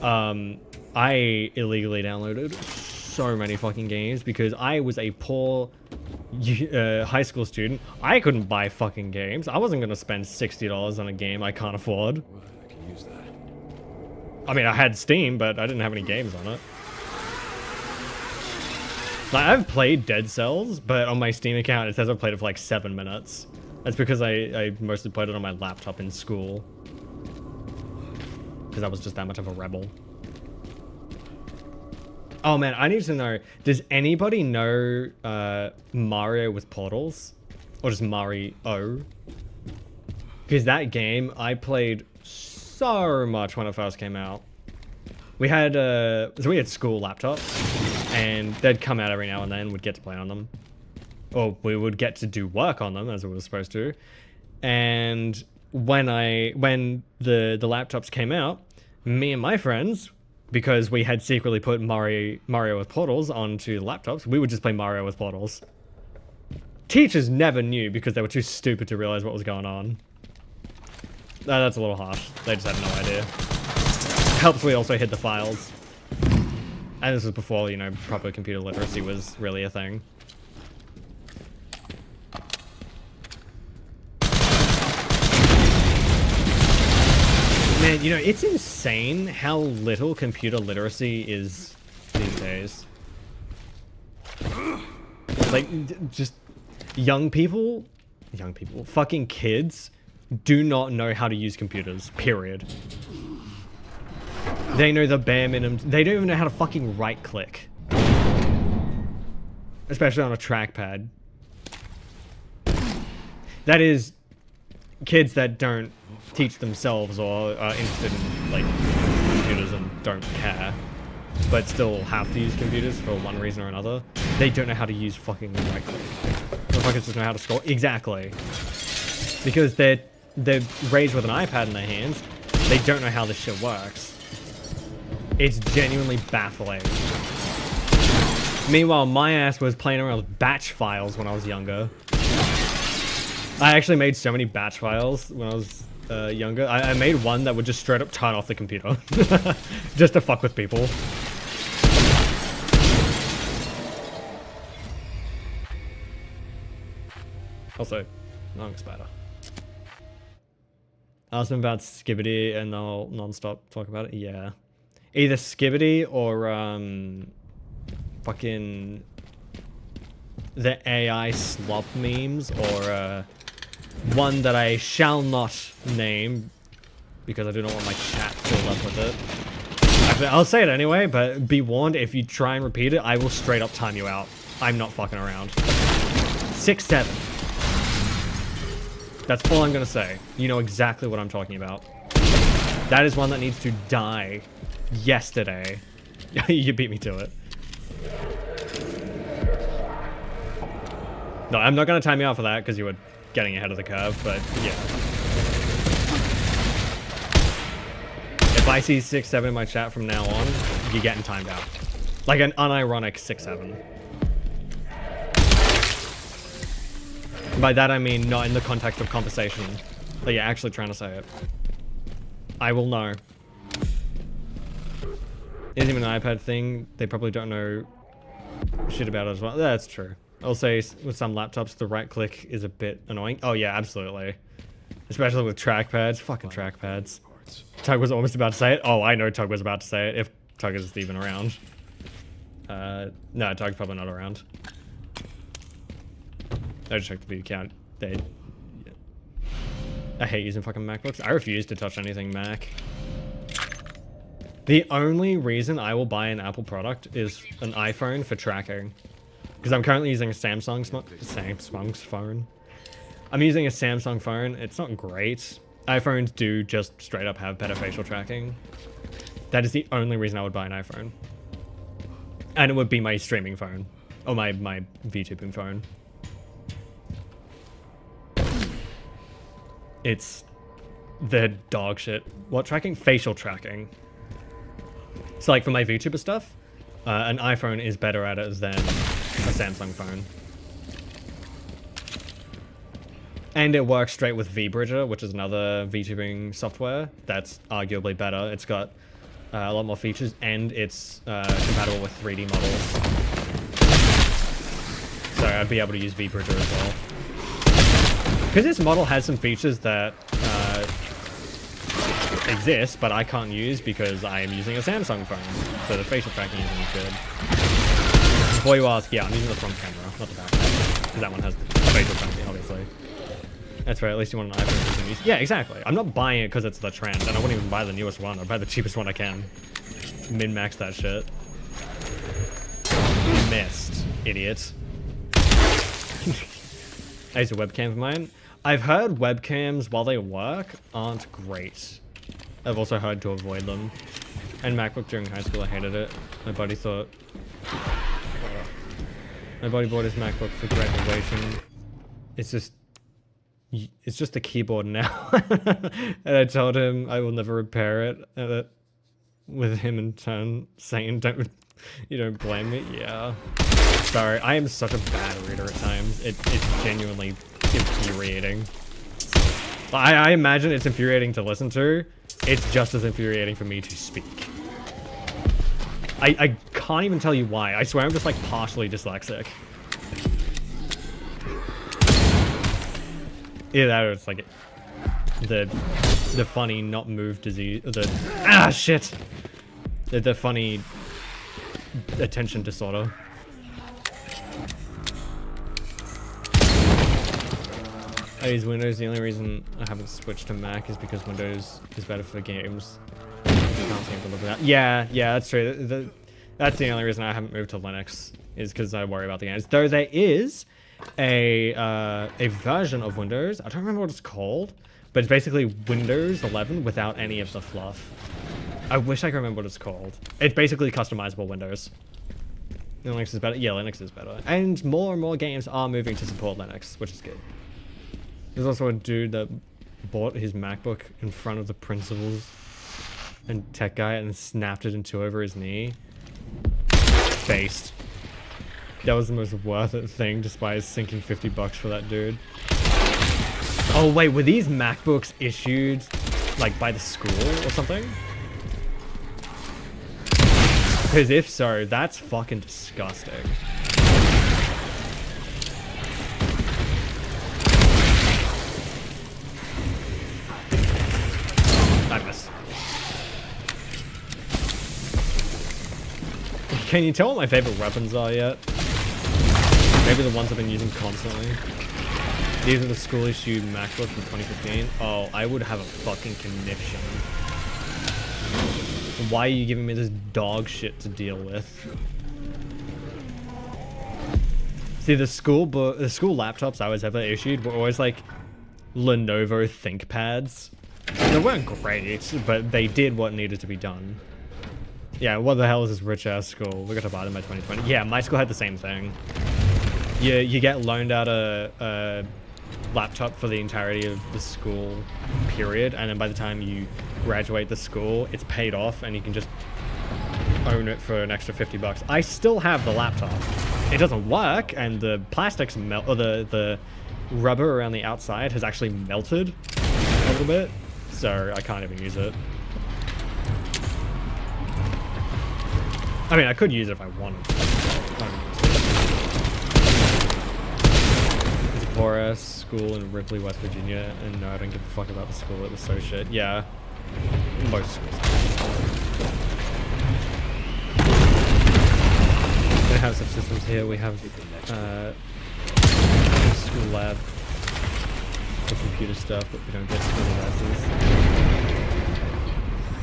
I illegally downloaded so many fucking games because I was a poor high school student. I couldn't buy fucking games. I wasn't gonna spend $60 on a game I can't afford. Well, I can use that. I mean, I had Steam, but I didn't have any games on it. Like, I've played Dead Cells, but on my Steam account it says I've played it for like 7 minutes. That's because I mostly played it on my laptop in school. Because I was just that much of a rebel. Oh man, I need to know, does anybody know Mario with portals? or just Mario. Because that game I played so much when it first came out. We had school laptops, and they'd come out every now and then. We'd get to play on them, or we would get to do work on them as we were supposed to. And when the laptops came out, me and my friends, because we had secretly put Mario with portals onto the laptops, we would just play Mario with portals. Teachers never knew because they were too stupid to realize what was going on. That's a little harsh. They just had no idea. Helps we also hid the files. And this was before, you know, proper computer literacy was really a thing. Man, you know, it's insane how little computer literacy is these days. Like, just young people, fucking kids do not know how to use computers, period. They know the bare minimum. They don't even know how to fucking right click. Especially on a trackpad. That is kids that don't teach themselves or are interested in like computers and don't care, but still have to use computers for one reason or another. They don't know how to use fucking right click. Motherfuckers just know how to scroll. Exactly. Because they're raised with an iPad in their hands. They don't know how this shit works. It's genuinely baffling. Meanwhile, my ass was playing around with batch files when I was younger. I actually made so many batch files when I was younger. I made one that would just straight up turn off the computer. Just to fuck with people. Also, long spider. Ask them about Skibbity and they'll non-stop talk about it. Yeah. Either Skibbity or fucking the AI slop memes, or one that I shall not name because I do not want my chat filled up with it. Actually, I'll say it anyway, but be warned, if you try and repeat it, I will straight up time you out. I'm not fucking around. 6-7. That's all I'm gonna say. You know exactly what I'm talking about. That is one that needs to die yesterday. You beat me to it. No, I'm not gonna time you out for that because you were getting ahead of the curve, but yeah. If I see 6-7 in my chat from now on, you're getting timed out. Like an unironic 6-7. By that I mean not in the context of conversation, but you're actually trying to say it. I will know. Isn't even an iPad thing. They probably don't know shit about it as well. That's true. I'll say with some laptops, the right click is a bit annoying. Oh yeah, absolutely. Especially with trackpads. Fucking trackpads. Tug was almost about to say it. Oh, I know Tug was about to say it. If Tug is even around. No, Tug's probably not around. I just checked the view count. Yeah. I hate using fucking MacBooks. I refuse to touch anything Mac. The only reason I will buy an Apple product is an iPhone for tracking. Because I'm currently using a Samsung's phone. I'm using a Samsung phone. It's not great. iPhones do just straight up have better facial tracking. That is the only reason I would buy an iPhone. And it would be my streaming phone. Or my VTubing phone. It's the dog shit. What tracking? Facial tracking. So like for my VTuber stuff, an iPhone is better at it than a Samsung phone. And it works straight with VBridger, which is another VTubing software that's arguably better. It's got a lot more features and it's compatible with 3D models. So I'd be able to use VBridger as well. Because this model has some features that exist, but I can't use because I am using a Samsung phone. So the facial tracking isn't as good. Before you ask, yeah, I'm using the front camera, not the back camera. Because that one has the facial tracking, obviously. That's right, at least you want an iPhone to use. Yeah, exactly. I'm not buying it because it's the trend, and I wouldn't even buy the newest one. I'd buy the cheapest one I can. Min-max that shit. You missed, idiot. I use a webcam for mine. I've heard webcams while they work aren't great. I've also heard to avoid them. And MacBook during high school, I hated it. My buddy thought... My buddy bought his MacBook for graduation. It's just a keyboard now. And I told him I will never repair it. With him in turn saying, you don't blame me? Yeah. Sorry, I am such a bad reader at times. It's genuinely infuriating. I imagine it's infuriating to listen to. It's just as infuriating for me to speak. I can't even tell you why. I swear I'm just like partially dyslexic. Either that or it's like the funny not move disease. Shit. The funny attention disorder. I use Windows. The only reason I haven't switched to Mac is because Windows is better for games. I can't seem to look at that. Yeah, that's true. That's the only reason I haven't moved to Linux, is because I worry about the games. Though there is a version of Windows, I don't remember what it's called, but it's basically Windows 11 without any of the fluff. I wish I could remember what it's called. It's basically customizable Windows. Linux is better? Yeah, Linux is better. And more games are moving to support Linux, which is good. There's also a dude that bought his MacBook in front of the principals and tech guy and snapped it in two over his knee. Based. That was the most worth it thing, despite sinking $50 for that dude. Oh wait, were these MacBooks issued like by the school or something? Because if so, that's fucking disgusting. I missed. Can you tell what my favorite weapons are yet? Maybe the ones I've been using constantly. These are the school-issued MacBooks from 2015. Oh, I would have a fucking conniption. Why are you giving me this dog shit to deal with? See, the school laptops I was ever issued were always like Lenovo ThinkPads. They weren't great, but they did what needed to be done. Yeah, what the hell is this rich-ass school? We got to buy them by 2020. Yeah, my school had the same thing. You get loaned out a laptop for the entirety of the school period, and then by the time you graduate the school, it's paid off, and you can just own it for an extra $50. I still have the laptop. It doesn't work, and the plastics melt, or the rubber around the outside has actually melted a little bit, so I can't even use it. I mean, I could use it if I wanted to. It's a poor-ass school in Ripley, West Virginia, and no, I don't give a fuck about the school. It was so shit. Yeah. Most schools. We don't have such systems here. We have school lab for computer stuff, but we don't get school devices.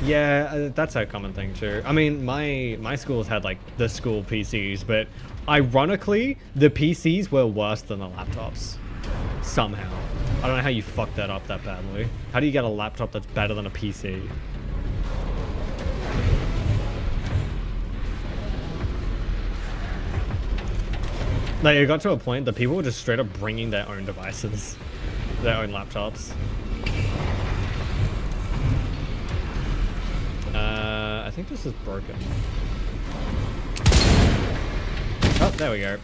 Yeah, that's a common thing too. I mean, my schools had like the school PCs, but ironically, the PCs were worse than the laptops. Somehow. I don't know how you fucked that up that badly. How do you get a laptop that's better than a PC? Like, it got to a point that people were just straight up bringing their own devices. Their own laptops. I think this is broken. Oh, there we go.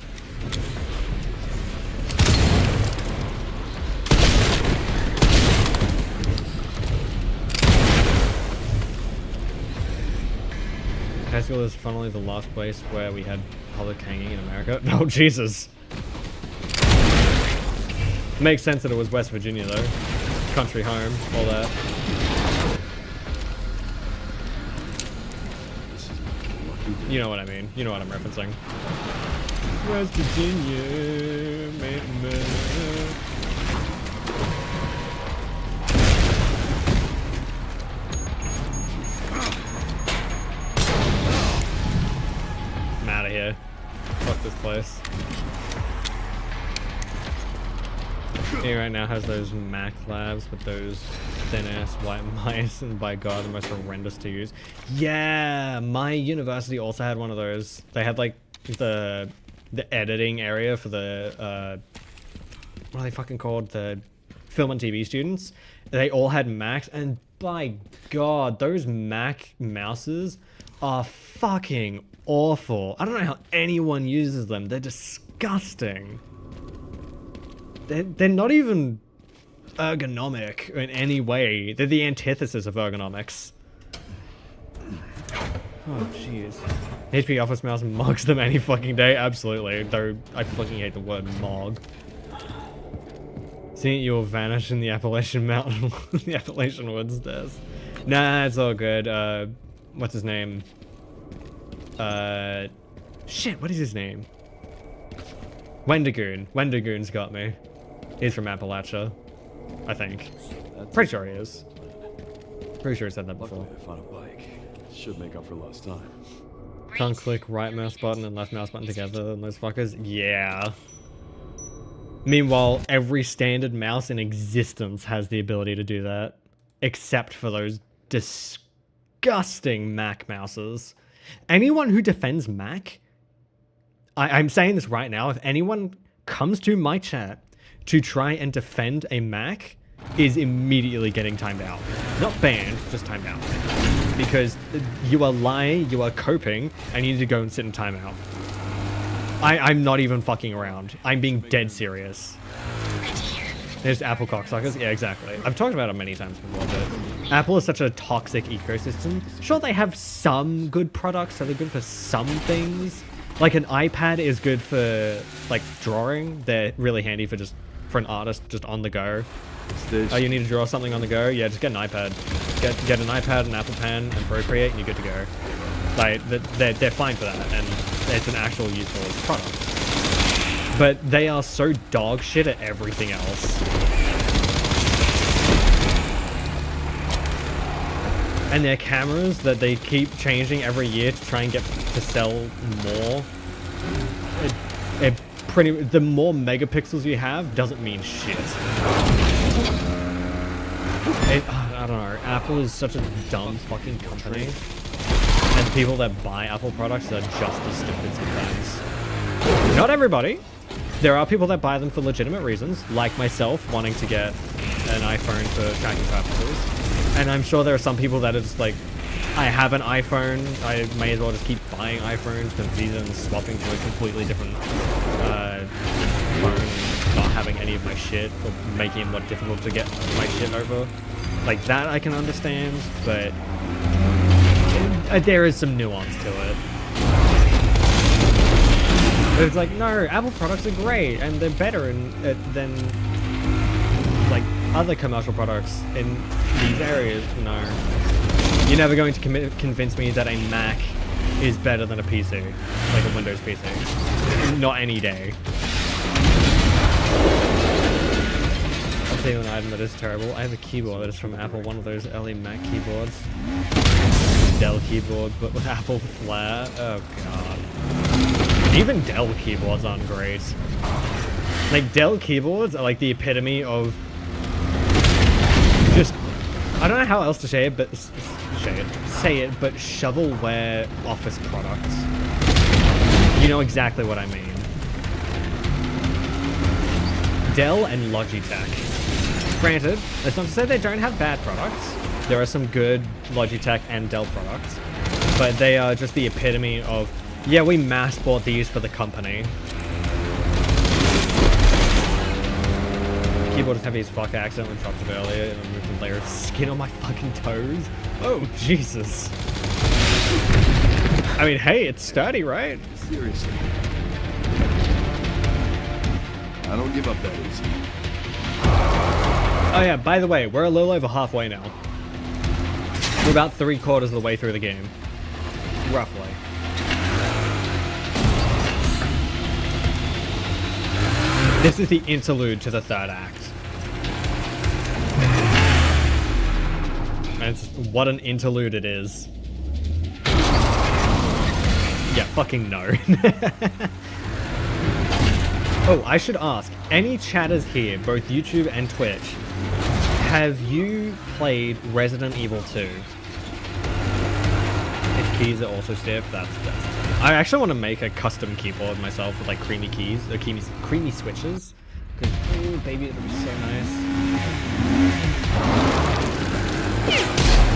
High school is funnily the last place where we had public hanging in America. Oh, Jesus. Makes sense that it was West Virginia, though. Country home, all that. You know what I mean. You know what I'm referencing. West Virginia, man. I'm out of here. Fuck this place. He right now has those Mac labs with those thin-ass white mice, and by God, the most horrendous to use. Yeah, my university also had one of those. They had like the editing area for the what are they fucking called? The film and TV students. They all had Macs, and by God, those Mac mouses are fucking awful. I don't know how anyone uses them. They're disgusting. They're not even ergonomic in any way. They're the antithesis of ergonomics. Oh, jeez. HP Office Mouse mogs them any fucking day. Absolutely. Though I fucking hate the word mog. Seeing you will vanish in the Appalachian Mountain, the Appalachian Woods does. Nah, it's all good. What's his name? Shit, what is his name? Wendigoon. Wendigoon's got me. He's from Appalachia, I think. Pretty sure he is. Pretty sure I said that before. Luckily, I found a bike. Should make up for lost time. Can't click right mouse button and left mouse button together and those fuckers. Yeah. Meanwhile, every standard mouse in existence has the ability to do that. Except for those disgusting Mac mouses. Anyone who defends Mac, I'm saying this right now, if anyone comes to my chat to try and defend a Mac, is immediately getting timed out. Not banned, just timed out. Because you are lying, you are coping, and you need to go and sit in timeout. I'm not even fucking around. I'm being dead serious. There's Apple cocksuckers. Yeah, exactly. I've talked about it many times before, but Apple is such a toxic ecosystem. Sure, they have some good products, so they're good for some things. Like an iPad is good for like drawing. They're really handy for an artist just on the go. Oh, you need to draw something on the go? Yeah, just get an iPad. Get an iPad, an Apple Pen, and Procreate, and you're good to go. Like, they're fine for that, and it's an actual useful product. But they are so dog shit at everything else. And their cameras that they keep changing every year to try and get to sell more. The more megapixels you have doesn't mean shit. I don't know. Apple is such a dumb fucking company. And people that buy Apple products are just as stupid sometimes. Not everybody. There are people that buy them for legitimate reasons, like myself, wanting to get an iPhone for tracking purposes. And I'm sure there are some people that are just like, I have an iPhone, I may as well just keep buying iPhones than and swapping to a completely different phone, not having any of my shit, or making it more difficult to get my shit over. Like that I can understand, but there is some nuance to it. But it's like, no, Apple products are great, and they're better than like other commercial products in these areas. No. You're never going to convince me that a Mac is better than a PC, like a Windows PC. Not any day. I'll tell you an item that is terrible. I have a keyboard that is from Apple, one of those early Mac keyboards. Dell keyboard, but with Apple flair. Oh god. Even Dell keyboards aren't great. Like, Dell keyboards are like the epitome of just, I don't know how else to say it, but but shovelware office products. You know exactly what I mean. Dell and Logitech. Granted, that's not to say they don't have bad products. There are some good Logitech and Dell products, but they are just the epitome of, yeah, we mass bought these for the company. Keyboard is heavy as fuck. I accidentally dropped it earlier and removed a layer of skin on my fucking toes. Oh, Jesus. I mean, hey, it's sturdy, right? Seriously. I don't give up that easy. Oh yeah, by the way, we're a little over halfway now. We're about 3/4 of the way through the game. Roughly. This is the interlude to the third act. And what an interlude it is. Yeah, fucking no. Oh, I should ask, any chatters here, both YouTube and Twitch, have you played Resident Evil 2? If keys are also stiff, that's I actually want to make a custom keyboard myself with like creamy keys, or creamy switches. Because, ooh, baby, it'll be so nice.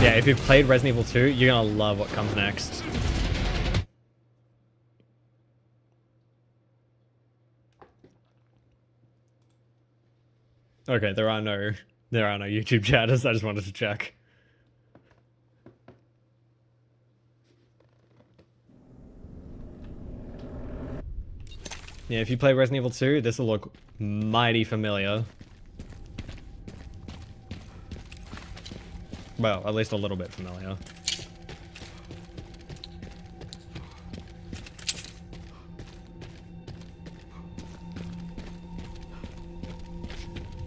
Yeah, if you've played Resident Evil 2, you're gonna love what comes next. Okay, there are no YouTube chatters. I just wanted to check. Yeah, if you play Resident Evil 2, this will look mighty familiar. Well, at least a little bit familiar.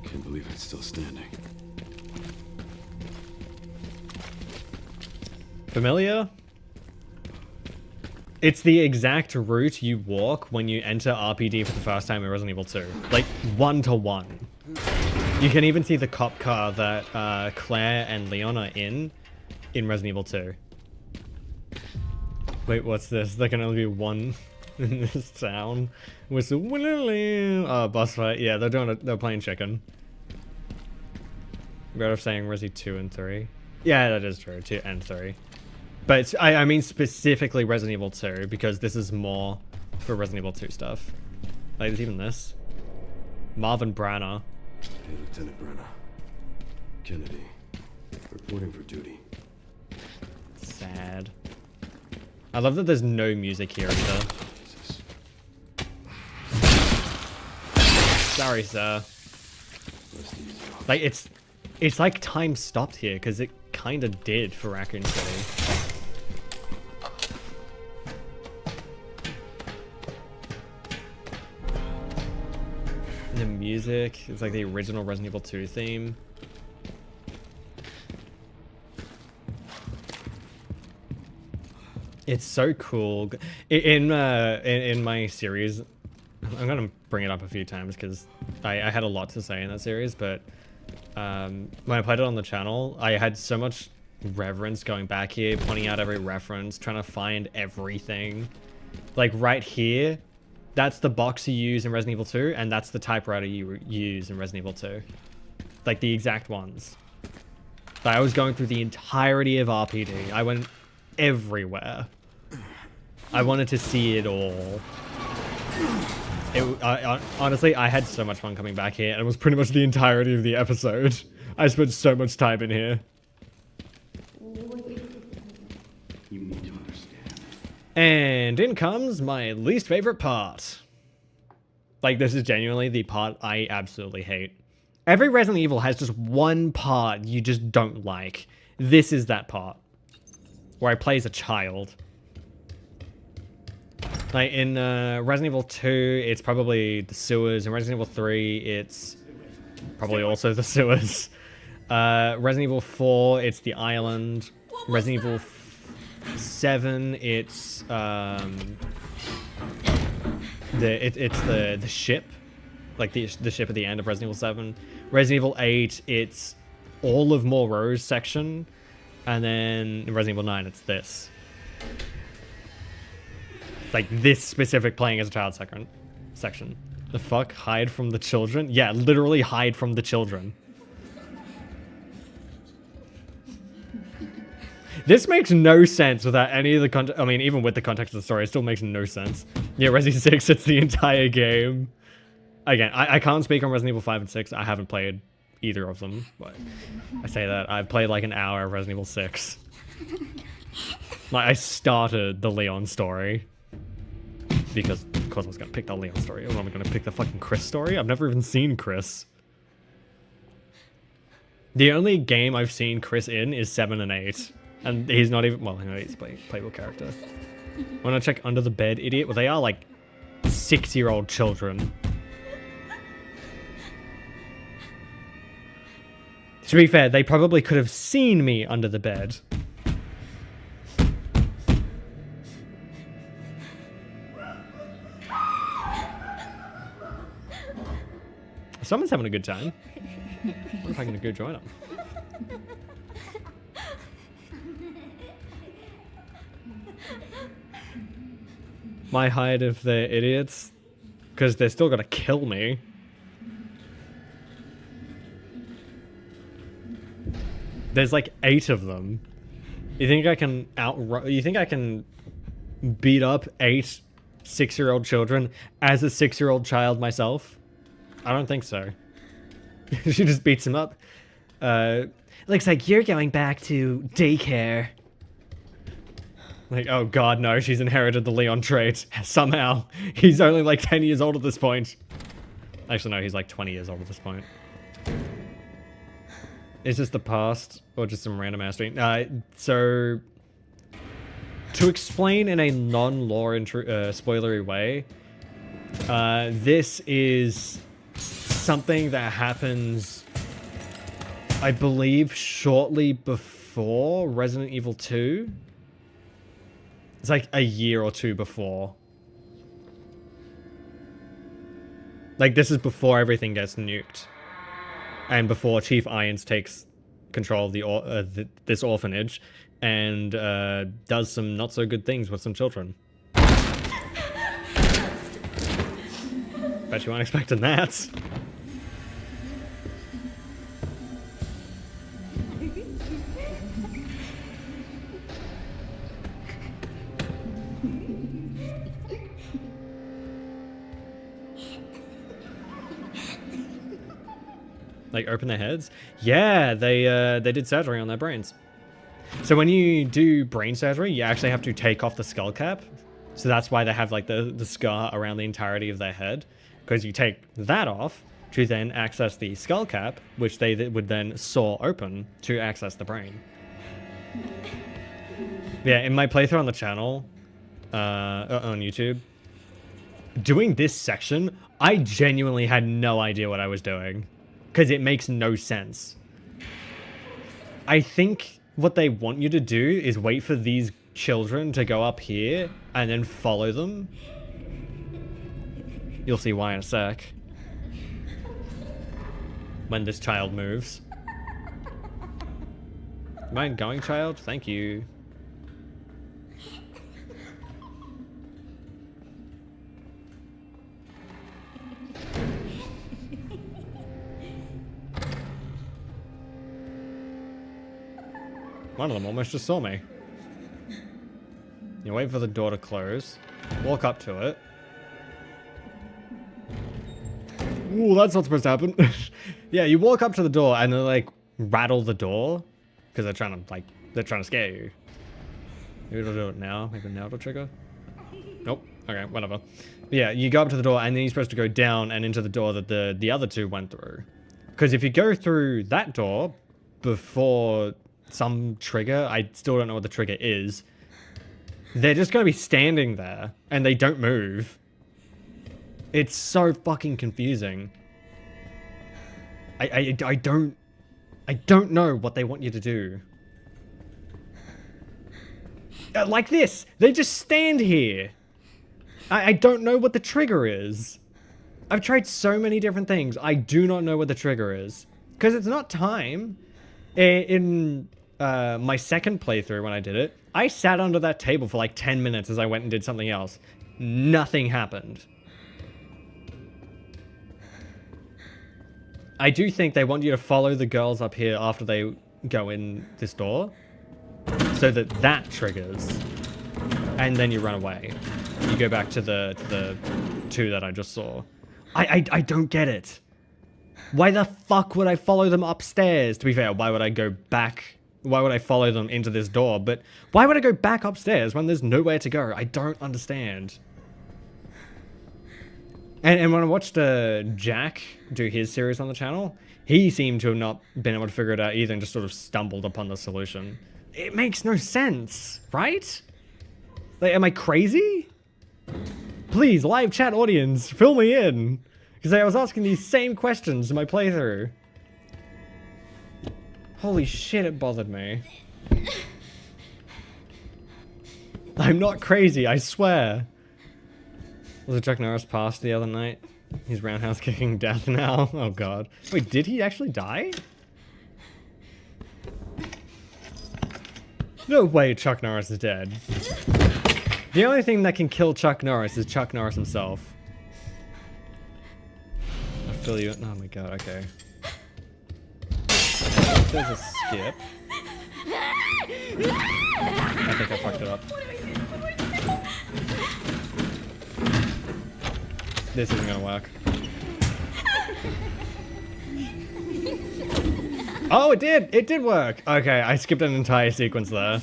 Can't believe it's still standing. Familiar? It's the exact route you walk when you enter RPD for the first time in Resident Evil 2. Like, 1-to-1. You can even see the cop car that Claire and Leon are in Resident Evil 2. Wait, what's this? There can only be one in this town. Whistle, boss fight. Yeah, they're playing chicken. Regret of saying Resi 2 and 3. Yeah, that is true. 2 and 3. But it's, I mean specifically Resident Evil 2, because this is more for Resident Evil 2 stuff. Like, there's even this. Marvin Branner. Hey, Lieutenant Brenner. Kennedy. Reporting for duty. Sad. I love that there's no music here either. Jesus. Sorry, sir. Rest easy. Like, it's like time stopped here, because it kind of did for Raccoon City. The music, it's like the original Resident Evil 2 theme. It's so cool. In my series, I'm gonna bring it up a few times because I had a lot to say in that series, but when I played it on the channel, I had so much reverence going back here, pointing out every reference, trying to find everything. Like right here, that's the box you use in Resident Evil 2, and that's the typewriter you use in Resident Evil 2. Like the exact ones. Like, I was going through the entirety of RPD. I went everywhere. I wanted to see it all. Honestly, I had so much fun coming back here, and it was pretty much the entirety of the episode. I spent so much time in here. You need to understand. And in comes my least favorite part. Like, this is genuinely the part I absolutely hate. Every Resident Evil has just one part you just don't like. This is that part. Where I play as a child. Like, in Resident Evil 2, it's probably the sewers. In Resident Evil 3, it's probably also the sewers. Resident Evil 4, it's the island. Resident Evil 7, it's the ship, like the ship at the end of Resident Evil 7. Resident Evil 8, it's all of Moreau's section, and then in Resident Evil 9, it's this. Like this specific playing as a child section. The fuck? Hide from the children? Yeah, literally hide from the children. This makes no sense without any of the context. I mean, even with the context of the story, it still makes no sense. Yeah, Resident 6, it's the entire game. Again, I can't speak on Resident Evil 5 and 6. I haven't played either of them. But I say that. I've played like an hour of Resident Evil 6. Like, I started the Leon story. Because, of course, I was going to pick the Leon story. Or am I going to pick the fucking Chris story? I've never even seen Chris. The only game I've seen Chris in is 7 and 8. And he's not even... Well, he's a playable character. Want to check under the bed, idiot? Well, they are, like, 6-year-old children. To be fair, they probably could have seen me under the bed. Someone's having a good time. What if I can go join them? My hide if they're idiots, because they're still gonna kill me. There's like 8 of them. You think I can You think I can beat up 8 6-year-old children as a 6-year-old child myself? I don't think so. She just beats him up. Looks like you're going back to daycare. Like, oh god, no, she's inherited the Leon trait. Somehow. He's only like 10 years old at this point. Actually, no, he's like 20 years old at this point. Is this the past? Or just some random ass stream? So... To explain in a non-lore spoilery way, this is something that happens, I believe, shortly before Resident Evil 2. It's like a year or 2 before. Like, this is before everything gets nuked. And before Chief Irons takes control of this orphanage and does some not so good things with some children. Bet you weren't expecting that. Like, open their heads? Yeah, they did surgery on their brains. So when you do brain surgery, you actually have to take off the skull cap. So that's why they have like the scar around the entirety of their head. Because you take that off to then access the skull cap, which they would then saw open to access the brain. Yeah, in my playthrough on the channel, on YouTube, doing this section, I genuinely had no idea what I was doing. Because it makes no sense. I think what they want you to do is wait for these children to go up here and then follow them. You'll see why in a sec. When this child moves. Mind going, child? Thank you. One of them almost just saw me. You wait for the door to close. Walk up to it. Ooh, that's not supposed to happen. Yeah, you walk up to the door and they like rattle the door. Because they're trying to scare you. Maybe it'll do it now. Maybe now it'll trigger. Nope. Okay, whatever. But yeah, you go up to the door and then you're supposed to go down and into the door that the other two went through. Because if you go through that door before some trigger, I still don't know what the trigger is, they're just going to be standing there and they don't move. It's so fucking confusing. I don't know what they want you to do. Like this, they just stand here. I don't know what the trigger is. I've tried so many different things. I do not know what the trigger is. Because it's not time. In my second playthrough when I did it, I sat under that table for like 10 minutes as I went and did something else. Nothing happened. I do think they want you to follow the girls up here after they go in this door. So that triggers. And then you run away. You go back to the two that I just saw. I don't get it. Why the fuck would I follow them upstairs? To be fair, why would I go back? Why would I follow them into this door? But why would I go back upstairs when there's nowhere to go? I don't understand. And when I watched Jack do his series on the channel, he seemed to have not been able to figure it out either and just sort of stumbled upon the solution. It makes no sense, right? Like, am I crazy? Please, live chat audience, fill me in. Because I was asking these same questions in my playthrough. Holy shit, it bothered me. I'm not crazy, I swear. Was it Chuck Norris passed the other night? He's roundhouse kicking death now. Oh god. Wait, did he actually die? No way Chuck Norris is dead. The only thing that can kill Chuck Norris is Chuck Norris himself. I feel you. Oh my god, okay. There's a skip. I think I fucked it up. This isn't gonna work. Oh, it did! It did work! Okay, I skipped an entire sequence there.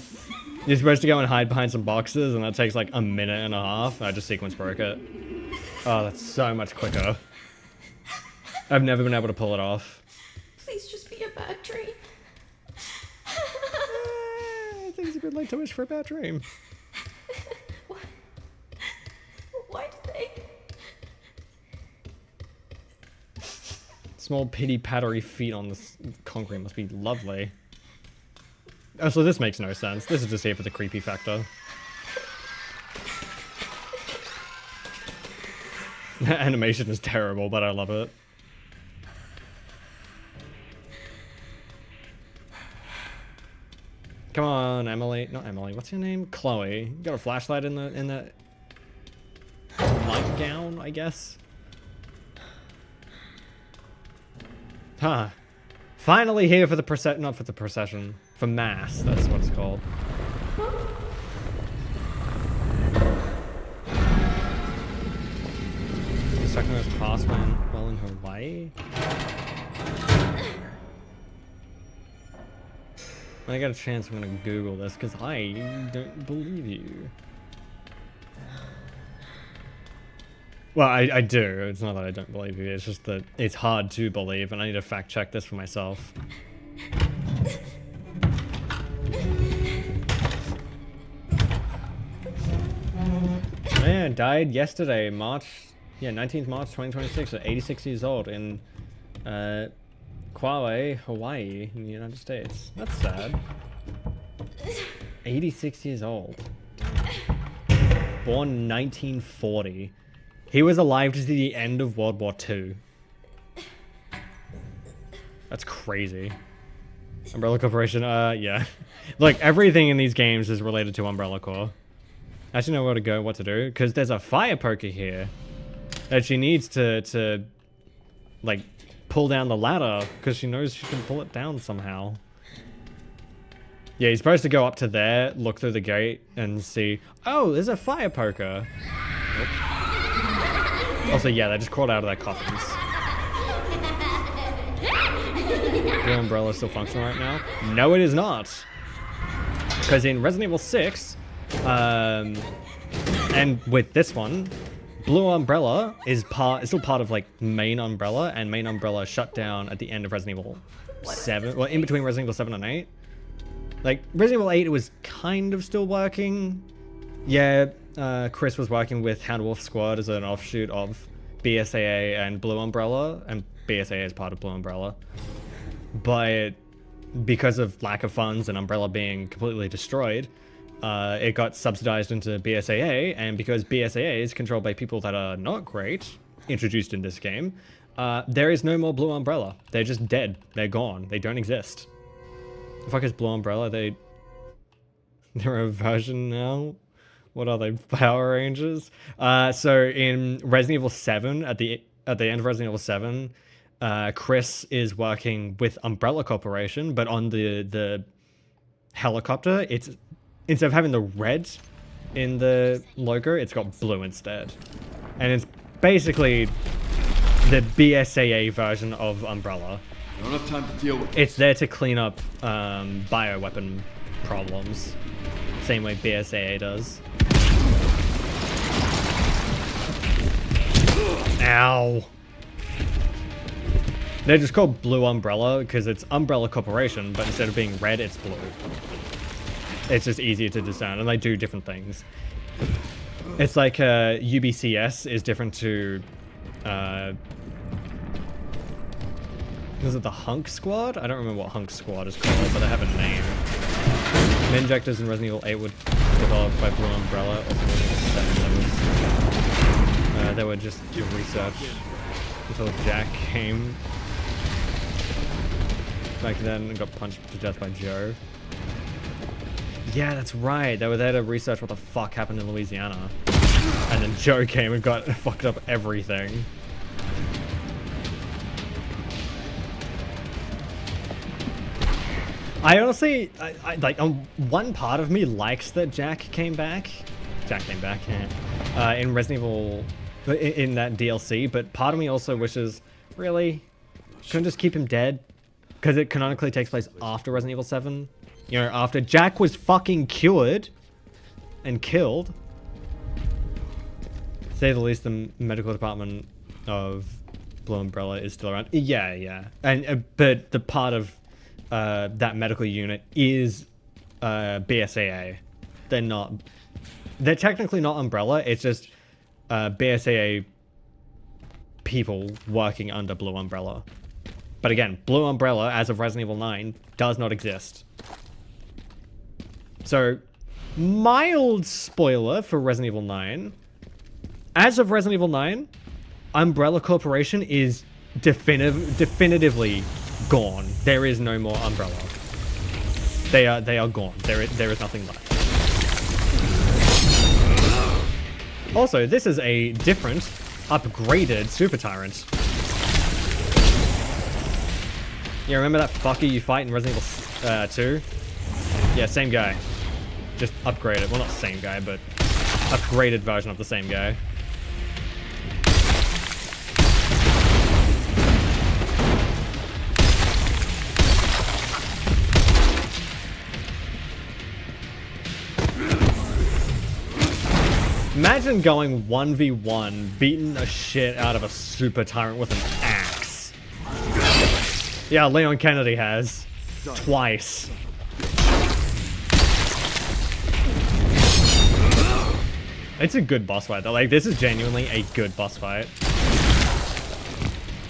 You're supposed to go and hide behind some boxes, and that takes like a minute and a half. I just sequence broke it. Oh, that's so much quicker. I've never been able to pull it off. Please just be a bad dream. I think it's a bit late to wish for a bad dream. What? Why did they? Small pity pattery feet on the concrete must be lovely. Oh, so this makes no sense. This is just here for the creepy factor. Animation is terrible, but I love it. Come on, Emily. Not Emily. What's your name? Chloe. You got a flashlight in the nightgown, I guess. Huh. Finally here for the procession. Not for the procession. For mass. That's what it's called. The second was passed while in Hawaii. When I get a chance, I'm gonna Google this because I don't believe you. Well, I do. It's not that I don't believe you. It's just that it's hard to believe, and I need to fact check this for myself. Man, died yesterday, March 19th March 2026 at 86 years old in Kauai, Hawaii, in the United States. That's sad. 86 years old. Born 1940. He was alive to the end of World War II. That's crazy. Umbrella Corporation, yeah. Like, everything in these games is related to Umbrella Corp. I actually know where to go, what to do, because there's a fire poker here that she needs to like, pull down the ladder, because she knows she can pull it down somehow. Yeah, he's supposed to go up to there, look through the gate, and see, oh, there's a fire poker. Nope. Also, yeah, they just crawled out of their coffins. The umbrella still functional right now? No, it is not. Because in Resident Evil 6, and with this one, Blue Umbrella is still part of like Main Umbrella, and Main Umbrella shut down at the end of Resident Evil 7. Well, in between Resident Evil 7 and 8. Like, Resident Evil 8, it was kind of still working. Yeah, Chris was working with Hound Wolf Squad as an offshoot of BSAA and Blue Umbrella, and BSAA is part of Blue Umbrella. But because of lack of funds and Umbrella being completely destroyed, it got subsidized into BSAA, and because BSAA is controlled by people that are not great, introduced in this game, there is no more Blue Umbrella. They're just dead. They're gone. They don't exist. The fuck is Blue Umbrella? They're a version now? What are they? Power Rangers? So in Resident Evil 7, at the end of Resident Evil 7, Chris is working with Umbrella Corporation, but on the helicopter, it's instead of having the red in the logo, it's got blue instead. And it's basically the BSAA version of Umbrella. I don't have time to deal with It's there to clean up bioweapon problems. Same way BSAA does. Ow. They're just called Blue Umbrella because it's Umbrella Corporation, but instead of being red, it's blue. It's just easier to discern, and they do different things. It's like UBCS is different to... is it the Hunk Squad? I don't remember what Hunk Squad is called, but they have a name. Minjectors in Resident Evil 8 were developed by Blue Umbrella. Also, Resident Evil 7, they were just research. until Jack came back then and got punched to death by Joe. Yeah, that's right. They were there to research what the fuck happened in Louisiana. And then Joe came and got fucked up everything. I honestly, like, one part of me likes that Jack came back. Jack came back, yeah. In Resident Evil, in that DLC, but part of me also wishes, really, couldn't just keep him dead? Because it canonically takes place after Resident Evil 7. You know, after Jack was fucking cured and killed. To say the least, the medical department of Blue Umbrella is still around. Yeah, yeah. And but the part of that medical unit is BSAA. They're technically not Umbrella, it's just BSAA people working under Blue Umbrella. But again, Blue Umbrella, as of Resident Evil 9, does not exist. So, mild spoiler for Resident Evil 9. As of Resident Evil 9, Umbrella Corporation is definitively gone. There is no more Umbrella. They are gone. There is nothing left. Also, this is a different, upgraded Super Tyrant. Yeah, remember that fucker you fight in Resident Evil 2? Yeah, same guy. Just upgraded. Well, not same guy, but upgraded version of the same guy. Imagine going 1v1, beating the shit out of a Super Tyrant with an axe. Yeah, Leon Kennedy has. Twice. It's a good boss fight though. Like, this is genuinely a good boss fight.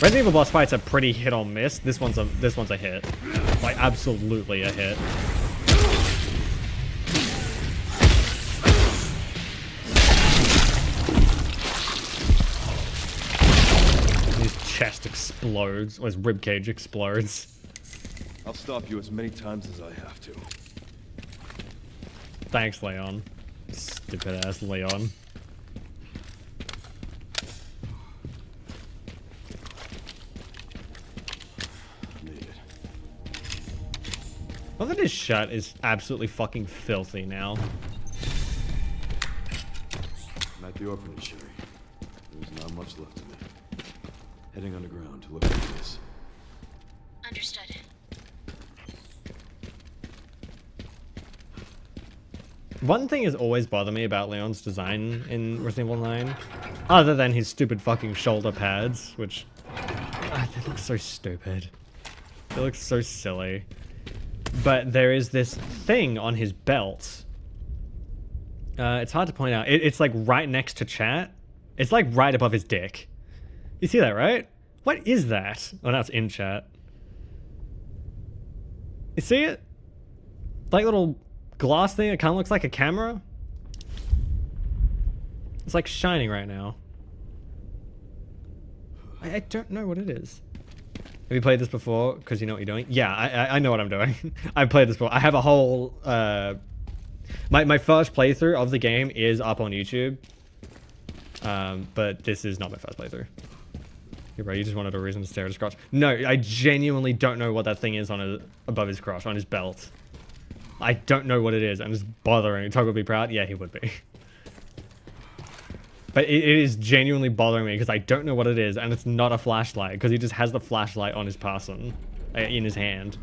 Resident Evil boss fights are pretty hit or miss. This one's a hit. Like, absolutely a hit. His chest explodes, or his ribcage explodes. I'll stop you as many times as I have to. Thanks, Leon. Stupid ass Leon. Made it. Well, that his shirt is absolutely fucking filthy now. I'm at the orphanage, Sherry. There's not much left of me. Heading underground to look at this. Understood. One thing has always bothered me about Leon's design in Resident Evil 9, other than his stupid fucking shoulder pads, which they look so stupid. They look so silly. But there is this thing on his belt. It's hard to point out. It's like right next to chat. It's like right above his dick. You see that, right? What is that? Oh, now it's in chat. You see it? Like little glass thing that kind of looks like a camera. It's like shining right now. I don't know what it is. Have you played this before? Because you know what you're doing? Yeah, I know what I'm doing. I've played this before. I have a whole... My first playthrough of the game is up on YouTube. But this is not my first playthrough. Yeah, bro, you just wanted a reason to stare at his crotch. No, I genuinely don't know what that thing is on above his crotch, on his belt. I don't know what it is. I'm just bothering. Tog would be proud? Yeah, he would be. But it is genuinely bothering me because I don't know what it is, and it's not a flashlight because he just has the flashlight on his person, in his hand.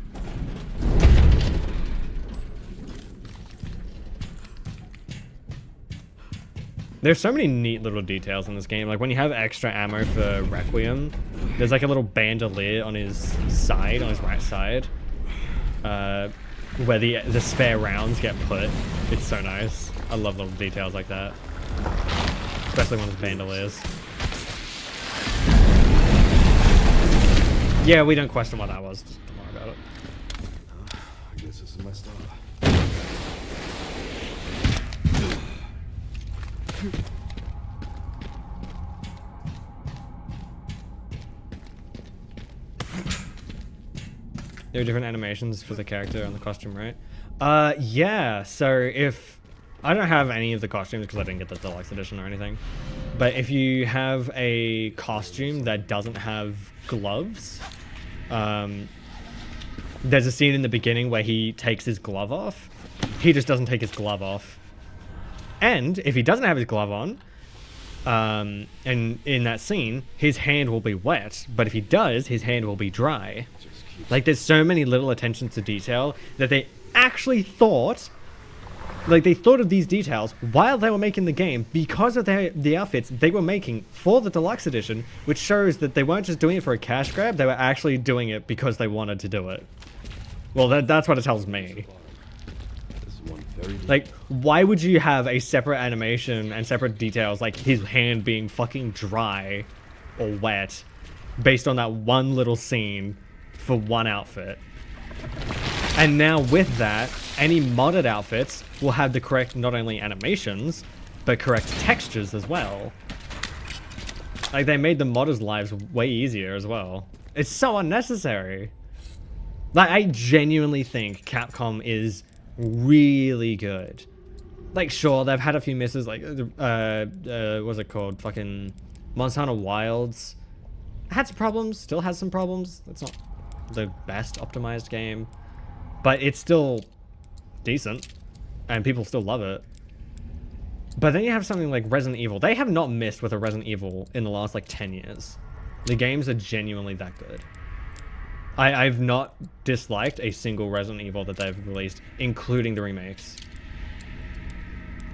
There's so many neat little details in this game. Like when you have extra ammo for Requiem, there's like a little bandolier on his side, on his right side, where the spare rounds get put. It's so nice. I love little details like that. Especially when it's bandoliers. Yeah, we don't question what that was. Just don't worry about it. I guess this is my stop. There are different animations for the character and the costume, right? Yeah. So if I don't have any of the costumes because I didn't get the deluxe edition or anything, but if you have a costume that doesn't have gloves, there's a scene in the beginning where he takes his glove off. He just doesn't take his glove off. And if he doesn't have his glove on, and in that scene, his hand will be wet, but if he does, his hand will be dry. Like, there's so many little attentions to detail that they actually thought, like, they thought of these details while they were making the game because of the outfits they were making for the deluxe edition, which shows that they weren't just doing it for a cash grab, they were actually doing it because they wanted to do it. Well, that's what it tells me. Like, why would you have a separate animation and separate details, like his hand being fucking dry or wet, based on that one little scene for one outfit? And now with that, any modded outfits will have the correct not only animations, but correct textures as well. Like, they made the modders' lives way easier as well. It's so unnecessary. Like, I genuinely think Capcom is really good. Like, sure, they've had a few misses, like, what's it called? Fucking Monster Hunter Wilds. Had some problems, still has some problems. It's not the best optimized game, but it's still decent, and people still love it. But then you have something like Resident Evil. They have not missed with a Resident Evil in the last, like, 10 years. The games are genuinely that good. I've not disliked a single Resident Evil that they've released, including the remakes.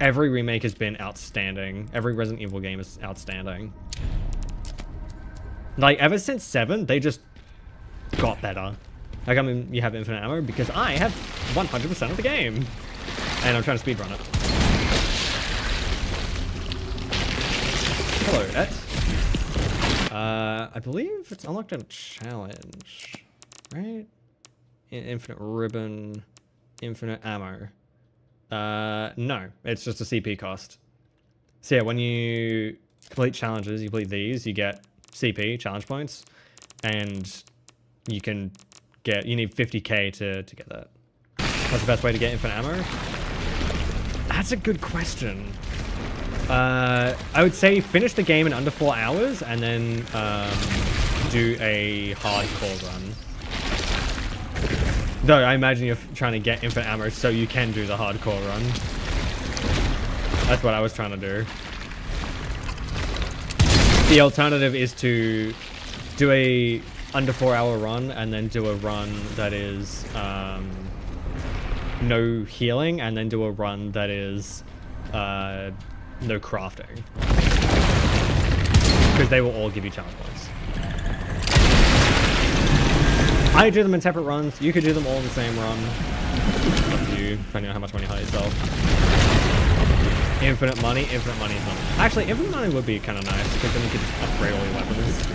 Every remake has been outstanding. Every Resident Evil game is outstanding. Like, ever since 7, they just got better. Like, I mean, you have infinite ammo because I have 100% of the game. And I'm trying to speedrun it. Hello, Et. I believe it's unlocked in a challenge. Right? Infinite ribbon, infinite ammo. No, it's just a CP cost. So yeah, when you complete challenges, you complete these, you get CP, challenge points, and you can get, you need 50k to get that. What's the best way to get infinite ammo? That's a good question. I would say finish the game in under 4 hours, and then do a hardcore run. Though I imagine you're trying to get infinite ammo so you can do the hardcore run. That's what I was trying to do. The alternative is to do a under 4 hour run and then do a run that is no healing, and then do a run that is no crafting. Because they will all give you challenge points. I do them in separate runs. You could do them all in the same run. Up to you, depending on how much money you hire yourself. Infinite money is not. Actually, infinite money would be kind of nice, because then you could upgrade all your weapons.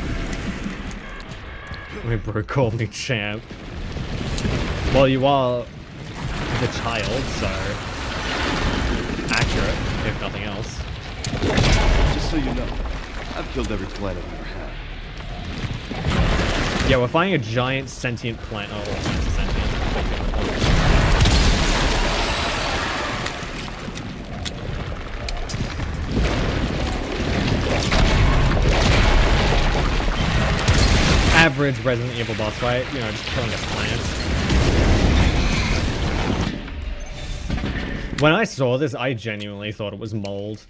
My bro called me champ. Well, you are the child, so accurate, if nothing else. Just so you know, I've killed every plant I've ever had. Yeah, we're finding a giant sentient plant. Oh, well, it's sentient. Average Resident Evil boss fight, you know, just killing a plant. When I saw this, I genuinely thought it was mold.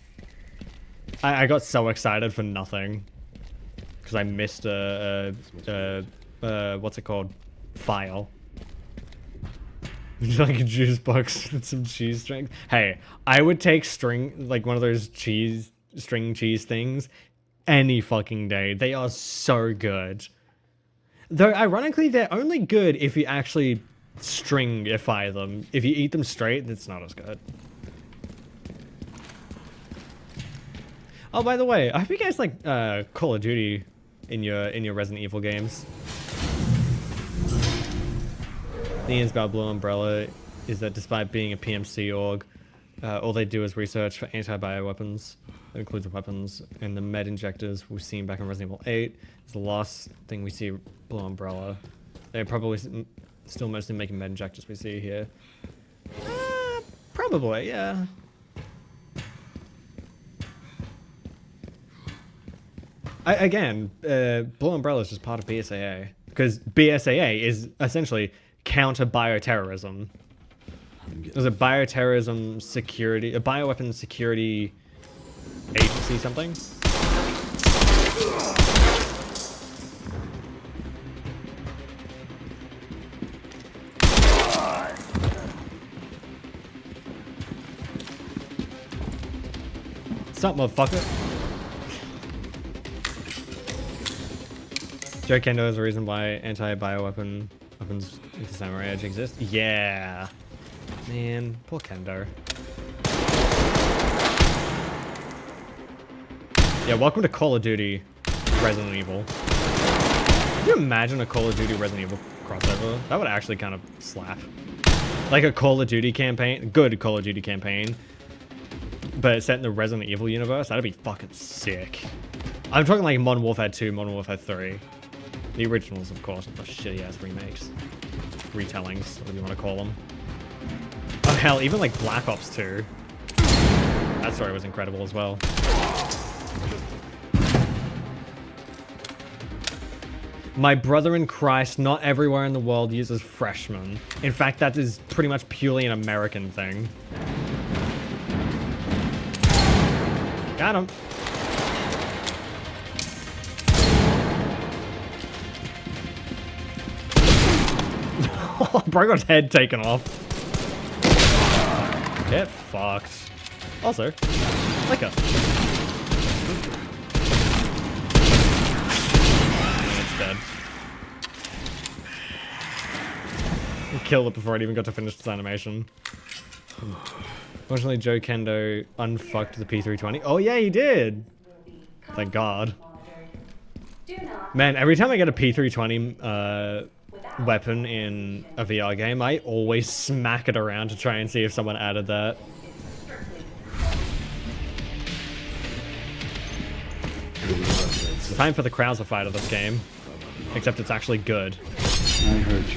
I got so excited for nothing. Because I missed what's it called? File. Like a juice box with some cheese strings. Hey, I would take string, like one of those string cheese things any fucking day. They are so good. Though, ironically, they're only good if you actually stringify them. If you eat them straight, it's not as good. Oh, by the way, I hope you guys like Call of Duty in your Resident Evil games. The ins about Blue Umbrella is that despite being a PMC org, all they do is research for anti-bio weapons. That includes weapons and the med injectors we've seen back in Resident Evil 8. It's the last thing we see Blue Umbrella. They probably Still mostly making med injectors we see here. Probably, yeah. Again, Blue Umbrella is just part of BSAA. Because BSAA is essentially counter-bioterrorism. There's a bioterrorism security, a bioweapons security agency something. What's up, motherfucker? Joe Kendo is the reason why anti-bioweapon weapons with the Samurai Edge exist. Yeah. Man, poor Kendo. Yeah, welcome to Call of Duty Resident Evil. Can you imagine a Call of Duty Resident Evil crossover? That would actually kind of slap. Like a Call of Duty campaign, good Call of Duty campaign, but set in the Resident Evil universe, that'd be fucking sick. I'm talking like Modern Warfare 2, Modern Warfare 3. The originals, of course, not the shitty-ass remakes. Retellings, whatever you want to call them. Oh hell, even like Black Ops 2. That story was incredible as well. My brother in Christ, not everywhere in the world uses freshmen. In fact, that is pretty much purely an American thing. Got him. Bro got his head taken off. Get fucked. Also, liquor. It's dead. Killed it before it even got to finish its animation. Fortunately, Joe Kendo unfucked the P320. Oh yeah, he did! Thank God. Man, every time I get a P320 weapon in a VR game, I always smack it around to try and see if someone added that. Time for the Krauser fight of this game. Except it's actually good. I heard you.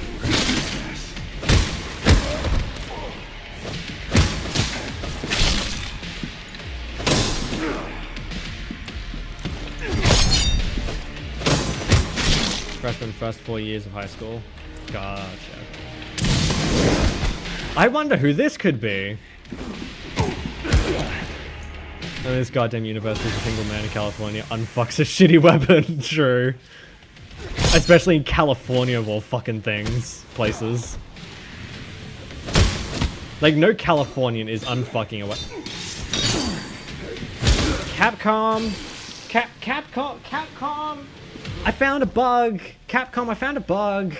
Freshman, first 4 years of high school. Gotcha. I wonder who this could be. And this goddamn universe is a single man in California unfucks a shitty weapon. True. Especially in California of all fucking things. Places. Like, no Californian is unfucking a weapon. Capcom. Capcom. I found a bug. Capcom, I found a bug.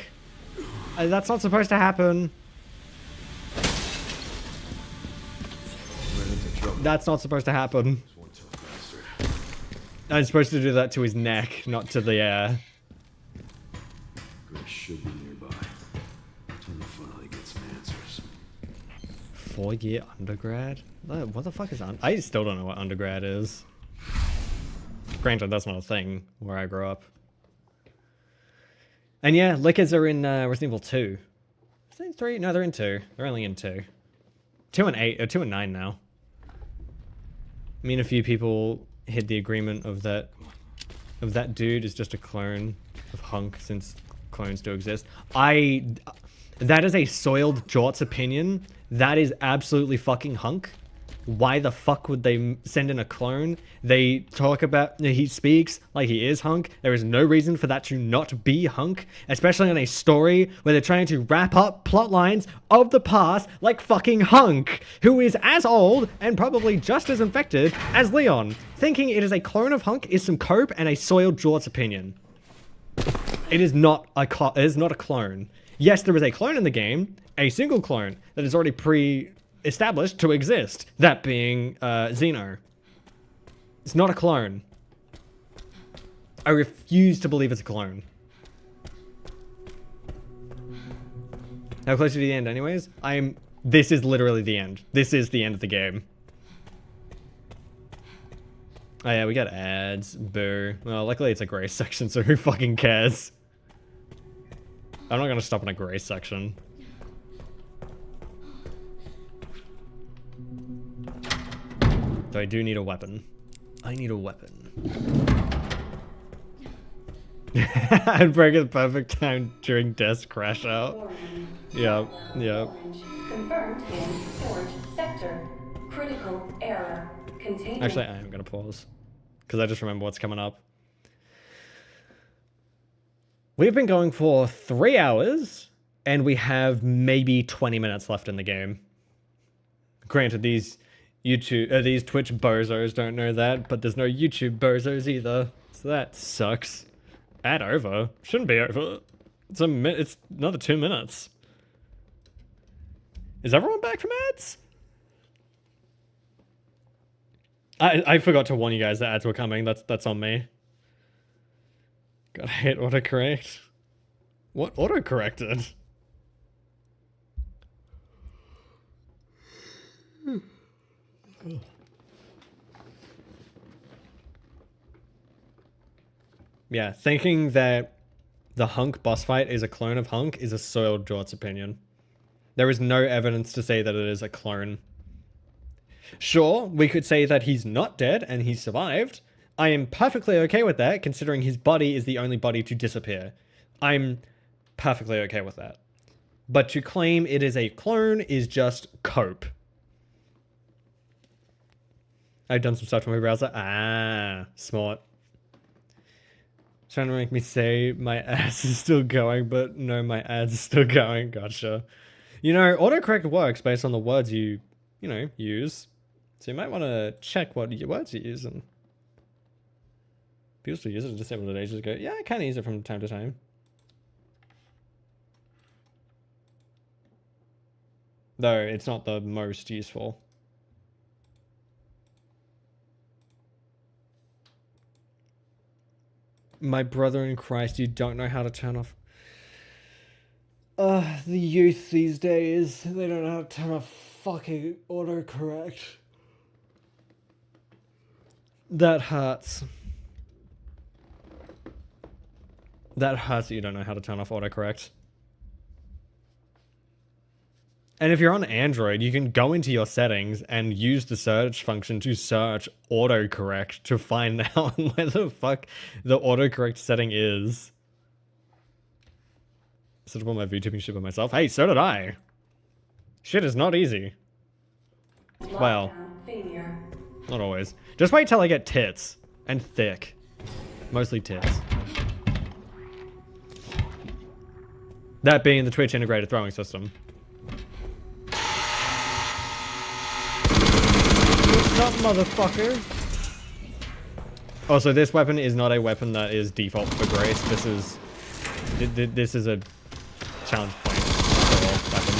That's not supposed to happen. That's not supposed to happen. I'm supposed to do that to his neck, not to the air. Grace should be nearby. Time to finally get some answers. 4-year undergrad? What the fuck is I still don't know what undergrad is. Granted, that's not a thing where I grew up. And yeah, lickers are in Resident Evil 2. Is it 3? No, they're in 2. They're only in 2. 2 and 8, or 2 and 9 now. I mean, a few people hit the agreement of that dude is just a clone of Hunk, since clones do exist. That is a soiled Jort's opinion. That is absolutely fucking Hunk. Why the fuck would they send in a clone? They talk about, he speaks like he is Hunk. There is no reason for that to not be Hunk, especially in a story where they're trying to wrap up plot lines of the past like fucking Hunk, who is as old and probably just as infected as Leon. Thinking it is a clone of Hunk is some cope and a soiled Jort's opinion. It is not a clone. Yes, there is a clone in the game, a single clone that is already established to exist, that being Xeno. It's not a clone. I refuse to believe it's a clone. How close to the end anyways? This is literally the end. This is the end of the game. Oh yeah, we got ads. Boo. Well, luckily it's a gray section, so who fucking cares? I'm not gonna stop in a gray section. So I do need a weapon. I need a weapon. I'd break at the perfect time during desk crash out. Yep, yep. Confirmed in storage sector. Critical error. Containment. Actually, I am gonna pause. Because I just remember what's coming up. We've been going for 3 hours, and we have maybe 20 minutes left in the game. Granted, these Twitch bozos don't know that, but there's no YouTube bozos either, so that sucks. Ad over. Shouldn't be over. It's another 2 minutes. Is everyone back from ads? I forgot to warn you guys that ads were coming. That's on me. God, I hate autocorrect. What autocorrected? Yeah, thinking that the Hunk boss fight is a clone of Hunk is a soiled Jort's opinion. There is no evidence to say that it is a clone. Sure, we could say that he's not dead and he survived. I am perfectly okay with that, considering his body is the only body to disappear. I'm perfectly okay with that. But to claim it is a clone is just cope. I've done some stuff to my browser. Ah, smart. Trying to make me say my ads is still going, but no, my ads is still going. Gotcha. You know, autocorrect works based on the words you use. So you might want to check what words you're using. People still use it, disabled it ages ago. Yeah, I kind of use it from time to time. Though it's not the most useful. My brother in Christ, you don't know how to turn off. The youth these days, they don't know how to turn off fucking autocorrect. That hurts. That hurts that you don't know how to turn off autocorrect. And if you're on Android, you can go into your settings and use the search function to search autocorrect to find out where the fuck the autocorrect setting is. Set up all my VTubing shit by myself. Hey, so did I. Shit is not easy. Well, not always. Just wait till I get tits. And thick. Mostly tits. That being the Twitch integrated throwing system. What's up, motherfucker? Also, this weapon is not a weapon that is default for Grace. This is a challenge point for weapon.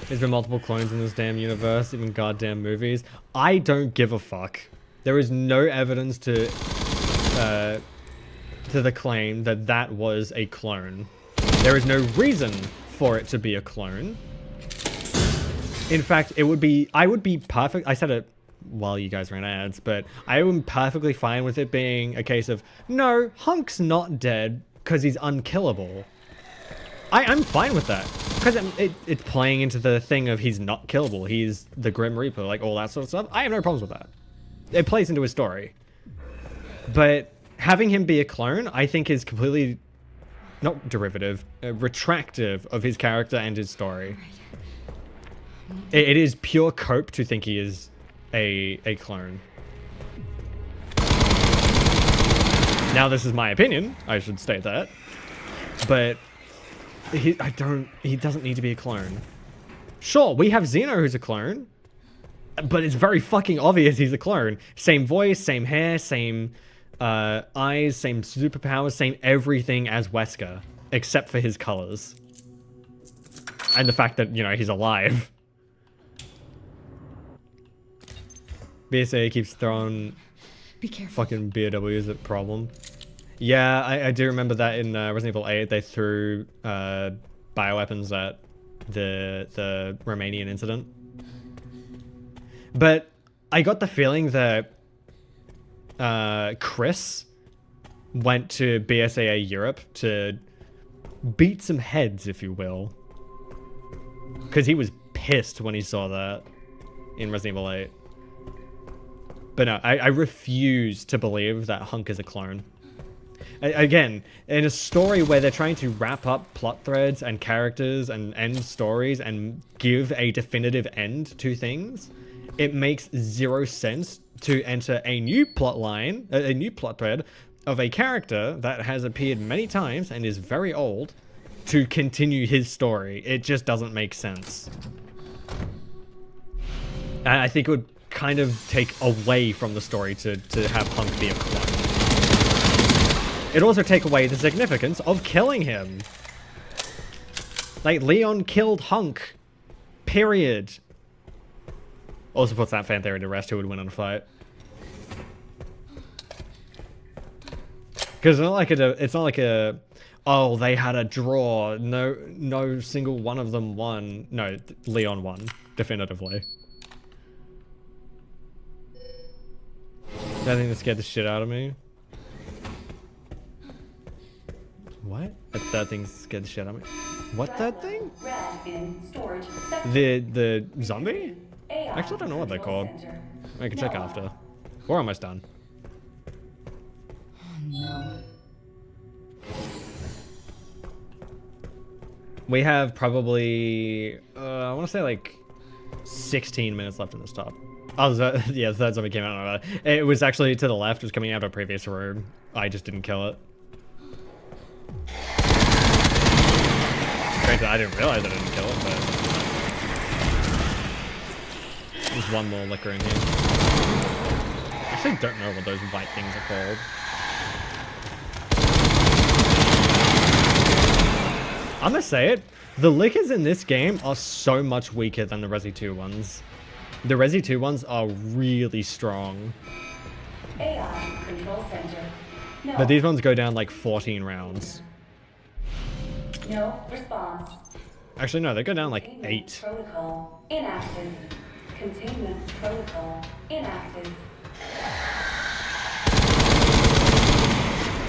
There's been multiple clones in this damn universe, even goddamn movies. I don't give a fuck. There is no evidence to the claim that that was a clone. There is no reason for it to be a clone. In fact, I would be perfect. I said it while you guys ran ads, but I am perfectly fine with it being a case of, no, Hunk's not dead because he's unkillable. I'm fine with that. Because it's playing into the thing of he's not killable. He's the Grim Reaper, like all that sort of stuff. I have no problems with that. It plays into his story. But having him be a clone, I think is completely, not derivative, retractive of his character and his story. It is pure cope to think he is a clone. Now, this is my opinion. I should state that. But he doesn't need to be a clone. Sure, we have Xeno who's a clone. But it's very fucking obvious he's a clone. Same voice, same hair, same eyes, same superpowers, same everything as Wesker. Except for his colors. And the fact that, he's alive. BSA keeps throwing fucking BOWs at problem. Yeah, I do remember that in Resident Evil 8, they threw bioweapons at the Romanian incident. But I got the feeling that Chris went to BSAA Europe to beat some heads, if you will. Because he was pissed when he saw that in Resident Evil 8. But no, I refuse to believe that Hunk is a clone. Again, in a story where they're trying to wrap up plot threads and characters and end stories and give a definitive end to things, it makes zero sense to enter a new plot line, a new plot thread of a character that has appeared many times and is very old to continue his story. It just doesn't make sense. And I think it would kind of take away from the story to have Hunk be a clone. It'd also take away the significance of killing him. Like, Leon killed Hunk. Period. Also puts that fan theory to rest, who would win in a fight. Because it's not like a, oh, they had a draw. No single one of them won. No, Leon won, definitively. That thing that scared the shit out of me. What? That thing scared the shit out of me. What, that thing? The zombie? Actually, I don't know what they're called. I can check after. We're almost done. No. We have probably, I want to say like 16 minutes left in this top. Oh, yeah, that zombie came out. It was actually to the left. It was coming out of a previous room. I just didn't kill it. Granted, I didn't realize I didn't kill it, but there's one more liquor in here. I actually don't know what those white things are called. I'm gonna say it. The liquors in this game are so much weaker than the Resi 2 ones. The Resi 2 ones are really strong. AI control center. No. But these ones go down like 14 rounds. No response. Actually, no, they go down like Containment 8. Protocol inactive. Containment protocol inactive.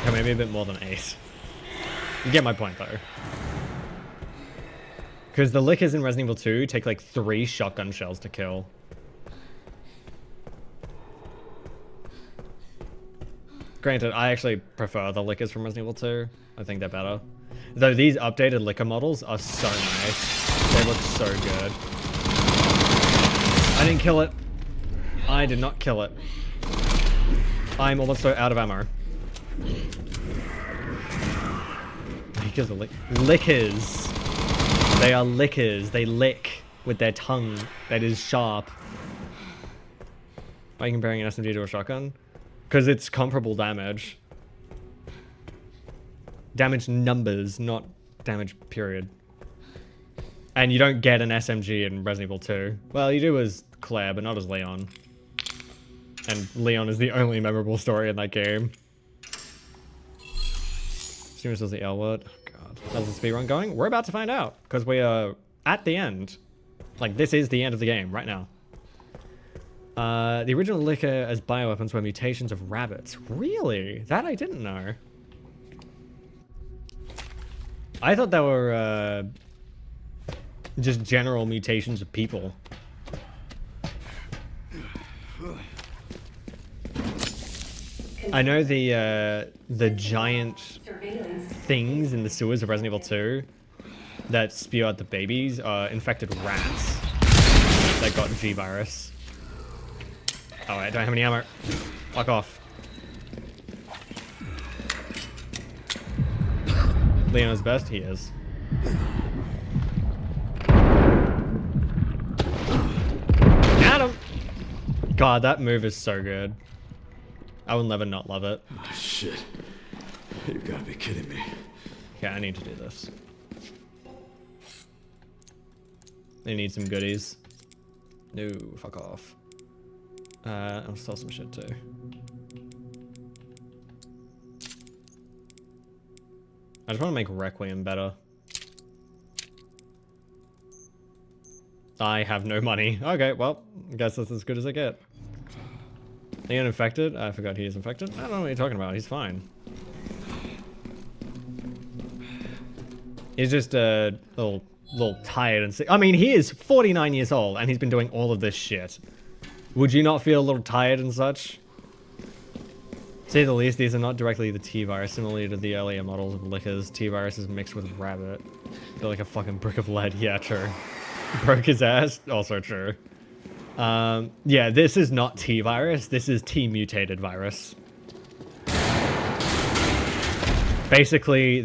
Okay, maybe a bit more than 8. You get my point, though. Because the lickers in Resident Evil 2 take like 3 shotgun shells to kill. Granted, I actually prefer the lickers from Resident Evil 2. I think they're better. Though these updated liquor models are so nice. They look so good. I didn't kill it. I did not kill it. I'm almost so out of ammo. Lickers are lickers. They are lickers. They lick with their tongue that is sharp. Why are you comparing an SMG to a shotgun? Because it's comparable damage. Damage numbers, not damage period. And you don't get an SMG in Resident Evil 2. Well, you do as Claire, but not as Leon. And Leon is the only memorable story in that game. Students does the L word. Oh god. How's the speedrun going? We're about to find out, because we are at the end. Like, this is the end of the game, right now. The original liquor as bioweapons were mutations of rabbits. Really? That I didn't know. I thought they were, just general mutations of people. I know the giant things in the sewers of Resident Evil 2 that spew out the babies are infected rats that got G-Virus. Oh, I don't have any ammo. Fuck off. Leon's best? He is. Got him! God, that move is so good. I will never not love it. Oh, shit. You've got to be kidding me. Okay, I need to do this. They need some goodies. No, fuck off. I'll sell some shit too. I just want to make Requiem better. I have no money. Okay, well, I guess that's as good as I get. Leon infected? I forgot he is infected. I don't know what you're talking about. He's fine. He's just a little tired and sick. I mean, he is 49 years old and he's been doing all of this shit. Would you not feel a little tired and such? To say the least, these are not directly the T-virus. Similarly to the earlier models of liquors, T-virus is mixed with rabbit. They're like a fucking brick of lead. Yeah, true. Broke his ass. Also true. Yeah, this is not T-virus. This is T-mutated virus. Basically,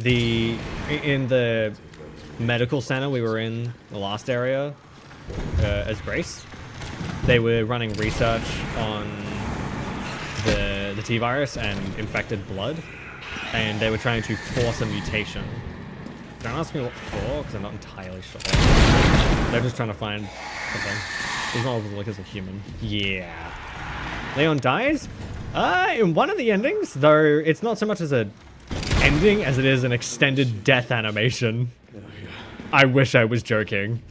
in the medical center we were in, the last area, as Grace, they were running research on the T-virus and infected blood, and they were trying to force a mutation. Don't ask me what for, because I'm not entirely sure. They're just trying to find something. These models look as a human. Yeah. Leon dies? In one of the endings, though it's not so much as a ending as it is an extended death animation. I wish I was joking.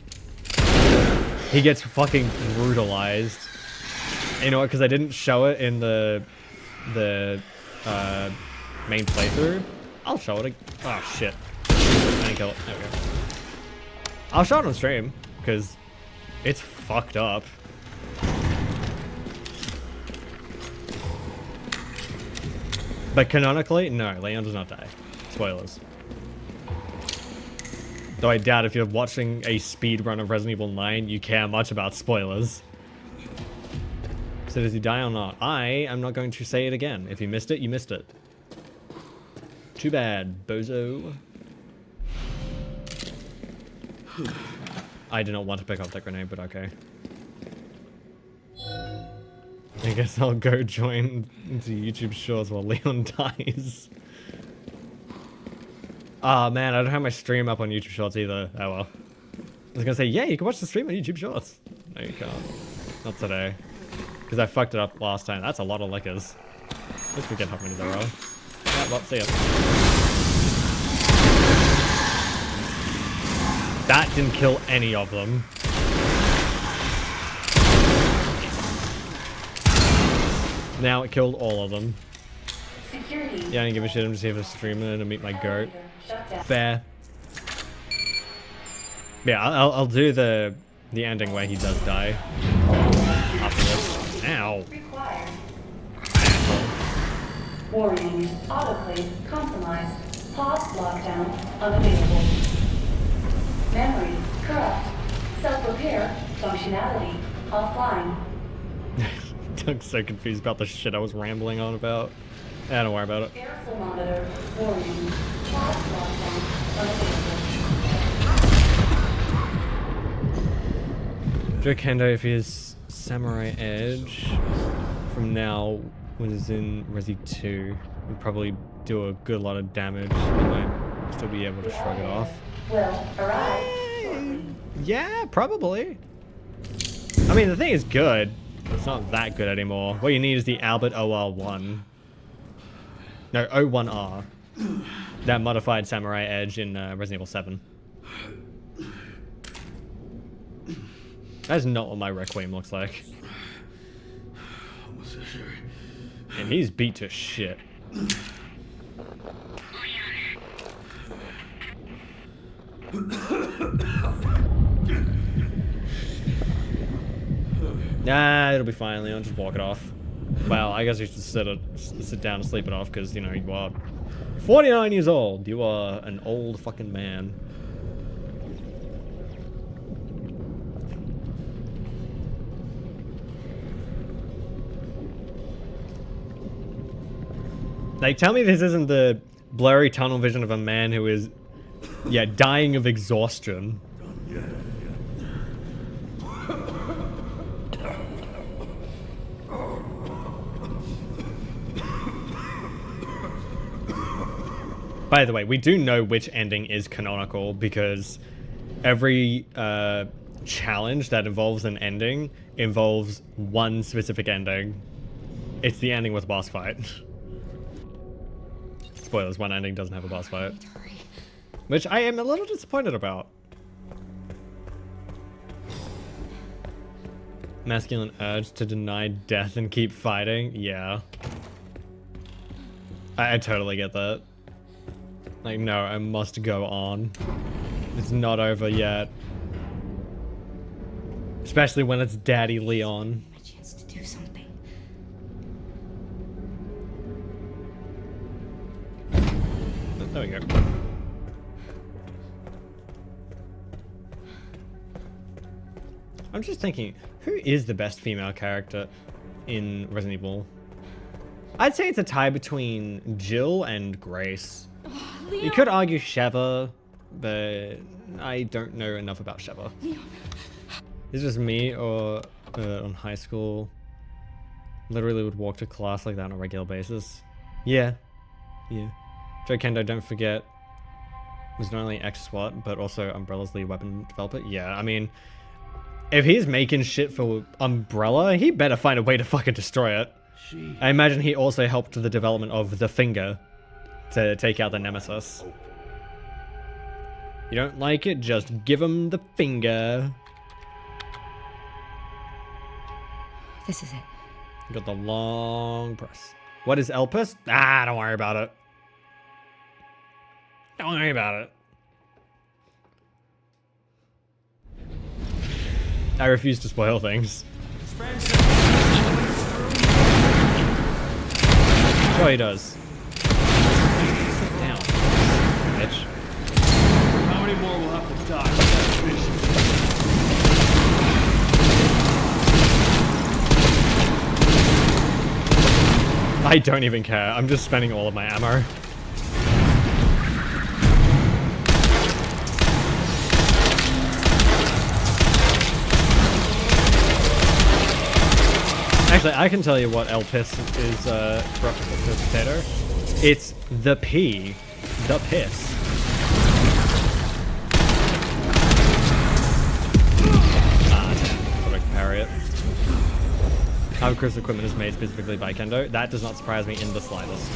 He gets fucking brutalized. You know what, because I didn't show it in the main playthrough. I'll show it. Oh shit. I didn't kill it. There we go. I'll show it on stream, because it's fucked up. But canonically, no, Leon does not die. Spoilers. Though I doubt if you're watching a speedrun of Resident Evil 9, you care much about spoilers. So does he die or not? I am not going to say it again. If you missed it, you missed it. Too bad, bozo. I did not want to pick up that grenade, but okay. I guess I'll go join into YouTube Shorts while Leon dies. Ah, man, I don't have my stream up on YouTube Shorts either. Oh well. I was gonna say, yeah, you can watch the stream on YouTube Shorts. No, you can't. Not today. Because I fucked it up last time. That's a lot of liquors. Let's forget how many there are. Yeah, well, see ya. That didn't kill any of them. Now it killed all of them. Security. Yeah, I didn't give a shit. I'm just here for streaming to meet my goat. Fair. Yeah, I'll do the ending where he does die. After this. Ow. Required. Warning. Autoclave compromised. Pause lockdown unavailable. Memory corrupt. Self-repair functionality offline. I'm so confused about the shit I was rambling on about. Don't worry about it. Air thermometer warning. Pause lockdown unavailable. Joe Kendo, if he is Samurai Edge from now was in Resi 2, would probably do a good lot of damage. He might still be able to shrug it off. Will arrive shortly. Yeah, probably. I mean, the thing is good. It's not that good anymore. What you need is the Albert OR1. No, O1R. That modified Samurai Edge in Resident Evil 7. That's not what my Requiem looks like. Almost sure. And he's beat to shit. Nah, it'll be fine, Leon. Just walk it off. Well, I guess you should sit down and sleep it off, because, you know, you are 49 years old. You are an old fucking man. Like, tell me this isn't the blurry tunnel vision of a man who is, yeah, dying of exhaustion. By the way, we do know which ending is canonical because every challenge that involves an ending involves one specific ending. It's the ending with boss fight. Spoilers, one ending doesn't have a boss fight. Which I am a little disappointed about. Masculine urge to deny death and keep fighting? Yeah. I totally get that. Like, no, I must go on. It's not over yet. Especially when it's Daddy Leon. My chance to do something. There we go. I'm just thinking, who is the best female character in Resident Evil? I'd say it's a tie between Jill and Grace. You could argue Sheva, but I don't know enough about Sheva. Is this me or on high school? Literally would walk to class like that on a regular basis. Yeah. Yeah. Joe Kendo, don't forget, was not only ex-SWAT, but also Umbrella's lead weapon developer. Yeah, I mean, if he's making shit for Umbrella, he better find a way to fucking destroy it. I imagine he also helped the development of the finger to take out the Nemesis. You don't like it? Just give him the finger. This is it. Got the long press. What is Elpis? Ah, don't worry about it. Don't worry about it. I refuse to spoil things. Sure he does. Sit down, bitch. How many more will have to die with that mission? I don't even care. I'm just spending all of my ammo. Actually, I can tell you what Elpis is for potato. It's the P. The piss. Ah, damn. Thought I could parry it. How Chris equipment is made specifically by Kendo. That does not surprise me in the slightest.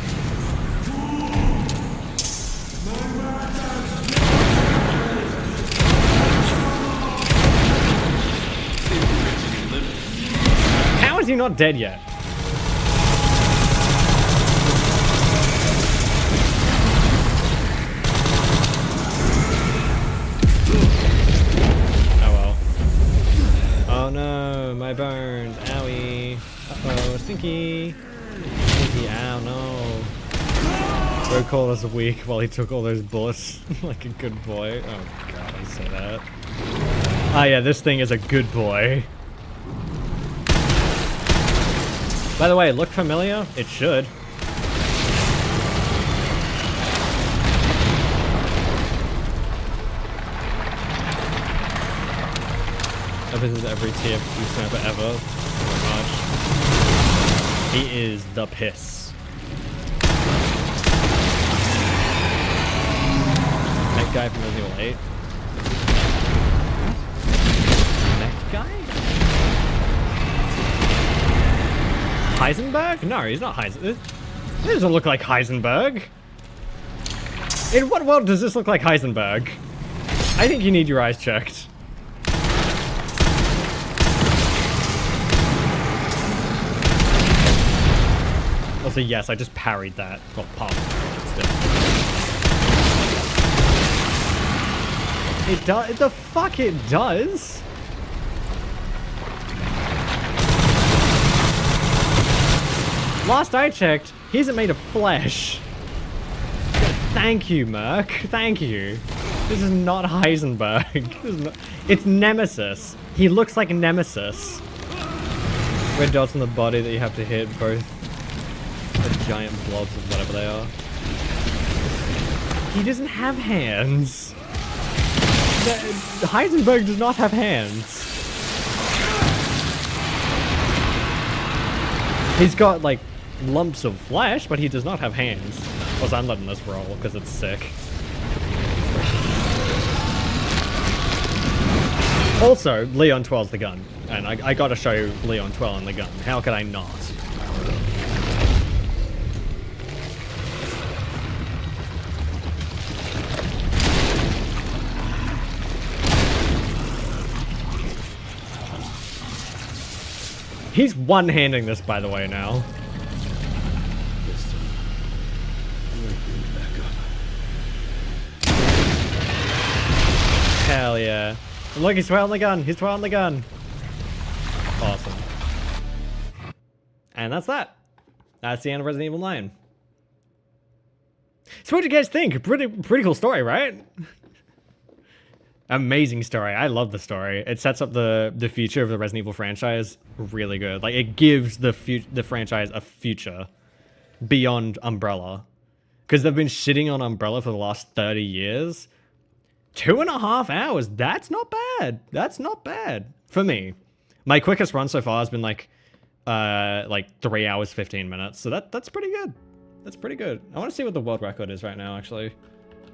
How is he not dead yet? Oh well. Oh no, my burns. Owie. Uh-oh, stinky. Stinky, ow, no. Bro called us weak while he took all those bullets like a good boy. Oh god, I say that. Ah yeah, this thing is a good boy. By the way, look familiar? It should. Oh, this is every TF2 sniper ever. Pretty much. He is the piss. That guy from Resident Evil 8. Next guy? Heisenberg? No, he's not Heisenberg. This doesn't look like Heisenberg. In what world does this look like Heisenberg? I think you need your eyes checked. Also, yes, I just parried that. Well, pumped. It does. The fuck it does? Last I checked, he isn't made of flesh. Thank you, Merc. Thank you. This is not Heisenberg. This is not, it's Nemesis. He looks like Nemesis. Red dots on the body that you have to hit, both the giant blobs of whatever they are. He doesn't have hands. Heisenberg does not have hands. He's got, like, lumps of flesh, but he does not have hands. Also, I'm letting this roll, because it's sick. Also, Leon 12's the gun. And I gotta show Leon 12 and the gun. How could I not? He's one-handing this, by the way, now. This time, I'm gonna bring it back up. Hell yeah. And look, he's twirling the gun. He's twirling the gun. Awesome. And that's that. That's the end of Resident Evil 9. So what do you guys think? Pretty cool story, right? Amazing story. I love the story. It sets up the future of the Resident Evil franchise really good. Like, it gives the franchise a future beyond Umbrella. Because they've been shitting on Umbrella for the last 30 years. 2.5 hours. That's not bad. That's not bad. For me. My quickest run so far has been like 3 hours, 15 minutes. So that's pretty good. That's pretty good. I want to see what the world record is right now, actually.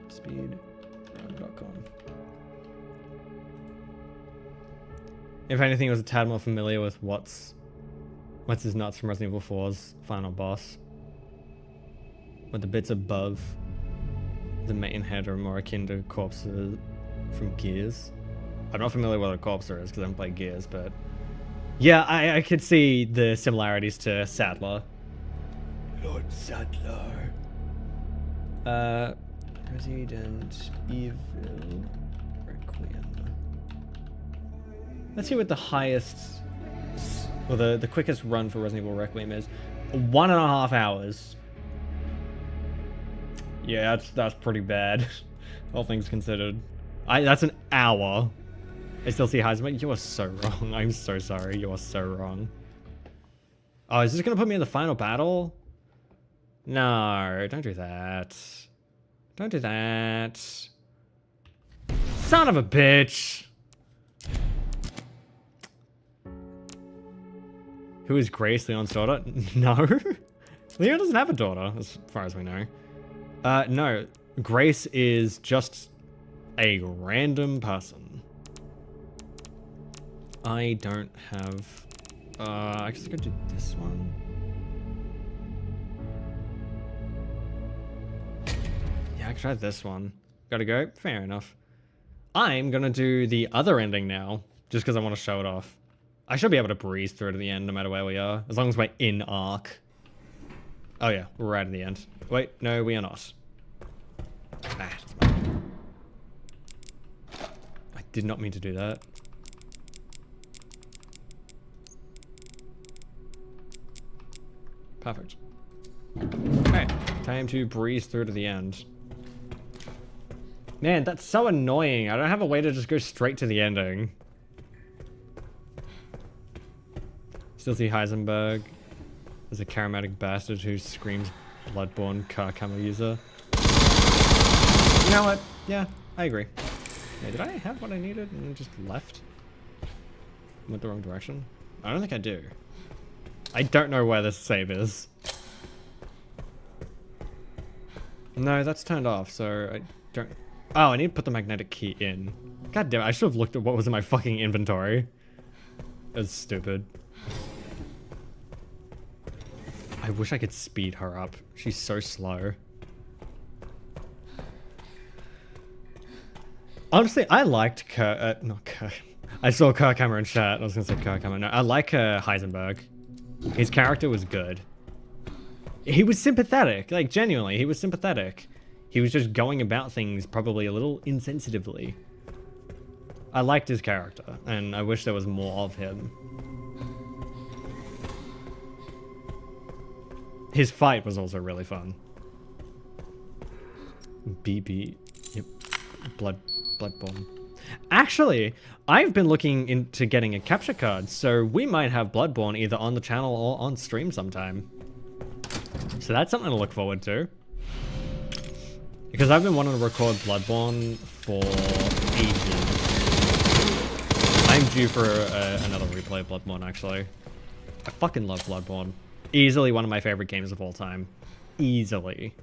Speedrun.com. If anything, I was a tad more familiar with what's his nuts from Resident Evil 4's final boss. With the bits above the main head are more akin to corpses from Gears. I'm not familiar with what a corpser is because I haven't played Gears, but yeah, I could see the similarities to Sadler. Lord Sadler. Resident Evil Requiem. Let's see what the highest, or the quickest run for Resident Evil Requiem is. 1.5 hours. Yeah, that's pretty bad. All things considered. That's an hour. I still see Heisenberg. You are so wrong. I'm so sorry. You are so wrong. Oh, is this gonna put me in the final battle? No, don't do that. Don't do that. Son of a bitch. Who is Grace, Leon's daughter? No. Leon doesn't have a daughter, as far as we know. No. Grace is just a random person. I don't have... I guess I could do this one. Yeah, I could try this one. Gotta go? Fair enough. I'm gonna do the other ending now, just because I want to show it off. I should be able to breeze through to the end no matter where we are, as long as we're in arc. Oh yeah, we're right at the end. Wait, no, we are not. Ah, I did not mean to do that. Perfect. Okay, time to breeze through to the end. Man, that's so annoying. I don't have a way to just go straight to the ending. Still see Heisenberg as a charismatic bastard who screams Bloodborne car camera user. You know what? Yeah, I agree. Yeah, did I have what I needed and just left? Went the wrong direction? I don't think I do. I don't know where this save is. No, that's turned off, so I don't... Oh, I need to put the magnetic key in. God damn it, I should have looked at what was in my fucking inventory. That's stupid. I wish I could speed her up. She's so slow. Honestly, I liked not Kirk. I saw Kirk Hammer in chat. I was gonna say Kirk Hammer. No, I like Heisenberg. His character was good. He was sympathetic. Like, genuinely, he was sympathetic. He was just going about things probably a little insensitively. I liked his character, and I wish there was more of him. His fight was also really fun. BB. Yep. Bloodborne. Actually, I've been looking into getting a capture card, so we might have Bloodborne either on the channel or on stream sometime. So that's something to look forward to. Because I've been wanting to record Bloodborne for ages. I'm due for another replay of Bloodborne, actually. I fucking love Bloodborne. Easily one of my favorite games of all time. Easily.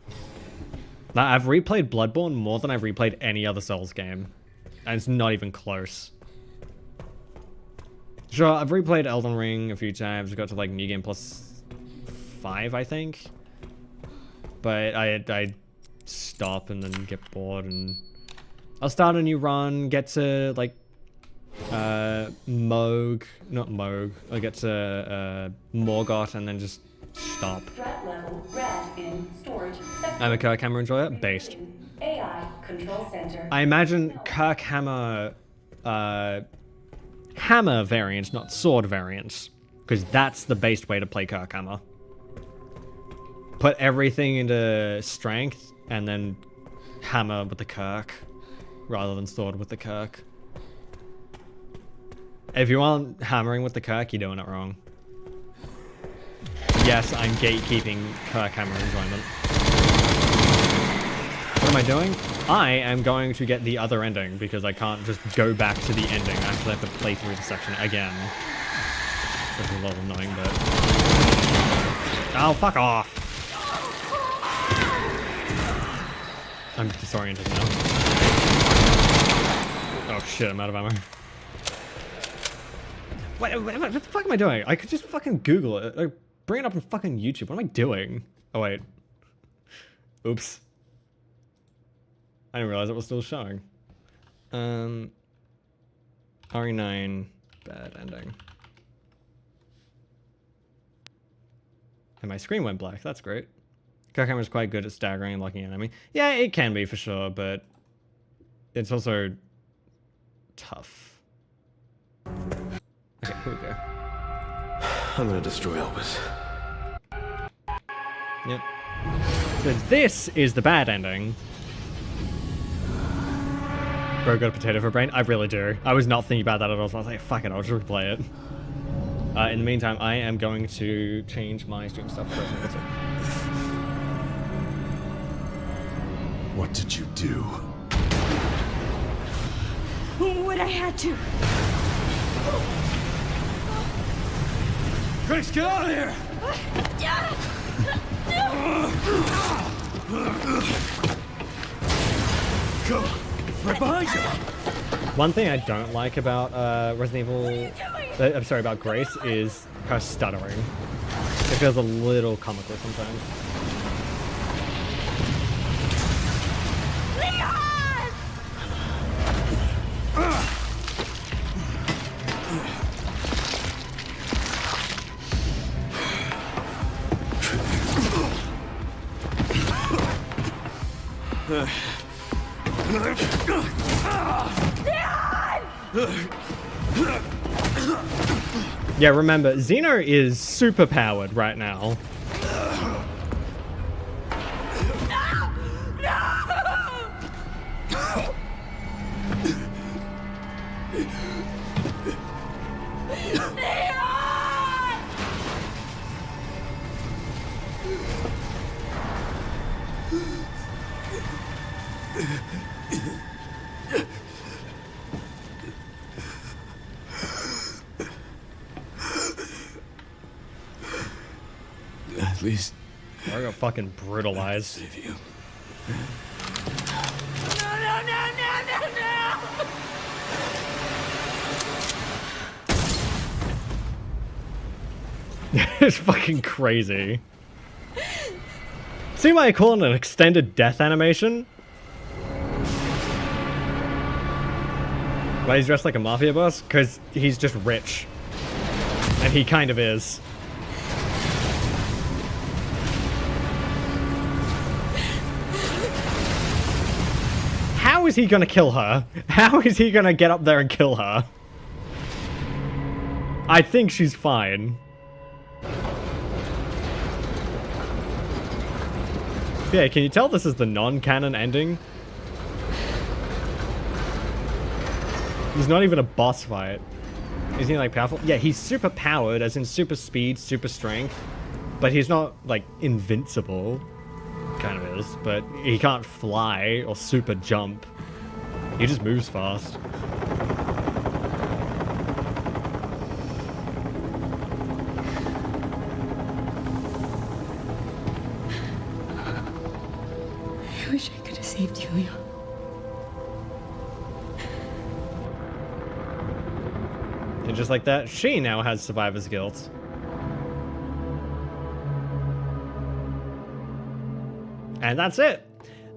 Now, I've replayed Bloodborne more than I've replayed any other Souls game. And it's not even close. Sure, I've replayed Elden Ring a few times. I got to like New Game Plus 5, I think. But I stop and then get bored and I'll start a new run, get to like Moog, not Moog. I'll get to Morgoth and then just stop. Threat level red in storage sector. I'm a Kirk Hammer enjoyer, based. AI Control center. I imagine Kirk Hammer, hammer variants, not sword variants, because that's the best way to play Kirk Hammer. Put everything into strength and then hammer with the Kirk, rather than sword with the Kirk. If you aren't hammering with the Kirk, you're doing it wrong. Yes, I'm gatekeeping Kirk Hammer enjoyment. What am I doing? I am going to get the other ending because I can't just go back to the ending. I actually have to play through the section again. Which is a little annoying, but... Oh, fuck off! I'm disoriented now. Oh shit, I'm out of ammo. What the fuck am I doing? I could just fucking Google it. Like, bring it up on fucking YouTube. What am I doing? Oh wait. Oops. I didn't realize it was still showing. RE9 bad ending. And my screen went black. That's great. Kirkhammer's quite good at staggering and locking an enemy. Yeah, it can be for sure, but it's also tough. Okay, here we go. I'm gonna destroy Elvis. Yep. So this is the bad ending. Bro, got a potato for brain? I really do. I was not thinking about that at all, so I was like, fuck it, I'll just replay it. In the meantime, I am going to change my stream stuff first. That's it. What did you do? What I had to. Grace, get out of here! Go! Right behind you! One thing I don't like about Resident Evil, I'm sorry, about Grace, is her stuttering. It feels a little comical sometimes. Yeah, remember, Xeno is super powered right now. At least I got fucking brutalized. save you. It's fucking crazy. See why I call it an extended death animation? Why he's dressed like a mafia boss? Because he's just rich. And he kind of is. How is he gonna kill her? How is he gonna get up there and kill her? I think she's fine. Yeah, can you tell this is the non-canon ending? He's not even a boss fight. Isn't he like powerful? Yeah, he's super powered, as in super speed, super strength. But he's not like invincible. Kind of is, but he can't fly or super jump. He just moves fast. I wish I could have saved you, Leon. And just like that, she now has survivor's guilt. And that's it.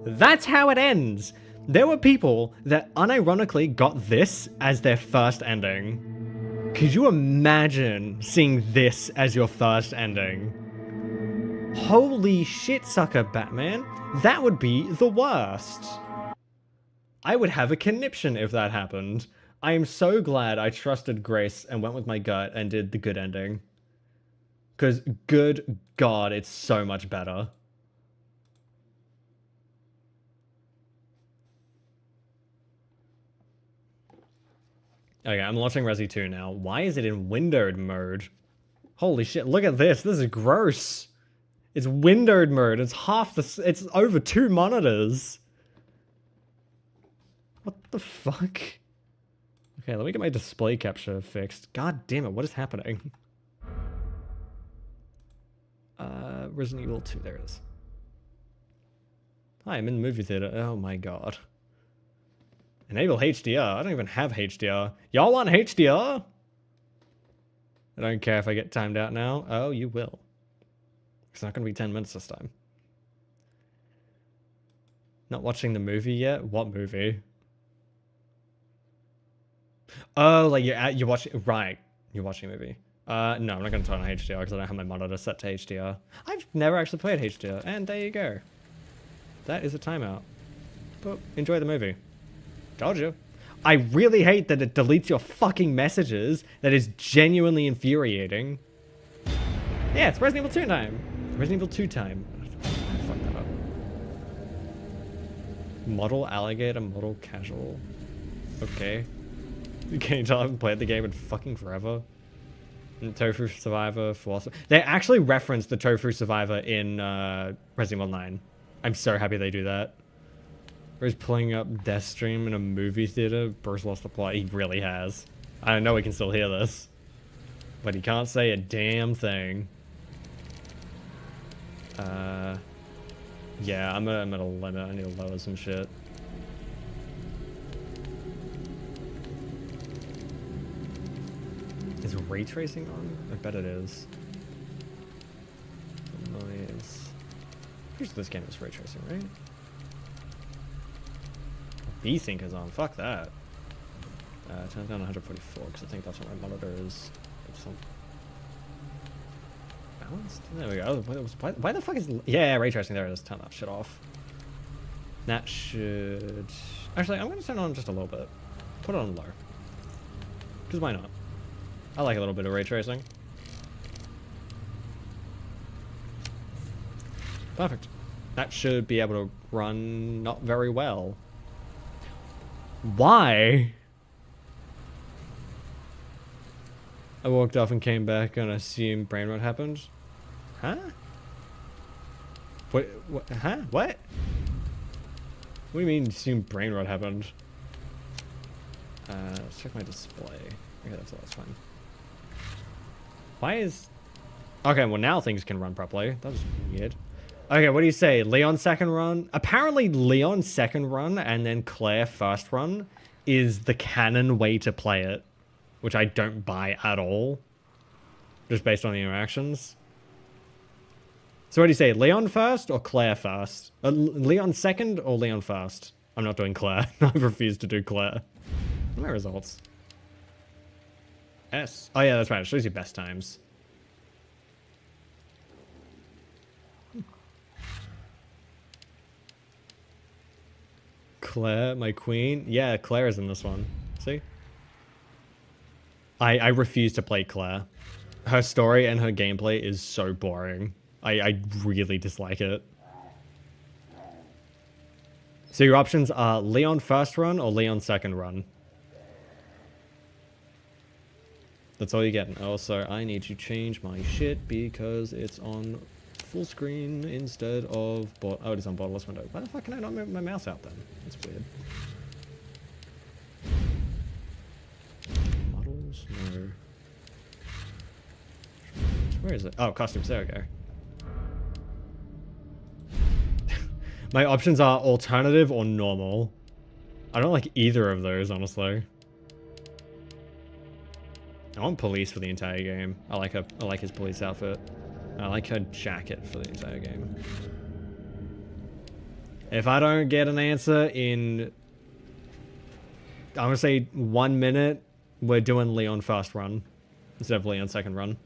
That's how it ends. There were people that unironically got this as their first ending. Could you imagine seeing this as your first ending? Holy shit, sucker Batman. That would be the worst. I would have a conniption if that happened. I am so glad I trusted Grace and went with my gut and did the good ending. Because, good God, it's so much better. Okay, I'm launching Resi 2 now. Why is it in windowed mode? Holy shit, look at this. This is gross. It's windowed mode. It's half the... It's over 2 monitors. What the fuck? Okay, let me get my display capture fixed. God damn it, what is happening? Resident Evil 2, there it is. Hi, I'm in the movie theater. Oh my god. Enable HDR. I don't even have HDR. Y'all want HDR? I don't care if I get timed out now. Oh, you will. It's not going to be 10 minutes this time. Not watching the movie yet? What movie? Oh, like you're watching... Right. You're watching a movie. No, I'm not going to turn on HDR because I don't have my monitor set to HDR. I've never actually played HDR. And there you go. That is a timeout. But enjoy the movie. Told you. I really hate that it deletes your fucking messages. That is genuinely infuriating. Yeah, it's Resident Evil 2 time. Resident Evil 2 time. I fucked that up. Model alligator, model casual. Okay. Can you tell I haven't played the game in fucking forever? And Tofu Survivor, Philosopher. They actually referenced the Tofu Survivor in Resident Evil 9. I'm so happy they do that. He's pulling up Deathstream in a movie theater. Bruce lost the plot. He really has. I know he can still hear this. But he can't say a damn thing. Yeah, I'm at a limit. I need to lower some shit. Is ray tracing on? I bet it is. Noise. Usually this game is ray tracing, right? V-Sync is on. Fuck that. Turn down 144 because I think that's what my monitor is. Balanced? There we go. Why the fuck is... Yeah, ray tracing. There it is. Turn that shit off. That should... Actually, I'm going to turn it on just a little bit. Put it on low. Because why not? I like a little bit of ray tracing. Perfect. That should be able to run not very well. Why? I walked off and came back and assumed brain rot happened. Huh? What? Huh? What? What do you mean assumed brain rot happened? Let's check my display. Okay, that's fine. Why is... Okay, well now things can run properly. That was weird. Okay, what do you say? Leon's second run? Apparently Leon's second run and then Claire first run is the canon way to play it. Which I don't buy at all. Just based on the interactions. So what do you say? Leon first or Claire first? Leon second or Leon first? I'm not doing Claire. I refuse to do Claire. What are my results? S. Oh yeah, that's right. It shows you best times. Claire, my queen. Yeah, Claire is in this one. See? I refuse to play Claire. Her story and her gameplay is so boring. I really dislike it. So your options are Leon first run or Leon second run. That's all you get. Also, I need to change my shit because it's on full screen instead of... Oh, it is on borderless window. Why the fuck can I not move my mouse out then? That's weird. Models? No. Where is it? Oh, costumes. There we go. My options are alternative or normal. I don't like either of those, honestly. I want police for the entire game. I like his police outfit. I like her jacket for the entire game. If I don't get an answer in... I'm gonna say 1 minute, we're doing Leon first run. Instead of Leon second run.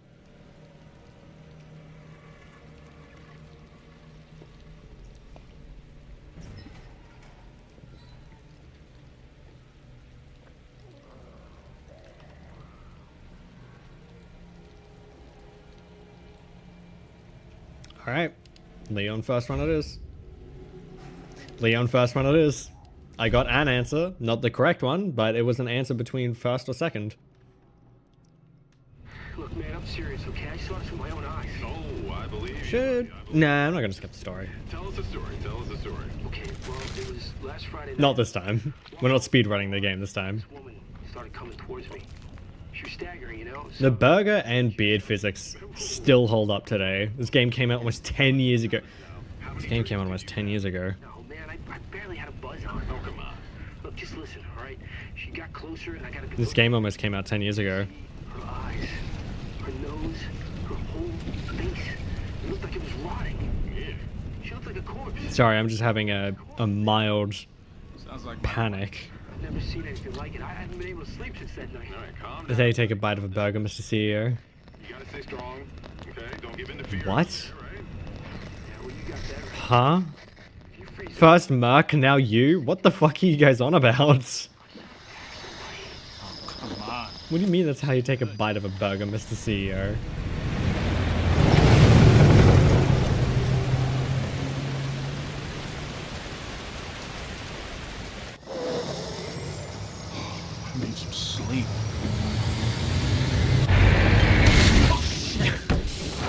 Alright. Leon first one it is. Leon first one it is. I got an answer, not the correct one, but it was an answer between first or second. Look, man, I'm serious, okay? I saw this with my own eyes. Oh, I believe Should... Nah, I'm not gonna skip the story. Tell us the story. Tell us the story. Okay, well, it was last Friday night. Not this time. We're not speedrunning the game this time. This woman started coming towards me. She was staggering, you know? The burger and beard physics still hold up today. This game came out almost 10 years ago. This game came out almost 10 years ago. No, man, I barely had a buzz on. Oh, come on. Look, just listen, all right? She got closer, and I got a good This look. game almost came out 10 years ago. Her eyes, her nose, her whole face. It looked like it was rotting. Yeah. She looked like a corpse. Sorry, I'm just having a mild Sounds like panic. I've never seen anything like it. I haven't been able to sleep since that night. All right, calm Did down. they take a bite of a burger, Mr. CEO? You gotta stay strong. Okay, don't give in to fear. What? All right? Yeah, well, you got better. Huh? If you freeze First Merc, now you? What the fuck are you guys on about? Come on. What do you mean that's how you take a bite of a burger, Mr. CEO? I need some sleep.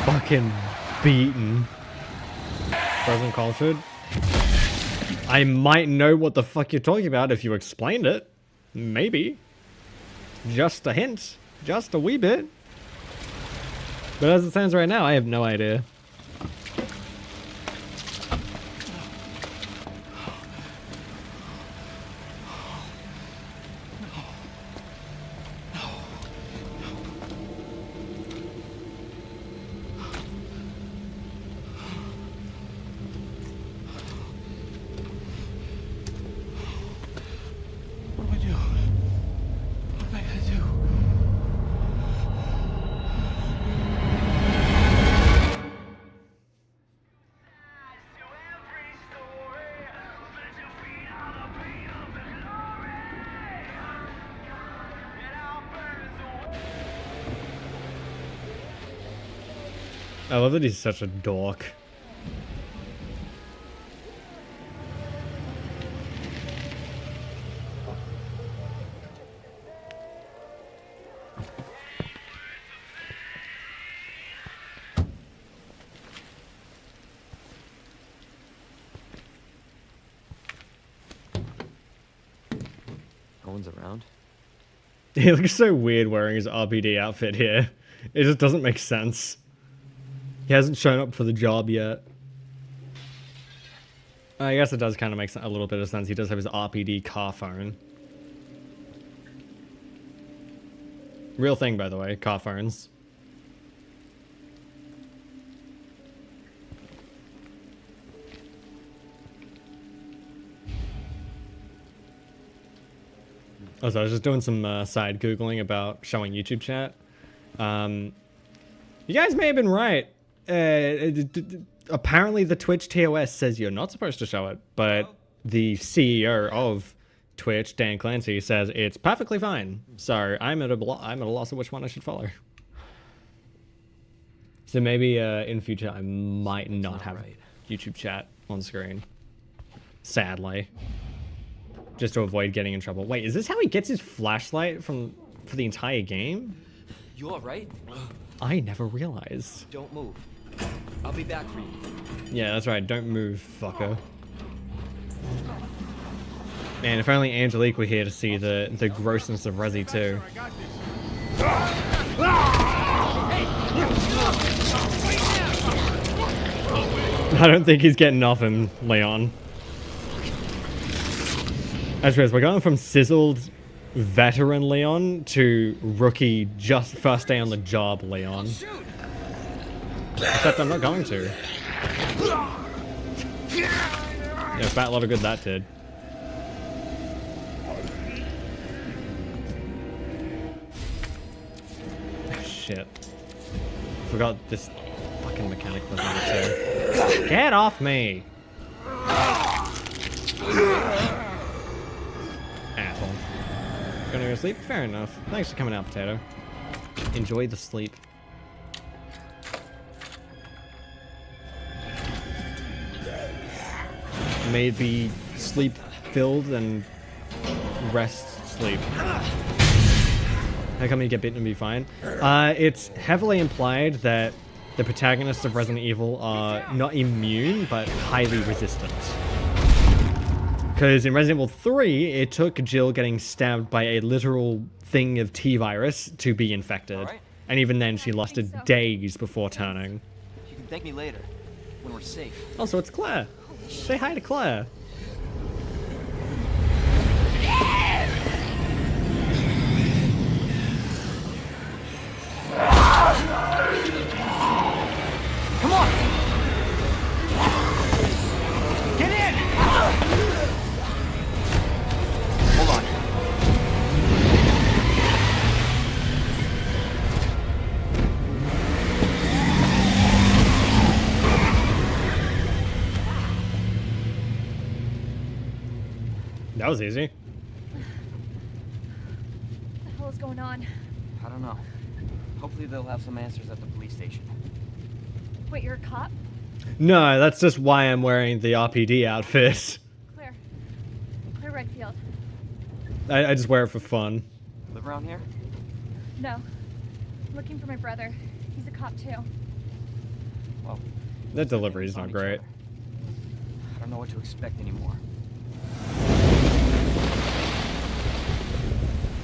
Fucking beaten. Frozen cultured. I might know what the fuck you're talking about if you explained it. Maybe. Just a hint. Just a wee bit. But as it stands right now, I have no idea. What do I do? What am I gonna do? I love that he's such a dork. No one's around. He looks so weird wearing his RPD outfit here. It just doesn't make sense. He hasn't shown up for the job yet. I guess it does kind of make a little bit of sense. He does have his RPD car phone. Real thing, by the way, car phones. Also, I was just doing some side Googling about showing YouTube chat. You guys may have been right. Apparently the Twitch TOS says you're not supposed to show it, but the CEO of Twitch, Dan Clancy, says it's perfectly fine. So I'm at a loss of which one I should follow. So maybe in future I might not have YouTube chat on screen. Sadly. Just to avoid getting in trouble. Wait, is this how he gets his flashlight for the entire game? You alright? I never realized. Don't move. I'll be back for you. Yeah, that's right. Don't move, fucker. Man, if only Angelique were here to see the grossness of Resi 2. I don't think he's getting off him, Leon. As we're going from sizzled veteran Leon to rookie just first day on the job Leon. Except I'm not going to. Yeah, a fat lot of good that did. Shit. Forgot this fucking mechanic was on it too. Get off me! Asshole. Gonna go to sleep? Fair enough. Thanks for coming out, Potato. Enjoy the sleep. maybe sleep filled and rest sleep. How come you get bitten and be fine? It's heavily implied that the protagonists of Resident Evil are not immune, but highly resistant. Because in Resident Evil 3, it took Jill getting stabbed by a literal thing of T-virus to be infected. Alright. And even then, she lasted days before turning. You can thank me later, when we're safe. Also, it's Claire. Say hi to Claire. Come on! Get in! Hold on. That was easy. What the hell is going on? I don't know. Hopefully they'll have some answers at the police station. Wait, you're a cop? No, that's just why I'm wearing the RPD outfit. Claire. Claire Redfield. I just wear it for fun. Live around here? No. I'm looking for my brother. He's a cop too. Well, That delivery's found not each great. other. I don't know what to expect anymore.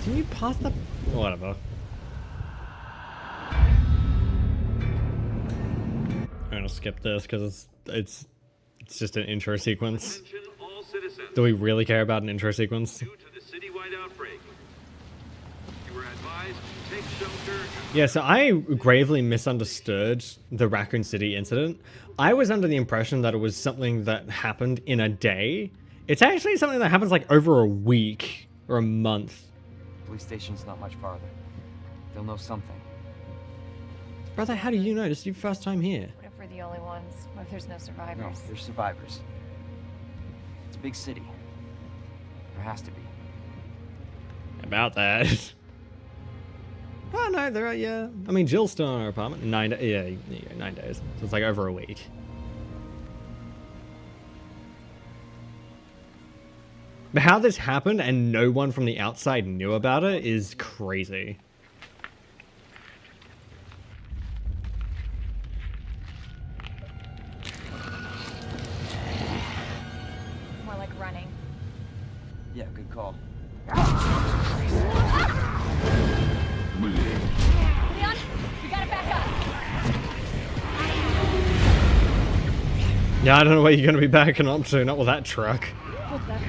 Can you pause the... Whatever. I'm gonna skip this because it's just an intro sequence. Attention all citizens. Do we really care about an intro sequence? Due to the citywide outbreak, you were advised to take shelter. Yeah, so I gravely misunderstood the Raccoon City incident. I was under the impression that it was something that happened in a day. It's actually something that happens like over a week or a month. Police station's not much farther. They'll know something. Brother, how do you know? This is your first time here. What if we're the only ones? What if there's no No, survivors? there's survivors. It's a big city. There has to be. About that. Oh no, there are, yeah. I mean, Jill's still in her apartment. 9 days. Yeah, 9 days. So it's like over a week. But how this happened and no one from the outside knew about it is crazy. More like running. Yeah, good call. Leon, we gotta back up. Yeah, I don't know where you're going to be backing up to, not with that truck. Hold back.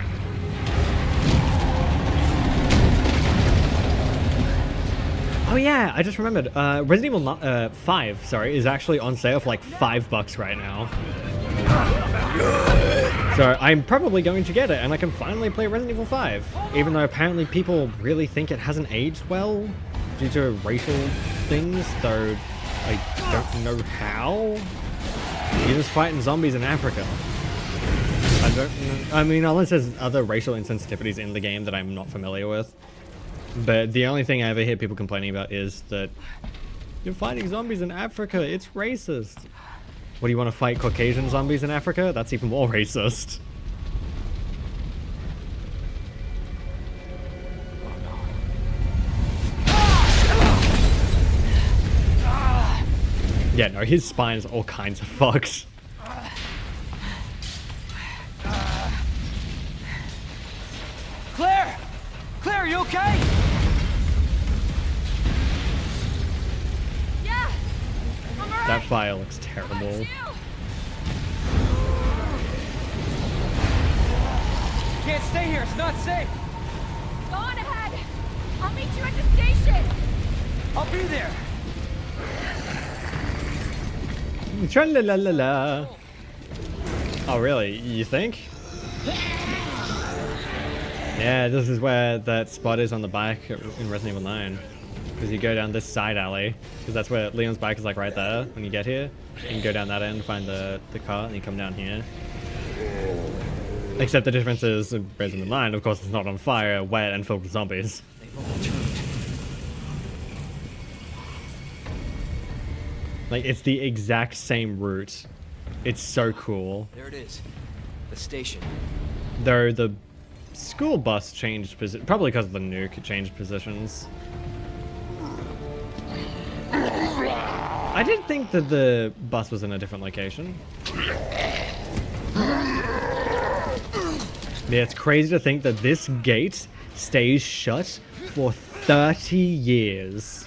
Oh yeah, I just remembered. Resident Evil 5, sorry, is actually on sale for like $5 right now. So I'm probably going to get it, and I can finally play Resident Evil 5. Even though apparently people really think it hasn't aged well due to racial things, though I don't know how. You're just fighting zombies in Africa. I don't know. I mean, unless there's other racial insensitivities in the game that I'm not familiar with. But the only thing I ever hear people complaining about is that you're fighting zombies in Africa. It's racist. What do you want to fight Caucasian zombies in Africa? That's even more racist. Yeah, no, his spine is all kinds of fucked. Claire! Claire, are you okay? Yeah! I'm alright! That fire looks How terrible. about you? Can't stay here, it's not safe. Go on ahead! I'll meet you at the station! I'll be there. Tra-la-la-la-la. Oh, really? You think? Yeah, this is where that spot is on the bike in Resident Evil 9. Because you go down this side alley. Because that's where Leon's bike is like right there when you get here. You can go down that end, find the car, and you come down here. Except the difference is in Resident Evil 9, of course, it's not on fire, wet, and filled with zombies. They've all turned. Like, it's the exact same route. It's so cool. There it is. the station. Though the school bus changed position, probably because of the nuke, it changed positions. I did think that the bus was in a different location. Yeah, it's crazy to think that this gate stays shut for 30 years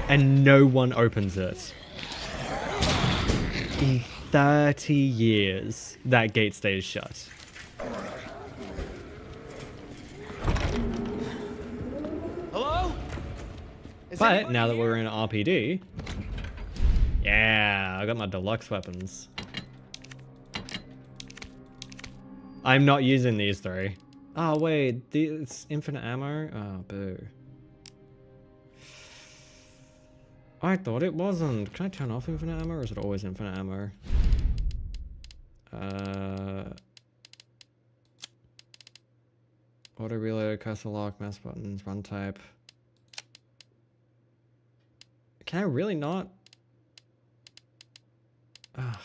and no one opens it. In 30 years, that gate stays shut. Hello? But now that we're in RPD, yeah, I got my deluxe weapons. I'm not using these three. Oh wait, it's infinite ammo? Oh, boo. I thought it wasn't. Can I turn off infinite ammo or is it always infinite ammo? Auto reload, cursor lock, mouse buttons, run type. Can I really not? Ugh.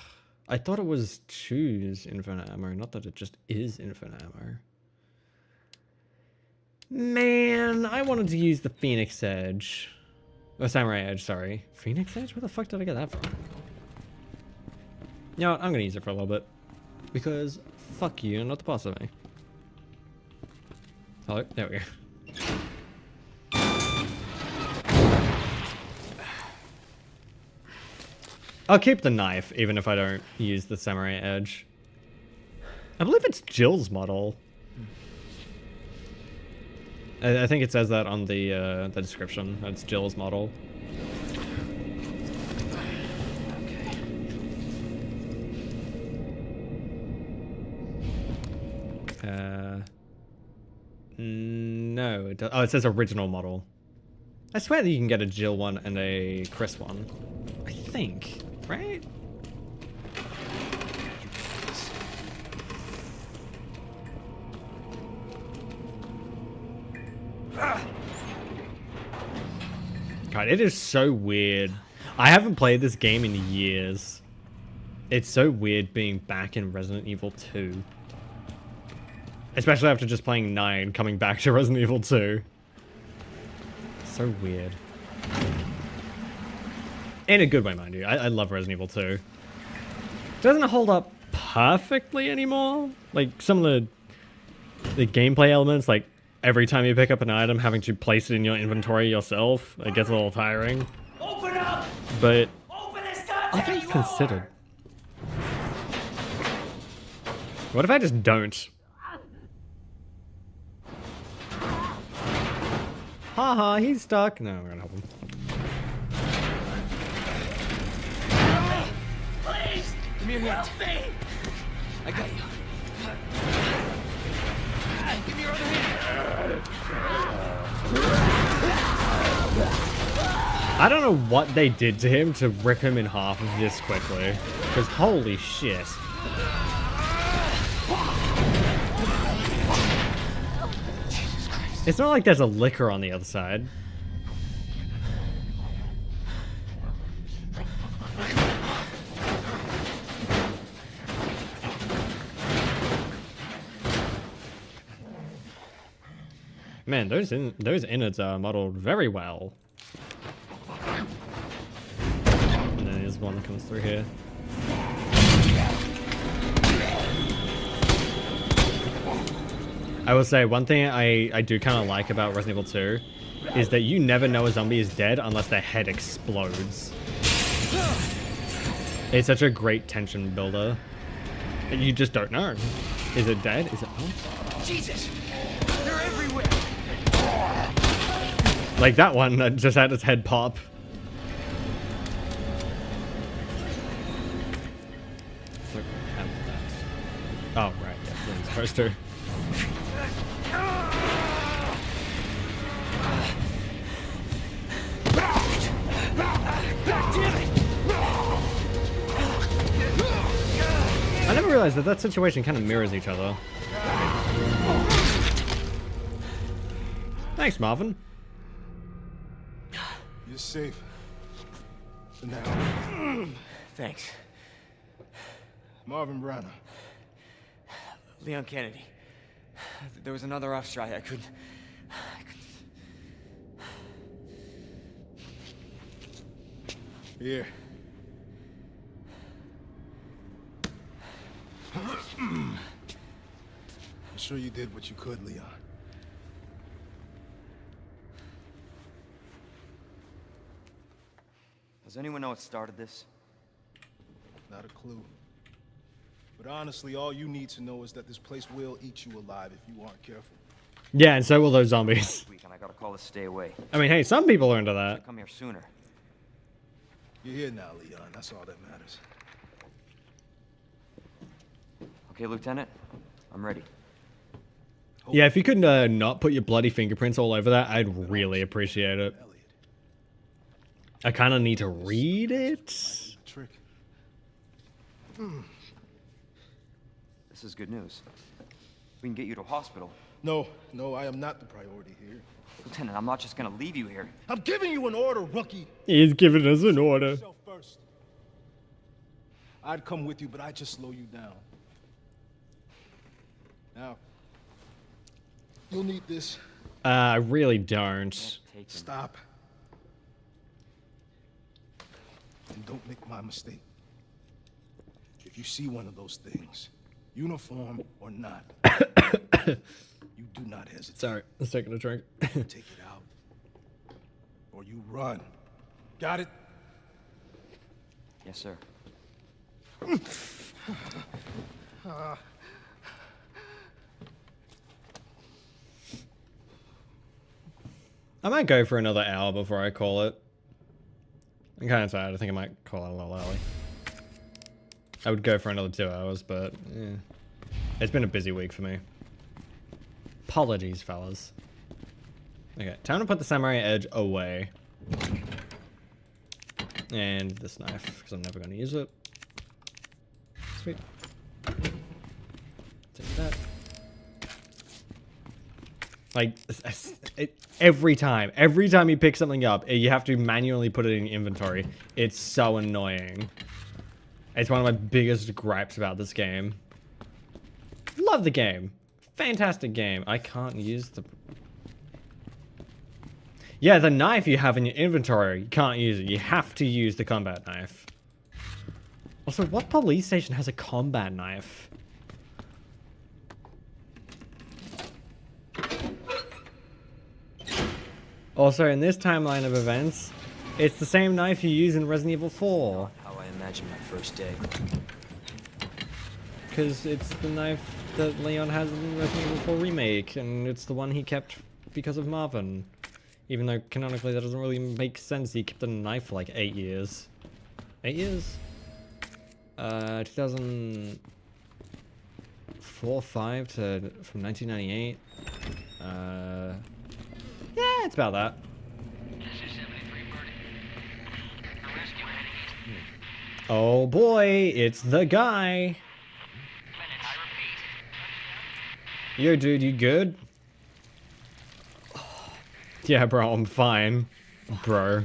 I thought it was choose infinite ammo, not that it just is infinite ammo. Man, I wanted to use the Phoenix Edge. Oh, Samurai Edge, sorry. Phoenix Edge? Where the fuck did I get that from? You know what? I'm gonna use it for a little bit. Because fuck you, you're not the boss of me. Hello? There we go. I'll keep the knife, even if I don't use the Samurai Edge. I believe it's Jill's model. I think it says that on the description. That's Jill's model. No, it does. Oh, it says original model. I swear that you can get a Jill one and a Chris one. I think, right? God, it is so weird. I haven't played this game in years. It's so weird being back in Resident Evil 2. Especially after just playing 9, coming back to Resident Evil 2. So weird. In a good way, mind you. I love Resident Evil 2. Doesn't hold up perfectly anymore. Like, some of the gameplay elements, like, every time you pick up an item, having to place it in your inventory yourself, it gets a little tiring. Open up! But Open this I goddamn think considered. What if I just don't? Haha, he's stuck. No, I'm gonna help him. Please! Give me your hand. Help me! I got you. Give me your other hand. I don't know what they did to him to rip him in half this quickly. Because holy shit. It's not like there's a liquor on the other side. Man, those innards are modeled very well. And then there's one that comes through here. I will say one thing I do kind of like about Resident Evil 2 is that you never know a zombie is dead unless their head explodes. It's such a great tension builder. You just don't know. Is it dead? Is it not? Jesus! They're everywhere! Like that one that just had its head pop. Oh, right. Yeah, it's supposed to. I never realized that situation kind of mirrors each other. Thanks, Marvin. You're safe. For now. Thanks. Marvin Branner. Leon Kennedy. There was another off strike. I couldn't... Here. I'm sure you did what you could, Leon. Does anyone know what started this? Not a clue. But honestly, all you need to know is that this place will eat you alive if you aren't careful. Yeah, and so will those zombies. Weekend, I got a call to stay away. I mean, hey, some people are into that. Come here sooner. You're here now, Leon. That's all that matters. Okay, Lieutenant, I'm ready. Yeah, if you could not put your bloody fingerprints all over that, I'd really appreciate it. I kind of need to read it. Trick. This is good news. We can get you to a hospital. No, I am not the priority here. Lieutenant, I'm not just gonna leave you here. I'm giving you an order, rookie. He's giving us an order. Yourself first. I'd come with you, but I'd just slow you down. Now, you'll need this. I really don't. Stop. And don't make my mistake. If you see one of those things, uniform or not, you do not hesitate. Sorry, let's take a drink. Take it out. Or you run. Got it? Yes, sir. I might go for another hour before I call it. I'm kind of tired. I think I might call it a little early. I would go for another 2 hours, but yeah. It's been a busy week for me. Apologies, fellas. Okay, time to put the samurai edge away. And this knife, because I'm never going to use it. Sweet. Take that. Like, every time you pick something up, you have to manually put it in inventory. It's so annoying. It's one of my biggest gripes about this game. Love the game. Fantastic game. I can't use the... Yeah, the knife you have in your inventory, you can't use it. You have to use the combat knife. Also, what police station has a combat knife? Also, in this timeline of events, it's the same knife you use in Resident Evil 4. How I imagine my first day. Because it's the knife that Leon has in Resident Evil 4 Remake, and it's the one he kept because of Marvin. Even though, canonically, that doesn't really make sense. He kept the knife for like 8 years. 8 years? 2004, 5 to... from 1998. Yeah, it's about that. Oh boy, it's the guy. Yo, dude, you good? Yeah, bro, I'm fine. Bro.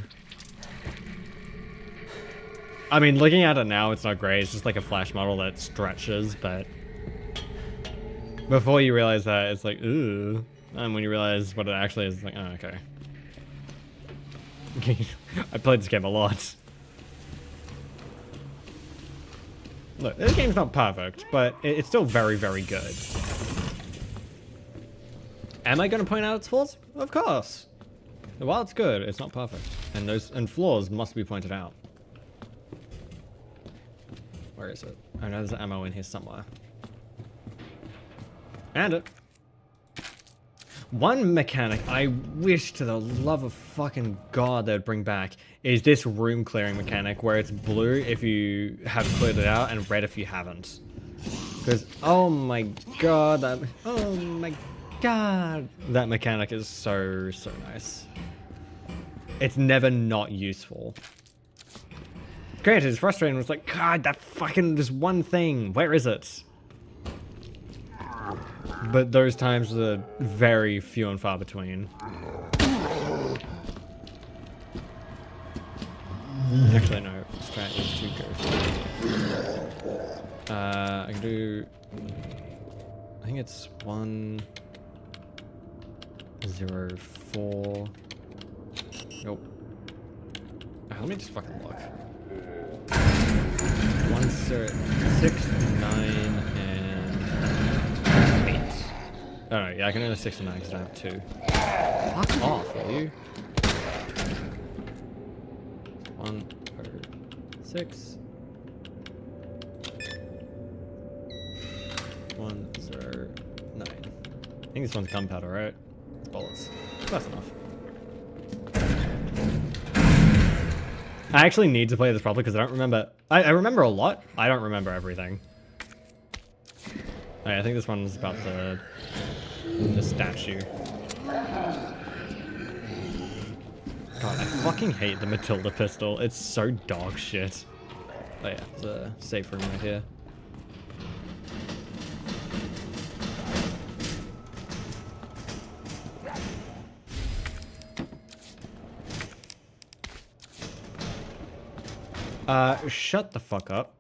I mean, looking at it now, it's not great. It's just like a flash model that stretches, but... before you realize that, it's like, ooh. And when you realize what it actually is, it's like, oh, okay. I played this game a lot. Look, this game's not perfect, but it's still very, very good. Am I going to point out its flaws? Of course. While it's good, it's not perfect. And flaws must be pointed out. Where is it? I know there's ammo in here somewhere. And it. One mechanic I wish to the love of fucking God they'd bring back is this room clearing mechanic where it's blue if you have cleared it out and red if you haven't. Because, oh my God, that mechanic is so nice. It's never not useful. Granted, it's frustrating. It's like, God, that fucking just one thing. Where is it? But those times are very few and far between. Actually, no. Let's try to go. I can do... I think it's 104. Nope. Let me just fucking look. 6, 9, and 8. Oh no, yeah, I can only 6 and 9 because I have 2. Fuck off, will you? 106. 109. I think this one's gunpowder, right? It's bullets. That's enough. I actually need to play this properly because I don't remember. I remember a lot. I don't remember everything. Okay, I think this one's about the statue. God, I fucking hate the Matilda pistol. It's so dog shit. Oh yeah, there's a safe room right here. Shut the fuck up.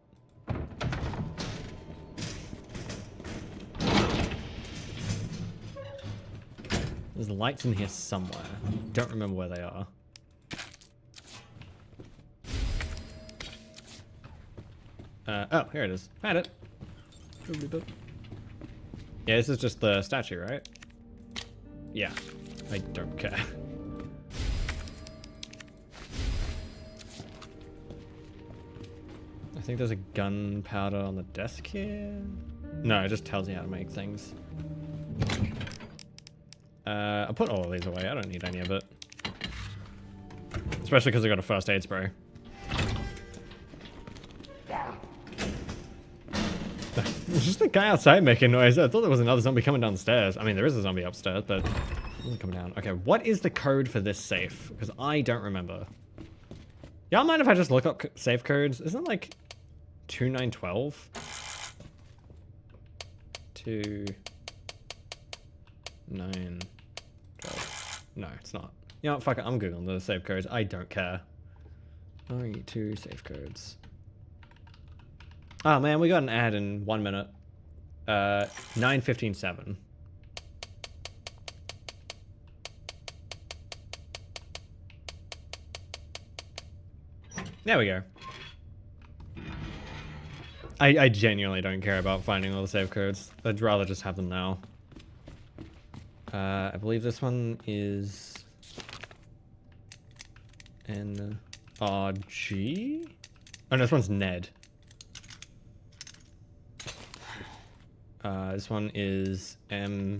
There's lights in here somewhere. Don't remember where they are. Oh, here it is. Had it. Yeah, this is just the statue, right? Yeah. I don't care. I think there's a gunpowder on the desk here. No, it just tells you how to make things. I'll put all of these away. I don't need any of it. Especially because I got a first aid spray. There's just a guy outside making noise. I thought there was another zombie coming down the stairs. I mean, there is a zombie upstairs, but it doesn't come down. Okay, what is the code for this safe? Because I don't remember. Y'all mind if I just look up safe codes? Isn't it like 2912? 2912. No, it's not. You know what? Fuck it. I'm googling the safe codes. I don't care. 2 safe codes. Oh man, we got an ad in 1 minute. 9:15:7. There we go. I genuinely don't care about finding all the save codes. I'd rather just have them now. I believe this one is NRG? Oh no, this one's Ned. This one is M.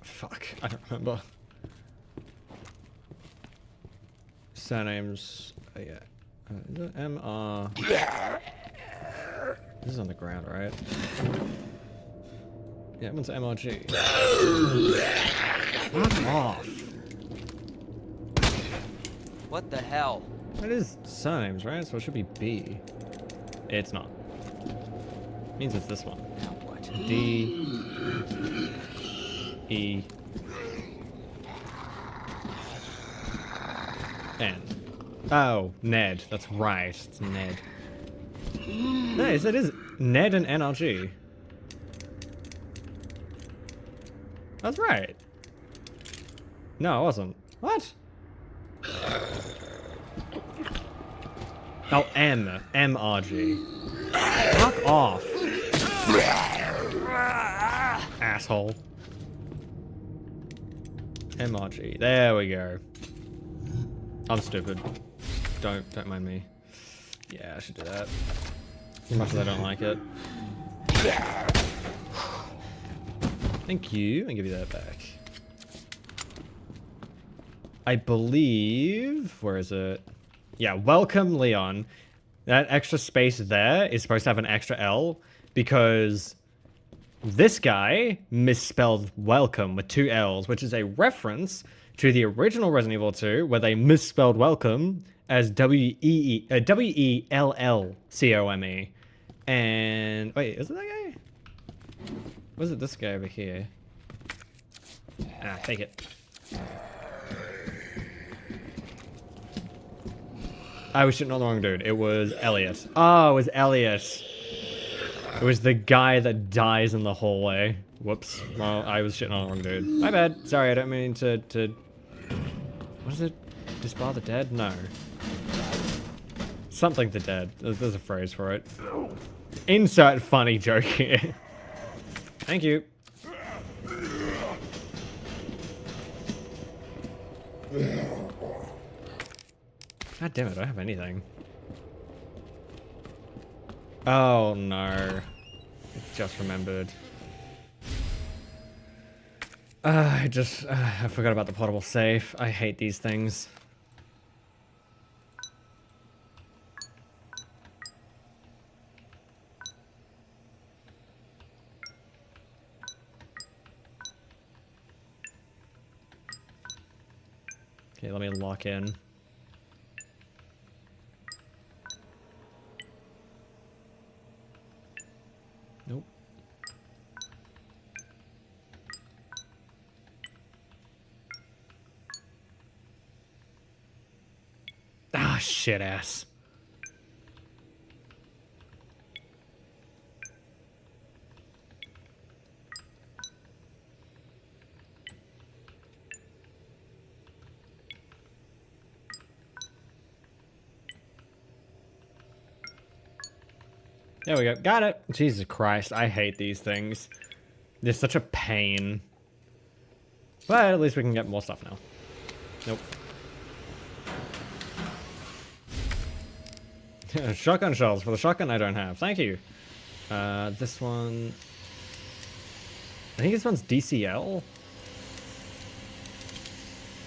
Fuck, I don't remember. Surnames. Oh yeah. Is it MR? This is on the ground, right? Yeah, that one's MRG. Fuck off. What the hell? That is surnames, right? So it should be B. It's not. It means it's this one. Now what? D. E. N. Oh, Ned. That's right. It's Ned. Nice, it is Ned and NRG. That's right. No, it wasn't. What? Oh, M. MRG. Fuck off. Asshole. MRG. There we go. I'm stupid. Don't mind me. Yeah, I should do that. As much as I don't like it. Thank you. I'll give you that back. I believe... Where is it? Yeah, welcome, Leon. That extra space there is supposed to have an extra L because this guy misspelled welcome with 2 L's, which is a reference to the original Resident Evil 2 where they misspelled welcome as W-E-L-L-C-O-M-E. And... Wait, is it that guy? Was it this guy over here? Ah, take it. I was shitting on the wrong dude. It was Elliot. Oh, it was Elliot. It was the guy that dies in the hallway. Whoops. Well, I was shitting on the wrong dude. My bad. Sorry, I don't mean to... What is it? Disbar the dead? No. Something the dead. There's a phrase for it. Insert funny joke here. Thank you. God damn it, I don't have anything. Oh no. I just remembered. I forgot about the portable safe. I hate these things. Okay, let me lock in. Nope. Ah, shit ass. There we go. Got it. Jesus Christ, I hate these things. They're such a pain. But at least we can get more stuff now. Nope. Shotgun shells. For the shotgun I don't have. Thank you. This one... I think this one's DCL?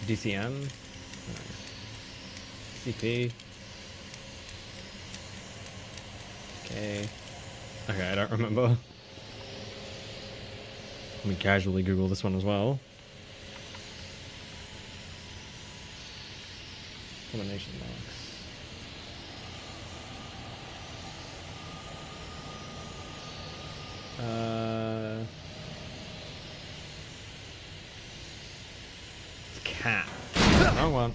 DCM? No. CP? Okay. Okay, I don't remember. Let me casually Google this one as well. Combination marks. It's cat. Wrong one.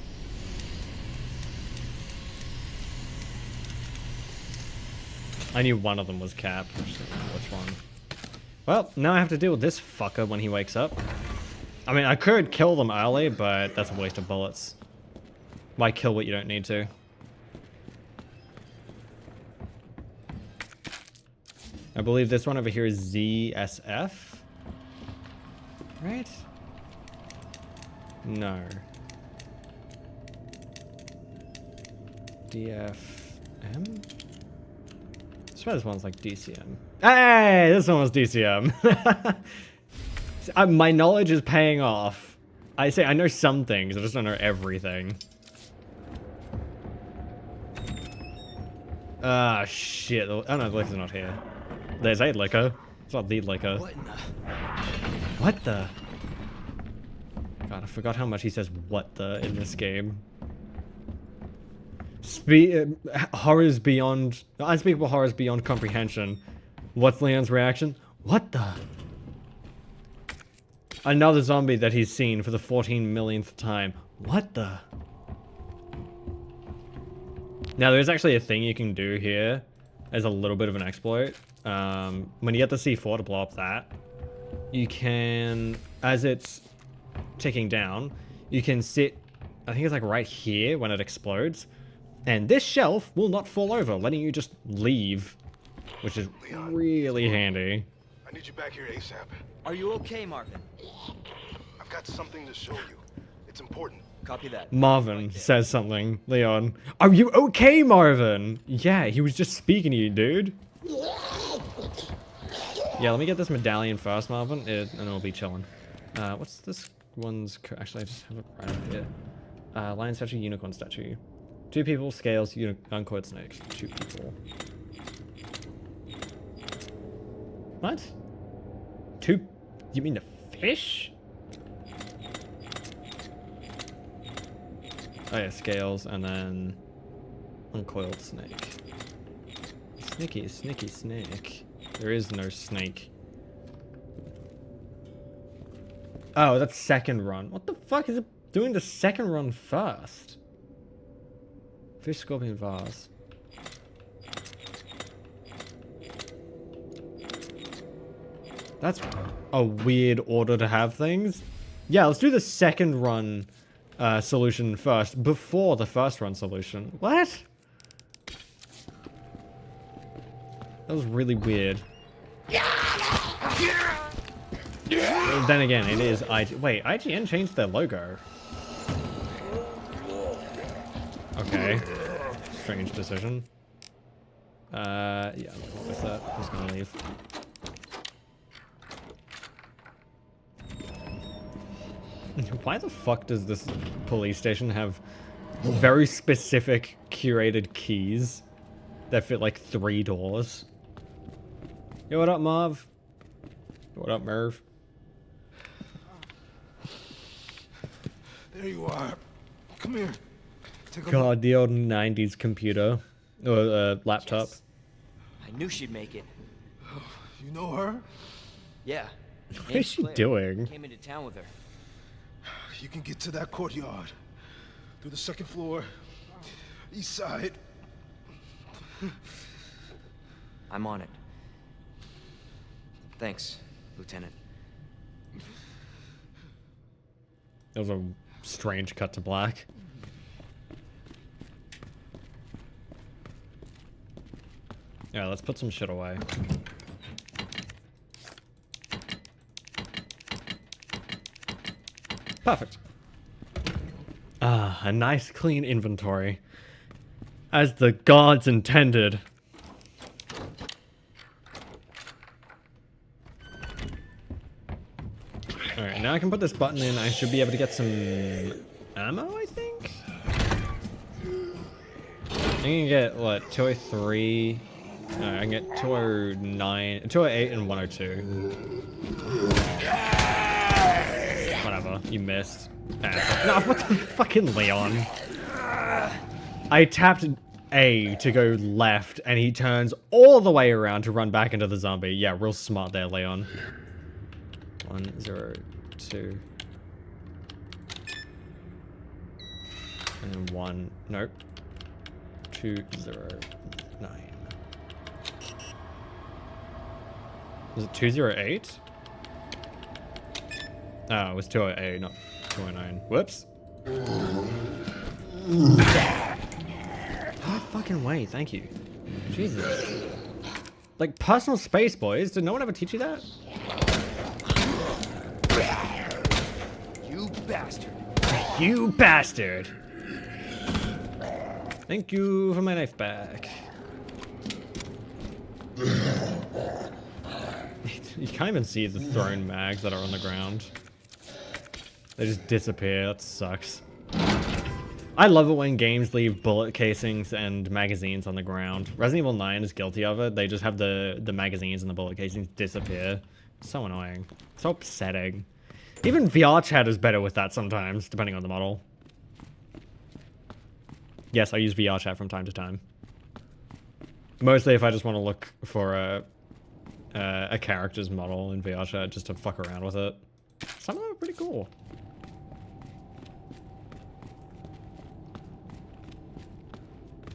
I knew one of them was Cap. I just don't know which one. Well, now I have to deal with this fucker when he wakes up. I mean, I could kill them early, but that's a waste of bullets. Why kill what you don't need to? I believe this one over here is ZSF. Right? No. DFM? I swear this one's like DCM. Hey, this one was DCM. My knowledge is paying off. I say I know some things, I just don't know everything. Ah, shit. Oh no, the liquor's not here. There's a liquor. It's not the liquor. What the? God, I forgot how much he says what the in this game. Horrors beyond... Unspeakable horrors beyond comprehension. What's Leon's reaction? What the? Another zombie that he's seen for the 14 millionth time. What the? Now, there's actually a thing you can do here as a little bit of an exploit. When you get the C4 to blow up that, you can, as it's ticking down, you can sit, I think it's like right here when it explodes, and this shelf will not fall over, letting you just leave, which is really handy. I need you back here ASAP. Are you okay, Marvin? I've got something to show you. It's important. Copy that. Marvin says something. Leon. Are you okay, Marvin? Yeah, he was just speaking to you, dude. Yeah, let me get this medallion first, Marvin, and then we'll be chilling. What's this one's... Actually, I just have it right up here. Lion statue, unicorn statue. 2 people, scales, uncoiled snakes. 2 people. What? 2... You mean the fish? Oh yeah, scales, and then... Uncoiled snake. Sneaky, sneaky snake. There is no snake. Oh, that's second run. What the fuck is it doing the second run first? Fish, scorpion, vase. That's a weird order to have things. Yeah, let's do the second run solution first, before the first run solution. What? That was really weird. Then again, it is IG. Wait, IGN changed their logo. Okay. Strange decision. Yeah, I'm not with that. I'm just gonna leave. Why the fuck does this police station have very specific curated keys that fit like 3 doors? Yo, what up, Marv? What up, Merv? There you are. Come here. Take a look. God, the old 90s computer. Or laptop. Yes. I knew she'd make it. You know her? Yeah. What is she doing? Came into town with her. You can get to that courtyard. Through the 2nd floor. East side. I'm on it. Thanks, Lieutenant. That was a strange cut to black. Yeah, let's put some shit away. Perfect. Ah, a nice clean inventory. As the gods intended. Alright, now I can put this button in. I should be able to get some ammo, I think? I can get, what, 203? No, I can get 209, 208 and 102. Whatever, you missed. Ah, no, what the fucking Leon? I tapped A to go left, and he turns all the way around to run back into the zombie. Yeah, real smart there, Leon. 102. And 1, nope. 209. Was it 208? Oh, it was 208, not 209. Whoops. No fucking way, thank you. Jesus. Like, personal space, boys. Did no one ever teach you that? You bastard. You bastard. Thank you for my knife back. You can't even see the thrown mags that are on the ground. They just disappear. That sucks. I love it when games leave bullet casings and magazines on the ground. Resident Evil 9 is guilty of it. They just have the magazines and the bullet casings disappear. It's so annoying. So upsetting. Even VR chat is better with that sometimes, depending on the model. Yes, I use VR chat from time to time. Mostly if I just want to look for a character's model in VR chat just to fuck around with it. Some of them are pretty cool.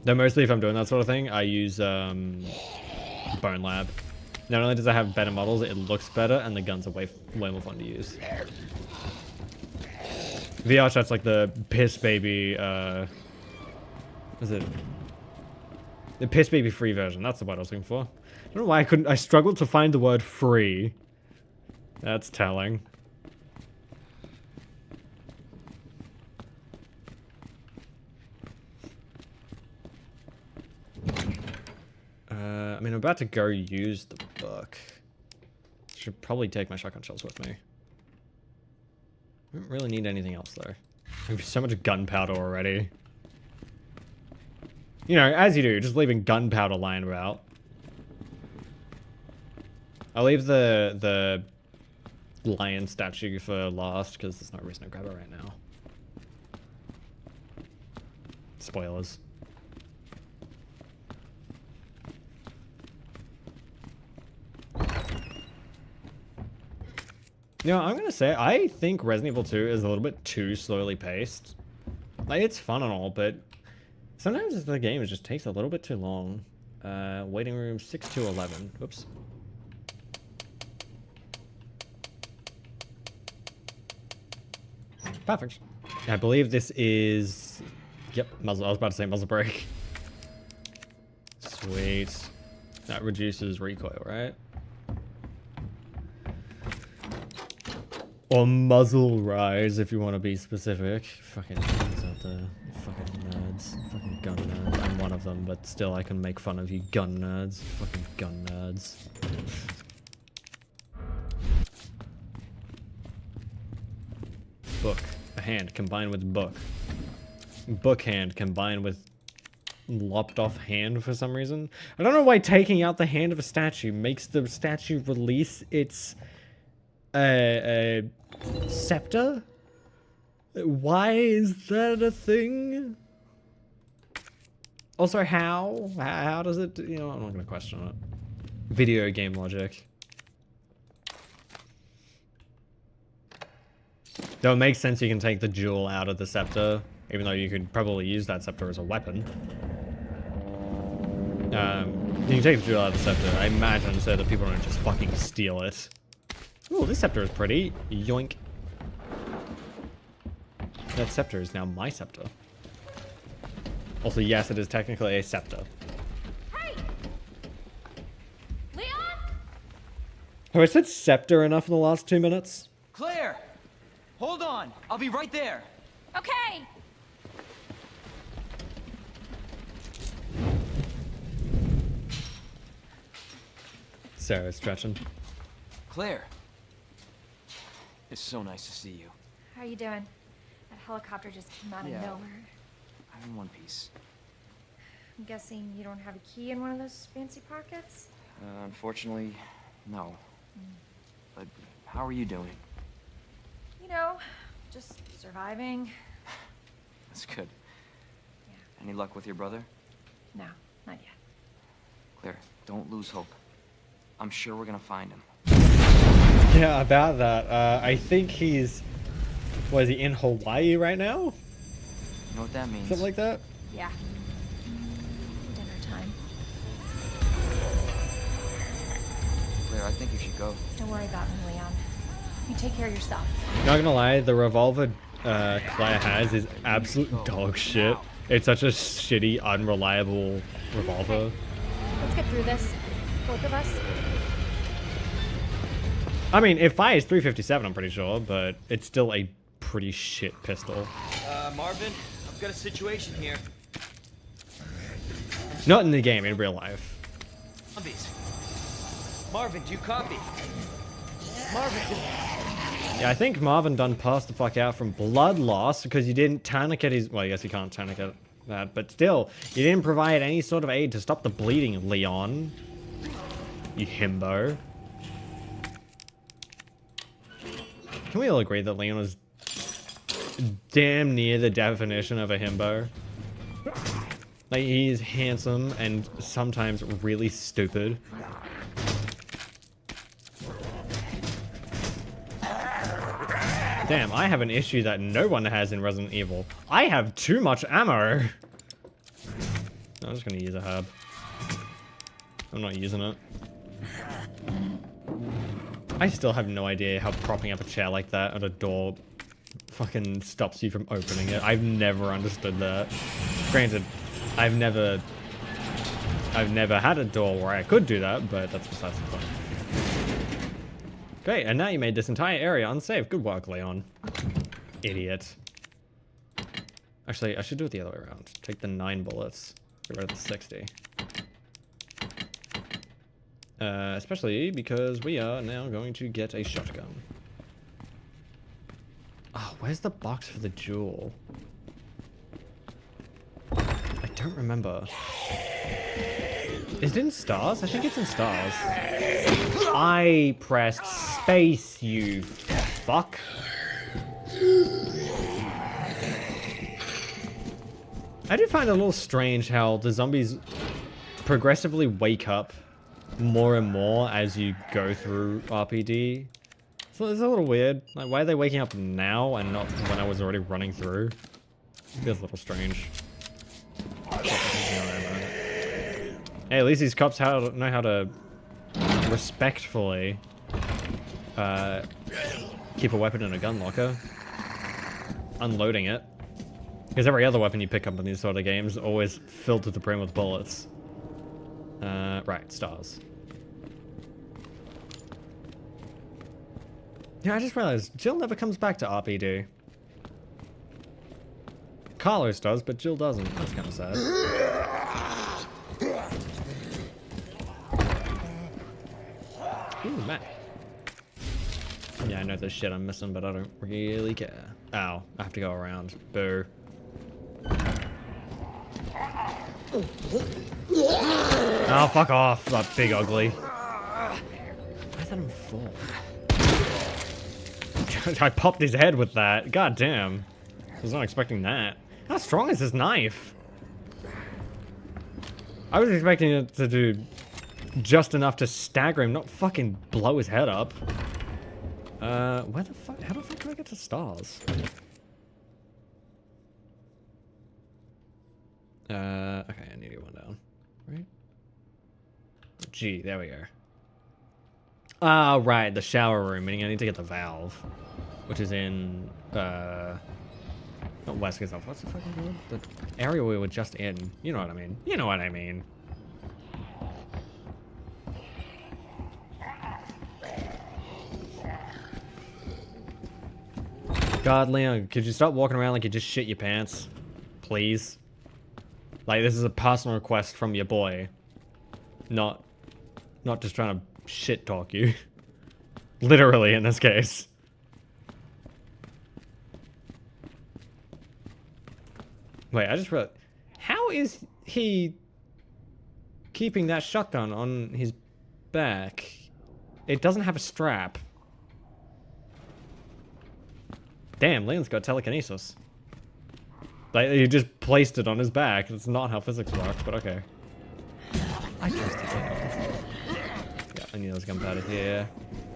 Though mostly if I'm doing that sort of thing, I use Bone Lab. Not only does it have better models, it looks better, and the guns are way more fun to use. VR chat's like the piss baby, what is it? The piss baby free version. That's the word I was looking for. I don't know why I struggled to find the word free. That's telling. I mean, I'm about to go use the book. Should probably take my shotgun shells with me. I don't really need anything else, though. I have so much gunpowder already. You know, as you do, just leaving gunpowder lying about. I'll leave the lion statue for last, because there's no reason to grab it right now. Spoilers. You know, I'm gonna say, I think Resident Evil 2 is a little bit too slowly paced. Like, it's fun and all, but Sometimes the game just takes a little bit too long. Waiting room 6 to 11. Whoops. Perfect. I believe this is... Yep, muzzle. I was about to say muzzle brake. Sweet. That reduces recoil, right? Or muzzle rise, if you want to be specific. Fucking nerds out there. Fucking nerds. Fucking gun nerds. I'm one of them, but still I can make fun of you gun nerds. Fucking gun nerds. Book. A hand combined with book. Book hand combined with lopped off hand for some reason. I don't know why taking out the hand of a statue makes the statue release its scepter? Why is that a thing? Also, how does it, you know, I'm not gonna question it. Video game logic. Though it makes sense you can take the jewel out of the scepter, even though you could probably use that scepter as a weapon. You can take the jewel out of the scepter, I imagine, so that people don't just fucking steal it. Ooh, this scepter is pretty. Yoink. That scepter is now my scepter. Also, yes, it is technically a scepter. Hey! Leon? Have I said scepter enough in the last 2 minutes? Claire! Hold on! I'll be right there! Okay! Sarah's stretching. Claire! It's so nice to see you. How are you doing? That helicopter just came out of Yeah. nowhere. I'm in one piece. I'm guessing you don't have a key in one of those fancy pockets? Unfortunately, no. But how are you doing? You know, just surviving. That's good. Yeah. Any luck with your brother? No, not yet. Claire, don't lose hope. I'm sure we're gonna find him. Yeah, about that. I think he's... What, is he in Hawaii right now? You know what that means? Something like that? Yeah. Dinner time. Claire, I think you should go. Don't worry about me, Leon. You take care of yourself. Not gonna lie, the revolver Claire has is absolute dog shit. It's such a shitty, unreliable revolver. Let's get through this. Both of us. I mean, it fires 357, I'm pretty sure, but it's still a pretty shit pistol. Marvin, I've got a situation here. Not in the game, in real life. Zombies. Marvin, do you copy? Marvin! Yeah, I think Marvin done passed the fuck out from blood loss because you didn't tourniquet his... Well, I guess you can't tourniquet that, but still, you didn't provide any sort of aid to stop the bleeding, Leon. You himbo. Can we all agree that Leon is damn near the definition of a himbo? Like, he is handsome and sometimes really stupid. Damn, I have an issue that no one has in Resident Evil. I have too much ammo. I'm just gonna use a herb. I'm not using it. I still have no idea how propping up a chair like that at a door fucking stops you from opening it. I've never understood that. Granted, I've never had a door where I could do that, but that's besides the point. Great, and now you made this entire area unsafe. Good work, Leon. Idiot. Actually, I should do it the other way around. Take the 9 bullets. Get rid of the 60. Especially because we are now going to get a shotgun. Oh, where's the box for the jewel? I don't remember. Is it in stars? I think it's in stars. I pressed space, you fuck. I do find it a little strange how the zombies progressively wake up more and more as you go through RPD. So it's a little weird. Like, why are they waking up now and not when I was already running through? Feels a little strange. Hey, at least these cops know how to respectfully keep a weapon in a gun locker. Unloading it. Because every other weapon you pick up in these sort of games is always filled to the brim with bullets. Right, stars. Yeah, I just realized Jill never comes back to RPD. Carlos does, but Jill doesn't. That's kind of sad. Ooh, Matt. Yeah, I know there's shit I'm missing, but I don't really care. Ow, I have to go around. Boo. Oh, fuck off, that big ugly. I let him fall. I popped his head with that. God damn. I was not expecting that. How strong is this knife? I was expecting it to do just enough to stagger him, not fucking blow his head up. Where the fuck? How the fuck do I get to stars? Okay, I need to get one down. Right? G, there we go. Ah, right, the shower room, meaning I need to get the valve. Which is in, not Wesker's off. What's the fucking called? The area we were just in. You know what I mean. You know what I mean. God, Leon, could you stop walking around like you just shit your pants? Please? Like, this is a personal request from your boy. Not just trying to shit talk you. Literally, in this case. Wait, I just realized. How is he keeping that shotgun on his back? It doesn't have a strap. Damn, Leon's got telekinesis. Like, he just placed it on his back. That's not how physics works, but okay. I trust you. Yeah, I need those gunpowder here.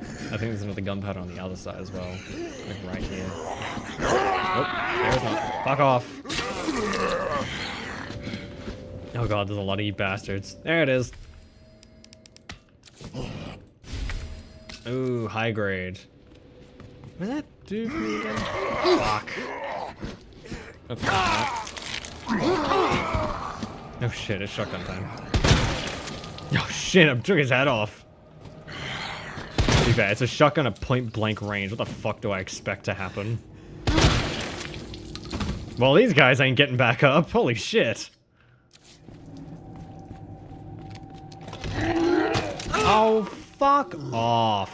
I think there's another gunpowder on the other side as well. Like right here. Nope, there's not. Fuck off. Oh god, there's a lot of you bastards. There it is. Ooh, high grade. What does that do for me again? Fuck. That's not. Oh shit, it's shotgun time. Oh shit, I took his head off. To be fair, it's a shotgun at point blank range. What the fuck do I expect to happen? Well, these guys ain't getting back up. Holy shit. Oh, fuck off.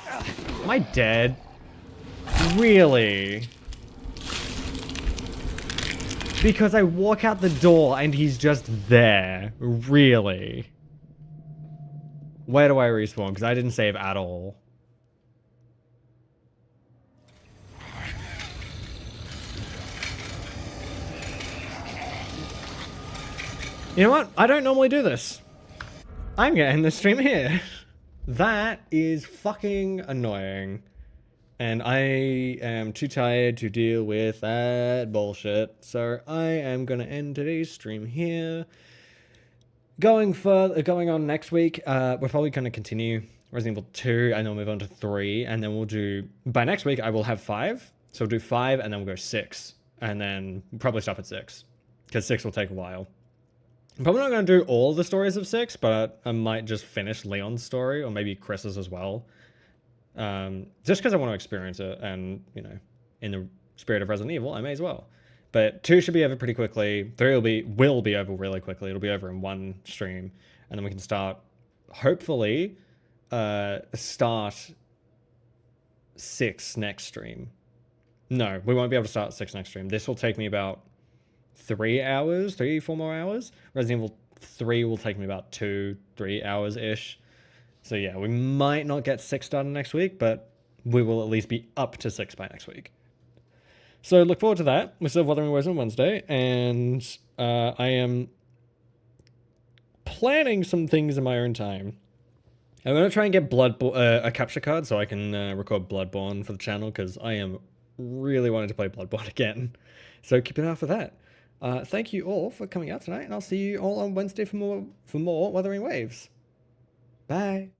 Am I dead? Really? Because I walk out the door and he's just there. Really? Where do I respawn? Because I didn't save at all. You know what? I don't normally do this. I'm gonna end the stream here. That is fucking annoying. And I am too tired to deal with that bullshit. So I am gonna end today's stream here. Going on next week, we're probably gonna continue Resident Evil 2 and then we'll move on to 3. And then we'll do, by next week I will have 5. So we'll do 5 and then we'll go 6. And then we'll probably stop at 6. Because 6 will take a while. I'm probably not going to do all the stories of 6, but I might just finish Leon's story, or maybe Chris's as well. Just because I want to experience it, and, you know, in the spirit of Resident Evil, I may as well. But 2 should be over pretty quickly. 3 will be over really quickly. It'll be over in one stream. And then we can start, hopefully, start 6 next stream. No, we won't be able to start 6 next stream. This will take me about 3 hours, 4 more hours. Resident Evil 3 will take me about 2-3 hours-ish. So yeah, we might not get 6 done next week, but we will at least be up to 6 by next week. So look forward to that. We still have Wuthering Waves on Wednesday, and I am planning some things in my own time. I'm going to try and get a capture card so I can record Bloodborne for the channel, because I am really wanting to play Bloodborne again. So keep an eye out for that. Thank you all for coming out tonight, and I'll see you all on Wednesday for more Wuthering Waves. Bye.